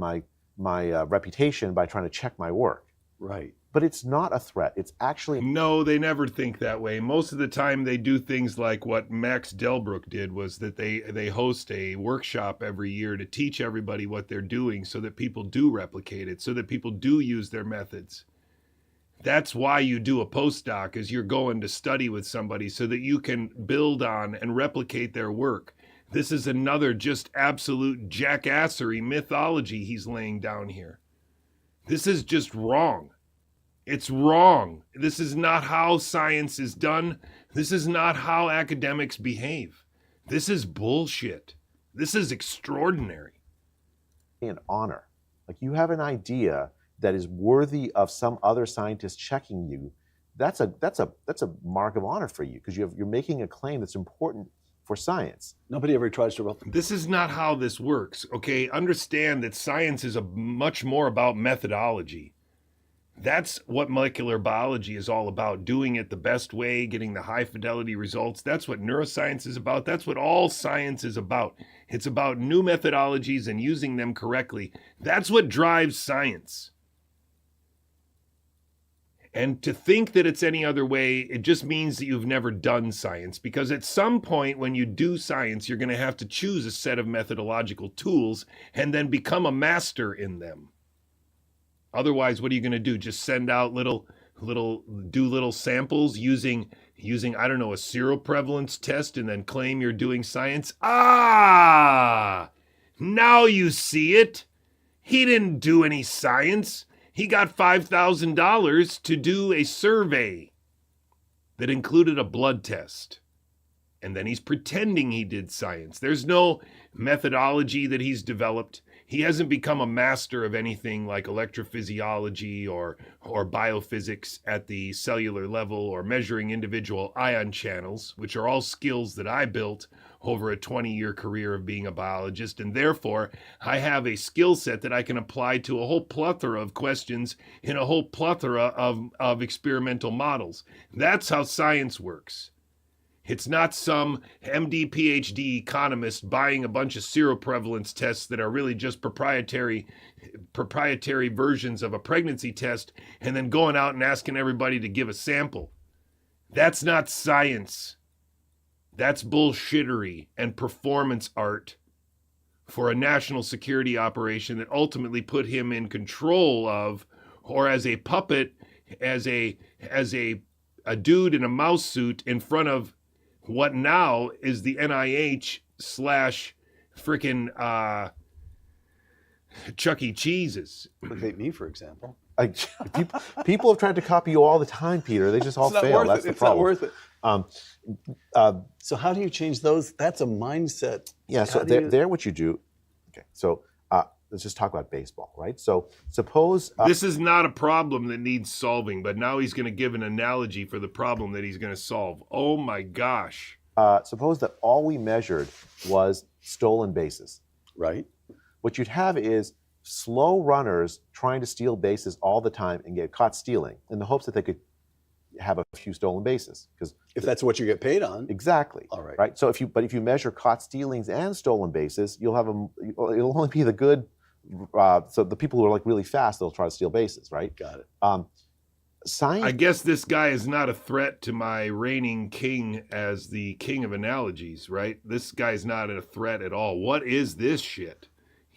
my reputation by trying to check my work." Right. But it's not a threat. It's actually No, they never think that way. Most of the time they do things like what Max Delbruck did, was that they host a workshop every year to teach everybody what they're doing so that people do replicate it, so that people do use their methods. That's why you do a postdoc, is you're going to study with somebody so that you can build on and replicate their work. This is another just absolute jackassery mythology he's laying down here. This is just wrong. It's wrong. This is not how science is done. This is not how academics behave. This is bullshit. This is extraordinary. An honor. You have an idea that is worthy of some other scientist checking you. That's a mark of honor for you, because you're making a claim that's important for science. Nobody ever tries to replicate. This is not how this works, okay? Understand that science is much more about methodology. That's what molecular biology is all about, doing it the best way, getting the high fidelity results. That's what neuroscience is about. That's what all science is about. It's about new methodologies and using them correctly. That's what drives science. And to think that it's any other way, it just means that you've never done science, because at some point when you do science, you're going to have to choose a set of methodological tools and then become a master in them. Otherwise, what are you going to do? Just send out little samples using, I don't know, a seroprevalence test and then claim you're doing science? Ah, now you see it. He didn't do any science. He got $5,000 to do a survey that included a blood test. And then he's pretending he did science. There's no methodology that he's developed. He hasn't become a master of anything like electrophysiology or biophysics at the cellular level, or measuring individual ion channels, which are all skills that I built over a 20-year career of being a biologist. And therefore, I have a skill set that I can apply to a whole plethora of questions in a whole plethora of experimental models. That's how science works. It's not some MD, PhD economist buying a bunch of seroprevalence tests that are really just proprietary versions of a pregnancy test and then going out and asking everybody to give a sample. That's not science. That's bullshittery and performance art for a national security operation that ultimately put him in control of, or as a puppet, as a dude in a mouse suit in front of what now is the NIH slash frickin' Chuck E. Cheese's. Look at me, for example. People have tried to copy you all the time, Peter. They just all fail. That's the problem. It's not worth it. So how do you change those? That's a mindset. Yeah, so there what you do. Okay, so let's just talk about baseball, right? So suppose this is not a problem that needs solving, but now he's going to give an analogy for the problem that he's going to solve. Oh my gosh. Suppose that all we measured was stolen bases. Right. What you'd have is slow runners trying to steal bases all the time and get caught stealing in the hopes that they could have a few stolen bases. Because if that's what you get paid on. Exactly. All right. Right. So if you measure caught stealings and stolen bases, you'll have it'll only be the good. So the people who are like really fast, they'll try to steal bases, right? Got it. Science. I guess this guy is not a threat to my reigning king as the king of analogies, right? This guy's not a threat at all. What is this shit?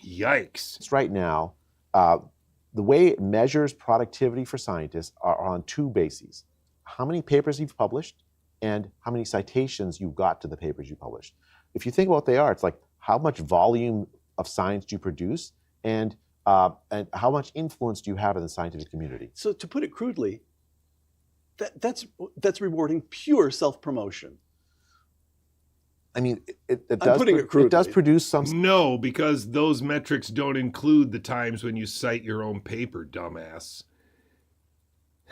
Yikes. Right now, the way it measures productivity for scientists are on two bases. How many papers you've published and how many citations you got to the papers you published. If you think about what they are, it's like how much volume of science do you produce and how much influence do you have in the scientific community? So to put it crudely, that's rewarding pure self-promotion. I mean, it does produce some. No, because those metrics don't include the times when you cite your own paper, dumbass.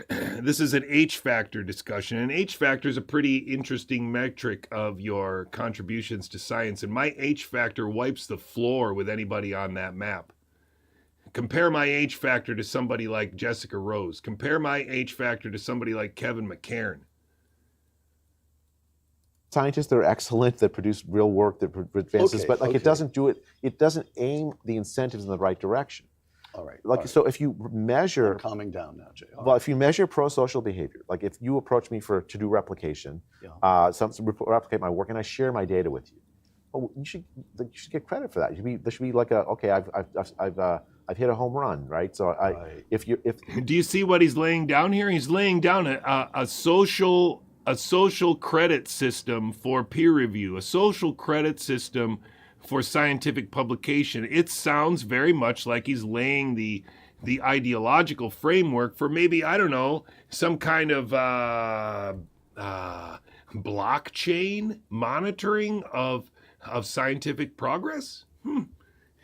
This is an H factor discussion, and H factor is a pretty interesting metric of your contributions to science, and my H factor wipes the floor with anybody on that map. Compare my H factor to somebody like Jessica Rose. Compare my H factor to somebody like Kevin McCairn. Scientists that are excellent, that produce real work, that advances, but it doesn't do it. It doesn't aim the incentives in the right direction. All right. So if you measure, I'm calming down now, Jay. If you measure pro-social behavior, like if you approach me to do replication, replicate my work, and I share my data with you, you should get credit for that. There should be like I've hit a home run, right? So if do you see what he's laying down here? He's laying down a social credit system for peer review, a social credit system for scientific publication. It sounds very much like he's laying the ideological framework for maybe, I don't know, some kind of blockchain monitoring of scientific progress.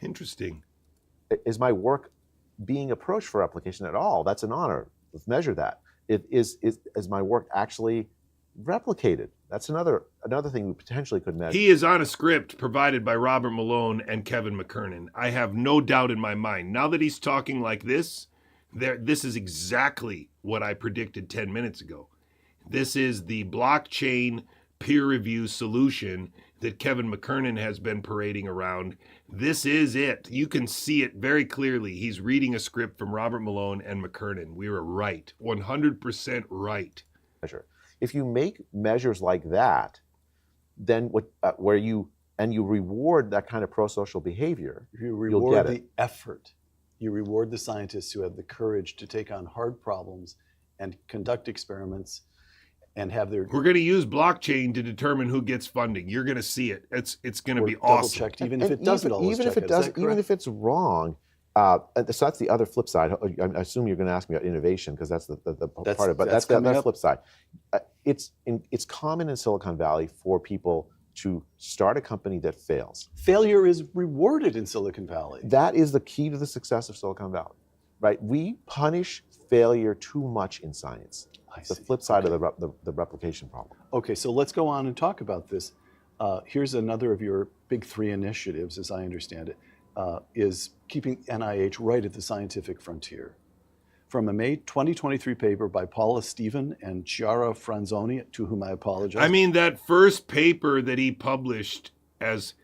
Interesting. Is my work being approached for application at all? That's an honor. Let's measure that. Is my work actually replicated? That's another thing we potentially could measure. He is on a script provided by Robert Malone and Kevin McKernan. I have no doubt in my mind. Now that he's talking like this is exactly what I predicted 10 minutes ago. This is the blockchain peer review solution that Kevin McKernan has been parading around. This is it. You can see it very clearly. He's reading a script from Robert Malone and McKernan. We were right. 100% right. If you make measures like that, then where you reward that kind of pro-social behavior, you reward the effort. You reward the scientists who have the courage to take on hard problems and conduct experiments and have their. We're going to use blockchain to determine who gets funding. You're going to see it. It's going to be awesome. Double checked, even if it doesn't always check it. Even if it's wrong. So that's the other flip side. I assume you're going to ask me about innovation because that's the part of it. But that's the flip side. It's common in Silicon Valley for people to start a company that fails. Failure is rewarded in Silicon Valley. That is the key to the success of Silicon Valley, right? We punish failure too much in science. It's the flip side of the replication problem. Okay, so let's go on and talk about this. Here's another of your big three initiatives, as I understand it. Is keeping NIH right at the scientific frontier. From a May 2023 paper by Paula Stephen and Chiara Franzoni, to whom I apologize. I mean, that first paper that he published, as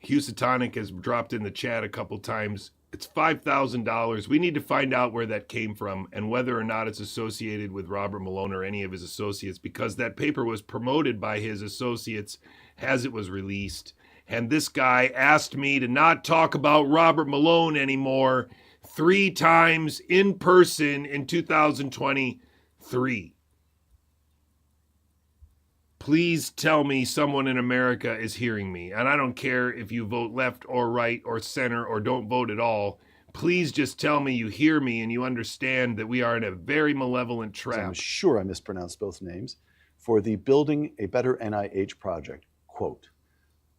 Housatonic has dropped in the chat a couple times, it's $5,000. We need to find out where that came from and whether or not it's associated with Robert Malone or any of his associates, because that paper was promoted by his associates as it was released. And this guy asked me to not talk about Robert Malone anymore 3 times in person in 2023. Please tell me someone in America is hearing me. And I don't care if you vote left or right or center or don't vote at all. Please just tell me you hear me and you understand that we are in a very malevolent trap. I'm sure I mispronounced both names, for the Building a Better NIH project. Quote,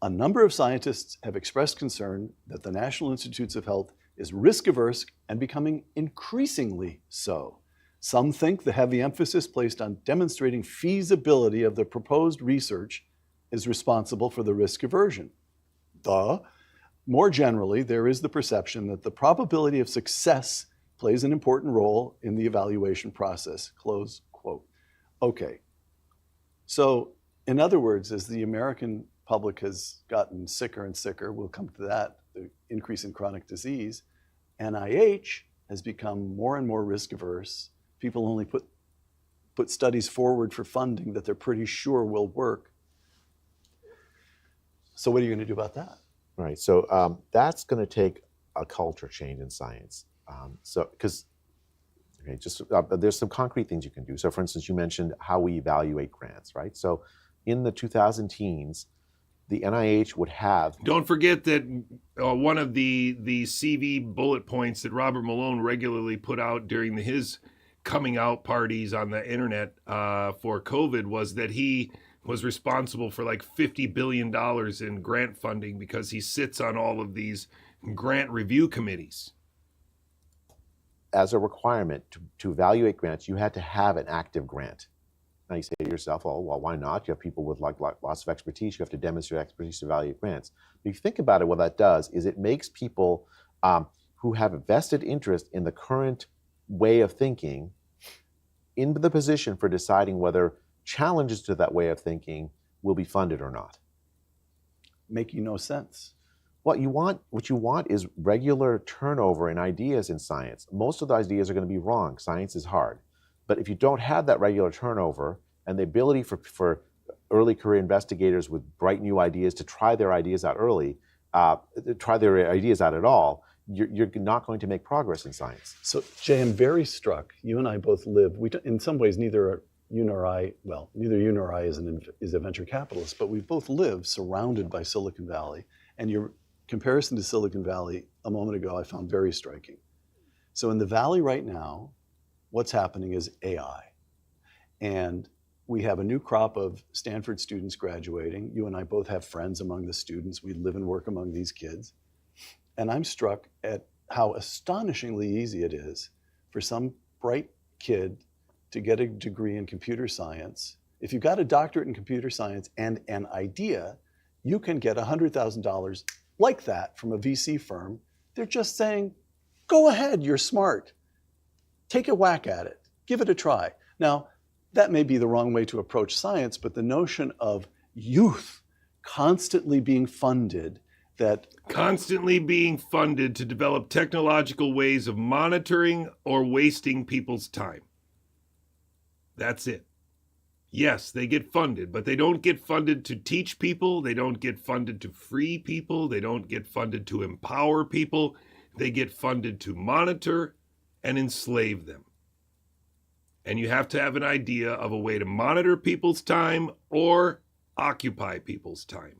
a number of scientists have expressed concern that the National Institutes of Health is risk averse and becoming increasingly so. Some think the heavy emphasis placed on demonstrating feasibility of the proposed research is responsible for the risk aversion. More generally, there is the perception that the probability of success plays an important role in the evaluation process. Close quote. Okay. So, in other words, as the American public has gotten sicker and sicker, we'll come to that, the increase in chronic disease, NIH has become more and more risk averse. People only put studies forward for funding that they're pretty sure will work. So what are you going to do about that? Right. So that's going to take a culture change in science. Because there's some concrete things you can do. So, for instance, you mentioned how we evaluate grants, right? So, in the 2000 teens, the NIH would have. Don't forget that one of the CV bullet points that Robert Malone regularly put out during his coming out parties on the internet for COVID was that he was responsible for like $50 billion in grant funding because he sits on all of these grant review committees. As a requirement to evaluate grants, you had to have an active grant. Now you say to yourself, oh, well, why not? You have people with like lots of expertise. You have to demonstrate expertise to evaluate grants. But if you think about it, what that does is it makes people who have a vested interest in the current way of thinking into the position for deciding whether challenges to that way of thinking will be funded or not. Making no sense. What you want is regular turnover in ideas in science. Most of the ideas are going to be wrong. Science is hard. But if you don't have that regular turnover and the ability for early career investigators with bright new ideas to try their ideas out early, try their ideas out at all, you're not going to make progress in science. So, Jay, I'm very struck. You and I both live. In some ways, neither you nor I is a venture capitalist, but we both live surrounded by Silicon Valley. And your comparison to Silicon Valley a moment ago, I found very striking. So in the Valley right now, what's happening is AI. And we have a new crop of Stanford students graduating. You and I both have friends among the students. We live and work among these kids. And I'm struck at how astonishingly easy it is for some bright kid to get a degree in computer science. If you've got a doctorate in computer science and an idea, you can get $100,000 like that from a VC firm. They're just saying, go ahead, you're smart. Take a whack at it. Give it a try. Now, that may be the wrong way to approach science, but the notion of youth constantly being funded to develop technological ways of monitoring or wasting people's time. That's it. Yes, they get funded, but they don't get funded to teach people. They don't get funded to free people. They don't get funded to empower people. They get funded to monitor and enslave them. And you have to have an idea of a way to monitor people's time or occupy people's time.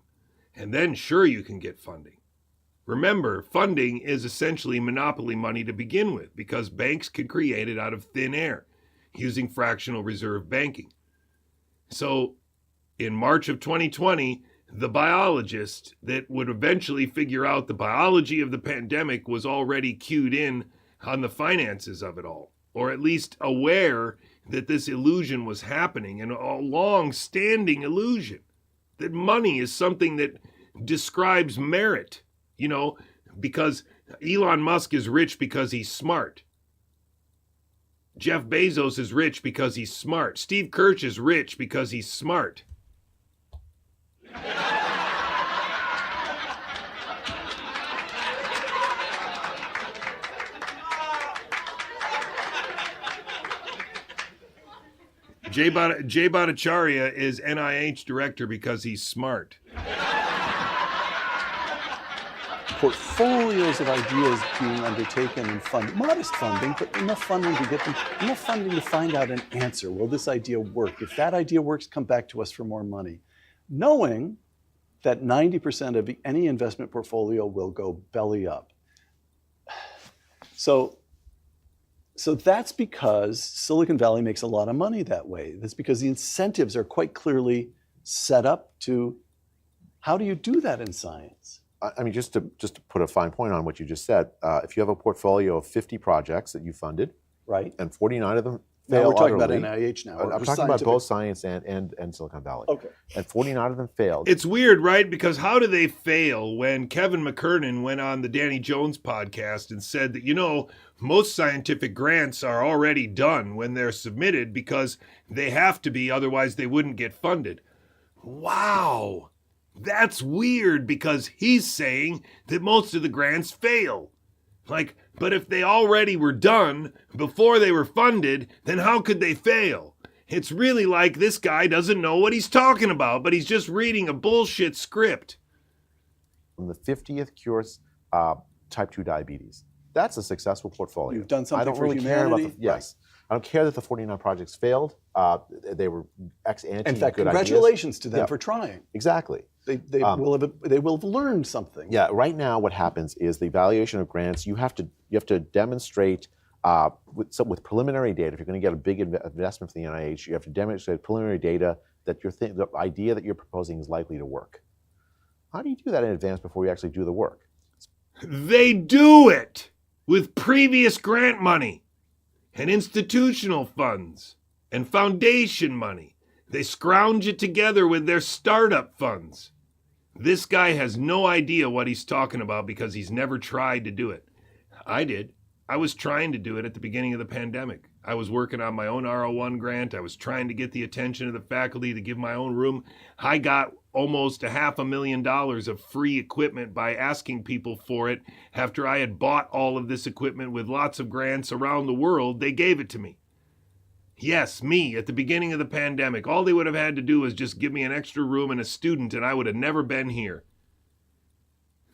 And then sure you can get funding. Remember, funding is essentially monopoly money to begin with because banks can create it out of thin air using fractional reserve banking. So in March of 2020, the biologist that would eventually figure out the biology of the pandemic was already cued in on the finances of it all, or at least aware that this illusion was happening, and a long-standing illusion that money is something that describes merit, because Elon Musk is rich because he's smart. Jeff Bezos is rich because he's smart. Steve Kirch is rich because he's smart. Jay Bhattacharya is NIH director because he's smart. portfolios of ideas being undertaken and funded, modest funding, but enough funding to get them, enough funding to find out an answer. Will this idea work? If that idea works, come back to us for more money. Knowing that 90% of any investment portfolio will go belly up. So that's because Silicon Valley makes a lot of money that way. That's because the incentives are quite clearly set up to, how do you do that in science? I mean, just to put a fine point on what you just said, if you have a portfolio of 50 projects that you funded, right, and 49 of them now fail we're talking utterly, about NIH now. I'm talking about both science and Silicon Valley. Okay. And 49 of them failed. It's weird, right? Because how do they fail when Kevin McKernan went on the Danny Jones podcast and said that, most scientific grants are already done when they're submitted because they have to be, otherwise they wouldn't get funded. Wow. That's weird because he's saying that most of the grants fail. But if they already were done before they were funded, then how could they fail? It's really like this guy doesn't know what he's talking about, but he's just reading a bullshit script. From the 50th cures type 2 diabetes. That's a successful portfolio. You've done something I don't for really humanity. care about yes. I don't care that the 49 projects failed. They were ex ante. In fact, good congratulations ideas. to them for trying. Exactly. They will have learned something. Yeah. Right now, what happens is the evaluation of grants. You have to demonstrate with preliminary data. If you're going to get a big investment from the NIH, you have to demonstrate preliminary data that the idea that you're proposing is likely to work. How do you do that in advance before you actually do the work? They do it with previous grant money and institutional funds and foundation money. They scrounge it together with their startup funds. This guy has no idea what he's talking about because he's never tried to do it. I did. I was trying to do it at the beginning of the pandemic. I was working on my own R01 grant. I was trying to get the attention of the faculty to give my own room. I got almost $500,000 of free equipment by asking people for it. After I had bought all of this equipment with lots of grants around the world, they gave it to me. Yes, me, at the beginning of the pandemic. All they would have had to do was just give me an extra room and a student, and I would have never been here.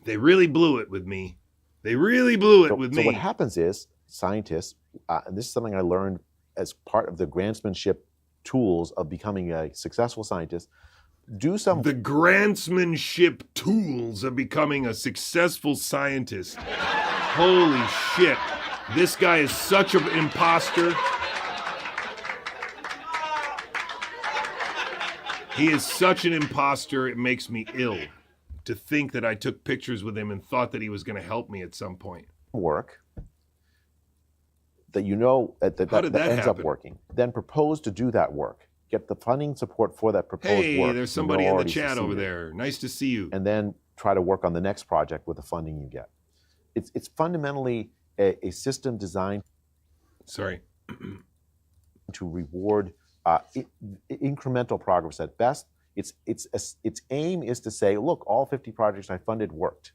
They really blew it with me. They really blew it with me. So what happens is, scientists, and this is something I learned as part of the grantsmanship tools of becoming a successful scientist, the grantsmanship tools of becoming a successful scientist. Holy shit. This guy is such an imposter. He is such an imposter, it makes me ill to think that I took pictures with him and thought that he was going to help me at some point. Work that that ends happen? up working. Then propose to do that work. Get the funding support for that proposed work. Hey, there's somebody in the chat over there. Nice to see you. And then try to work on the next project with the funding you get. It's fundamentally a system designed to reward incremental progress at best. Its aim is to say, look, all 50 projects I funded worked,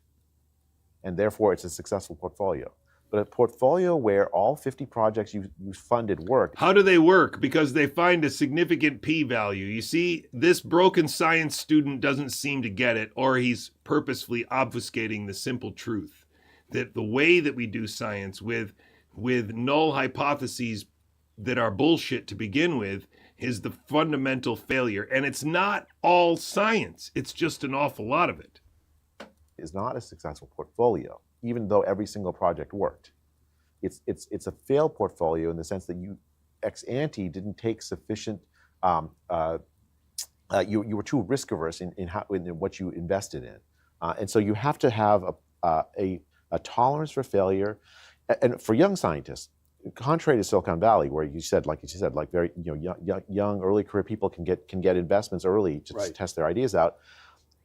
and therefore it's a successful portfolio. But a portfolio where all 50 projects you funded worked. How do they work? Because they find a significant p-value. You see, this broken science student doesn't seem to get it, or he's purposefully obfuscating the simple truth that the way that we do science with null hypotheses that are bullshit to begin with is the fundamental failure. And it's not all science. It's just an awful lot of it. Is not a successful portfolio, even though every single project worked. It's a failed portfolio in the sense that you ex ante didn't take sufficient. You were too risk averse in what you invested in, and so you have to have a tolerance for failure, and for young scientists. Contrary to Silicon Valley, where you said very young early career people can get investments early to test their ideas out.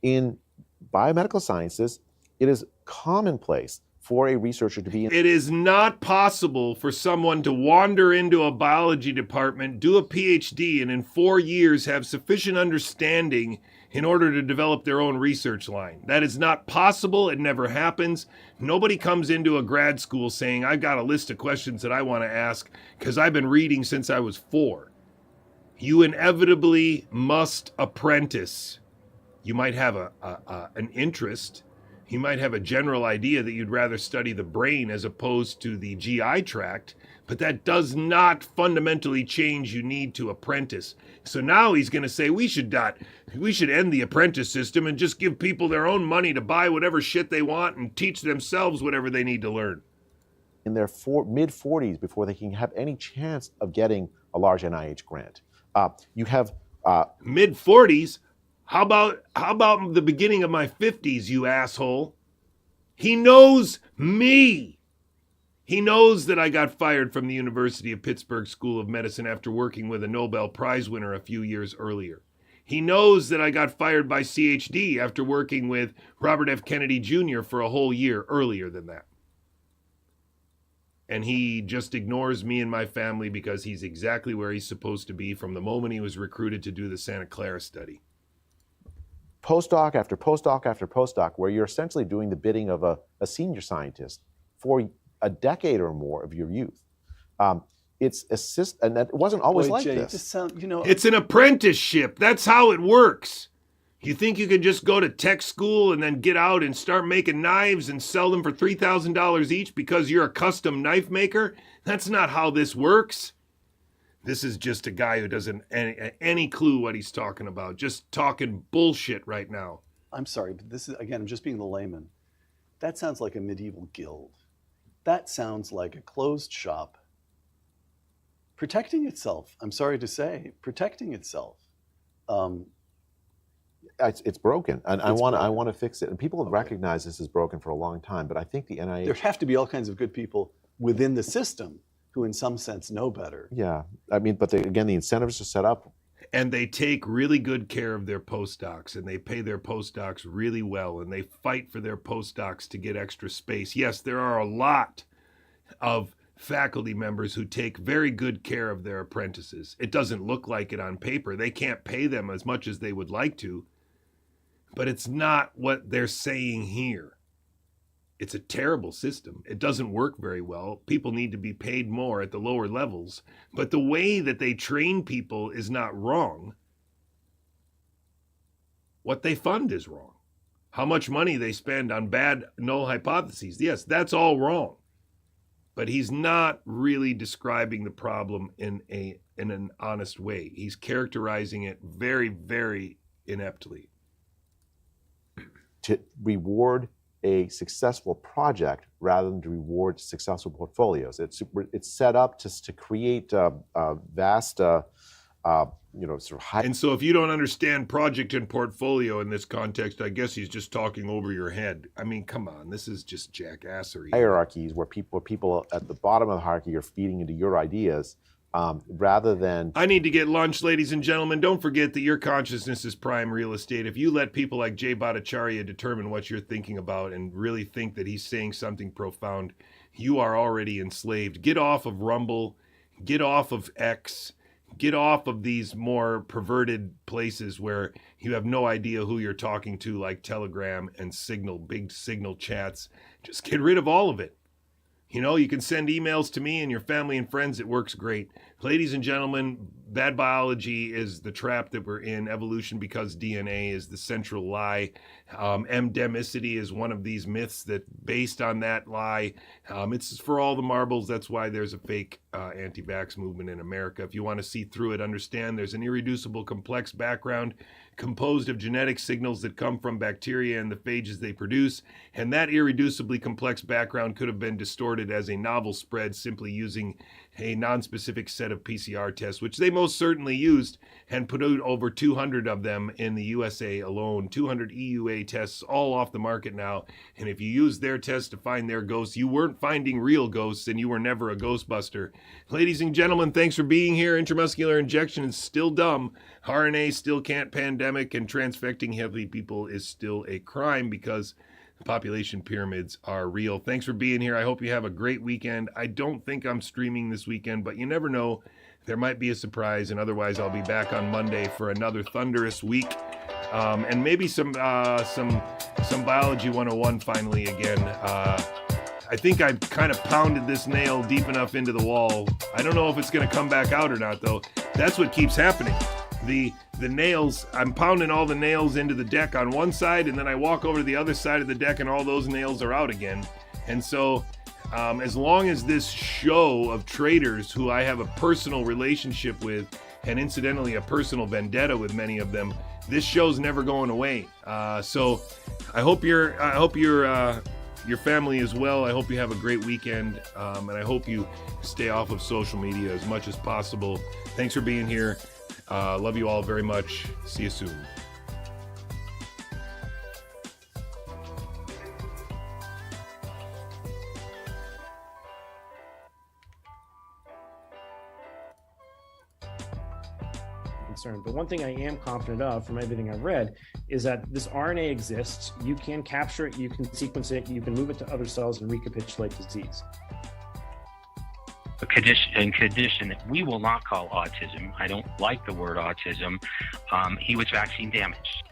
In biomedical sciences, it is commonplace for a researcher to be It is not possible for someone to wander into a biology department, do a PhD, and in 4 years have sufficient understanding in order to develop their own research line. That is not possible. It never happens. Nobody comes into a grad school saying, I've got a list of questions that I want to ask because I've been reading since I was 4. You inevitably must apprentice. You might have an interest. You might have a general idea that you'd rather study the brain as opposed to the GI tract, but that does not fundamentally change you need to apprentice. So now he's going to say we should end the apprentice system and just give people their own money to buy whatever shit they want and teach themselves whatever they need to learn. In their mid-40s before they can have any chance of getting a large NIH grant. You have mid-40s? How about the beginning of my 50s, you asshole? He knows me. He knows that I got fired from the University of Pittsburgh School of Medicine after working with a Nobel Prize winner a few years earlier. He knows that I got fired by CHD after working with Robert F. Kennedy Jr. for a whole year earlier than that. And he just ignores me and my family because he's exactly where he's supposed to be from the moment he was recruited to do the Santa Clara study. Postdoc after postdoc after postdoc, where you're essentially doing the bidding of a senior scientist for a decade or more of your youth. It's and that wasn't always like Jay, this. It's an apprenticeship. That's how it works. You think you can just go to tech school and then get out and start making knives and sell them for $3,000 each because you're a custom knife maker? That's not how this works. This is just a guy who doesn't any clue what he's talking about. Just talking bullshit right now. I'm sorry, but this is, again, I'm just being the layman. That sounds like a medieval guild. That sounds like a closed shop protecting itself. I'm sorry to say, protecting itself. It's broken, and I want to fix it. And people have recognized this is broken for a long time. But I think the NIH. There have to be all kinds of good people within the system who, in some sense, know better. Yeah, I mean, but again, the incentives are set up. And they take really good care of their postdocs, and they pay their postdocs really well, and they fight for their postdocs to get extra space. Yes, there are a lot of faculty members who take very good care of their apprentices. It doesn't look like it on paper. They can't pay them as much as they would like to, but it's not what they're saying here. It's a terrible system. It doesn't work very well. People need to be paid more at the lower levels, but the way that they train people is not wrong. What they fund is wrong. How much money they spend on bad null hypotheses, yes, that's all wrong. But he's not really describing the problem in an honest way. He's characterizing it very, very ineptly. To reward a successful project rather than to reward successful portfolios. It's set up to create vast, sort of high. And so if you don't understand project and portfolio in this context, I guess he's just talking over your head. I mean, come on, this is just jackassery. Hierarchies where people at the bottom of the hierarchy are feeding into your ideas. Rather than... I need to get lunch, ladies and gentlemen. Don't forget that your consciousness is prime real estate. If you let people like Jay Bhattacharya determine what you're thinking about and really think that he's saying something profound, you are already enslaved. Get off of Rumble. Get off of X. Get off of these more perverted places where you have no idea who you're talking to, like Telegram and Signal, big Signal chats. Just get rid of all of it. You know, you can send emails to me and your family and friends. It works great. Ladies and gentlemen, bad biology is the trap that we're in. Evolution because DNA is the central lie. Endemicity is one of these myths that based on that lie. It's for all the marbles. That's why there's a fake anti-vax movement in America. If you want to see through it, understand there's an irreducible complex background composed of genetic signals that come from bacteria and the phages they produce. And that irreducibly complex background could have been distorted as a novel spread simply using a non-specific set of PCR tests, which they most certainly used and put out over 200 of them in the USA alone, 200 EUA tests all off the market now. And if you use their tests to find their ghosts, you weren't finding real ghosts and you were never a ghostbuster. Ladies and gentlemen, thanks for being here. Intramuscular injection is still dumb. RNA still can't pandemic, and transfecting heavy people is still a crime because the population pyramids are real. Thanks for being here. I hope you have a great weekend. I don't think I'm streaming this weekend, but you never know. There might be a surprise, and otherwise I'll be back on Monday for another thunderous week. And maybe some Biology 101 finally again. I think I've kind of pounded this nail deep enough into the wall. I don't know if it's going to come back out or not, though. That's what keeps happening. the nails, I'm pounding all the nails into the deck on one side, and then I walk over to the other side of the deck and all those nails are out again. And so as long as this show of traders who I have a personal relationship with, and incidentally a personal vendetta with many of them, this show's never going away. So I hope your family is well. I hope you have a great weekend, and I hope you stay off of social media as much as possible. Thanks for being here. Love you all very much. See you soon. Concerned. But one thing I am confident of from everything I've read is that this RNA exists. You can capture it, you can sequence it, you can move it to other cells and recapitulate disease. A condition that we will not call autism. I don't like the word autism. He was vaccine damaged.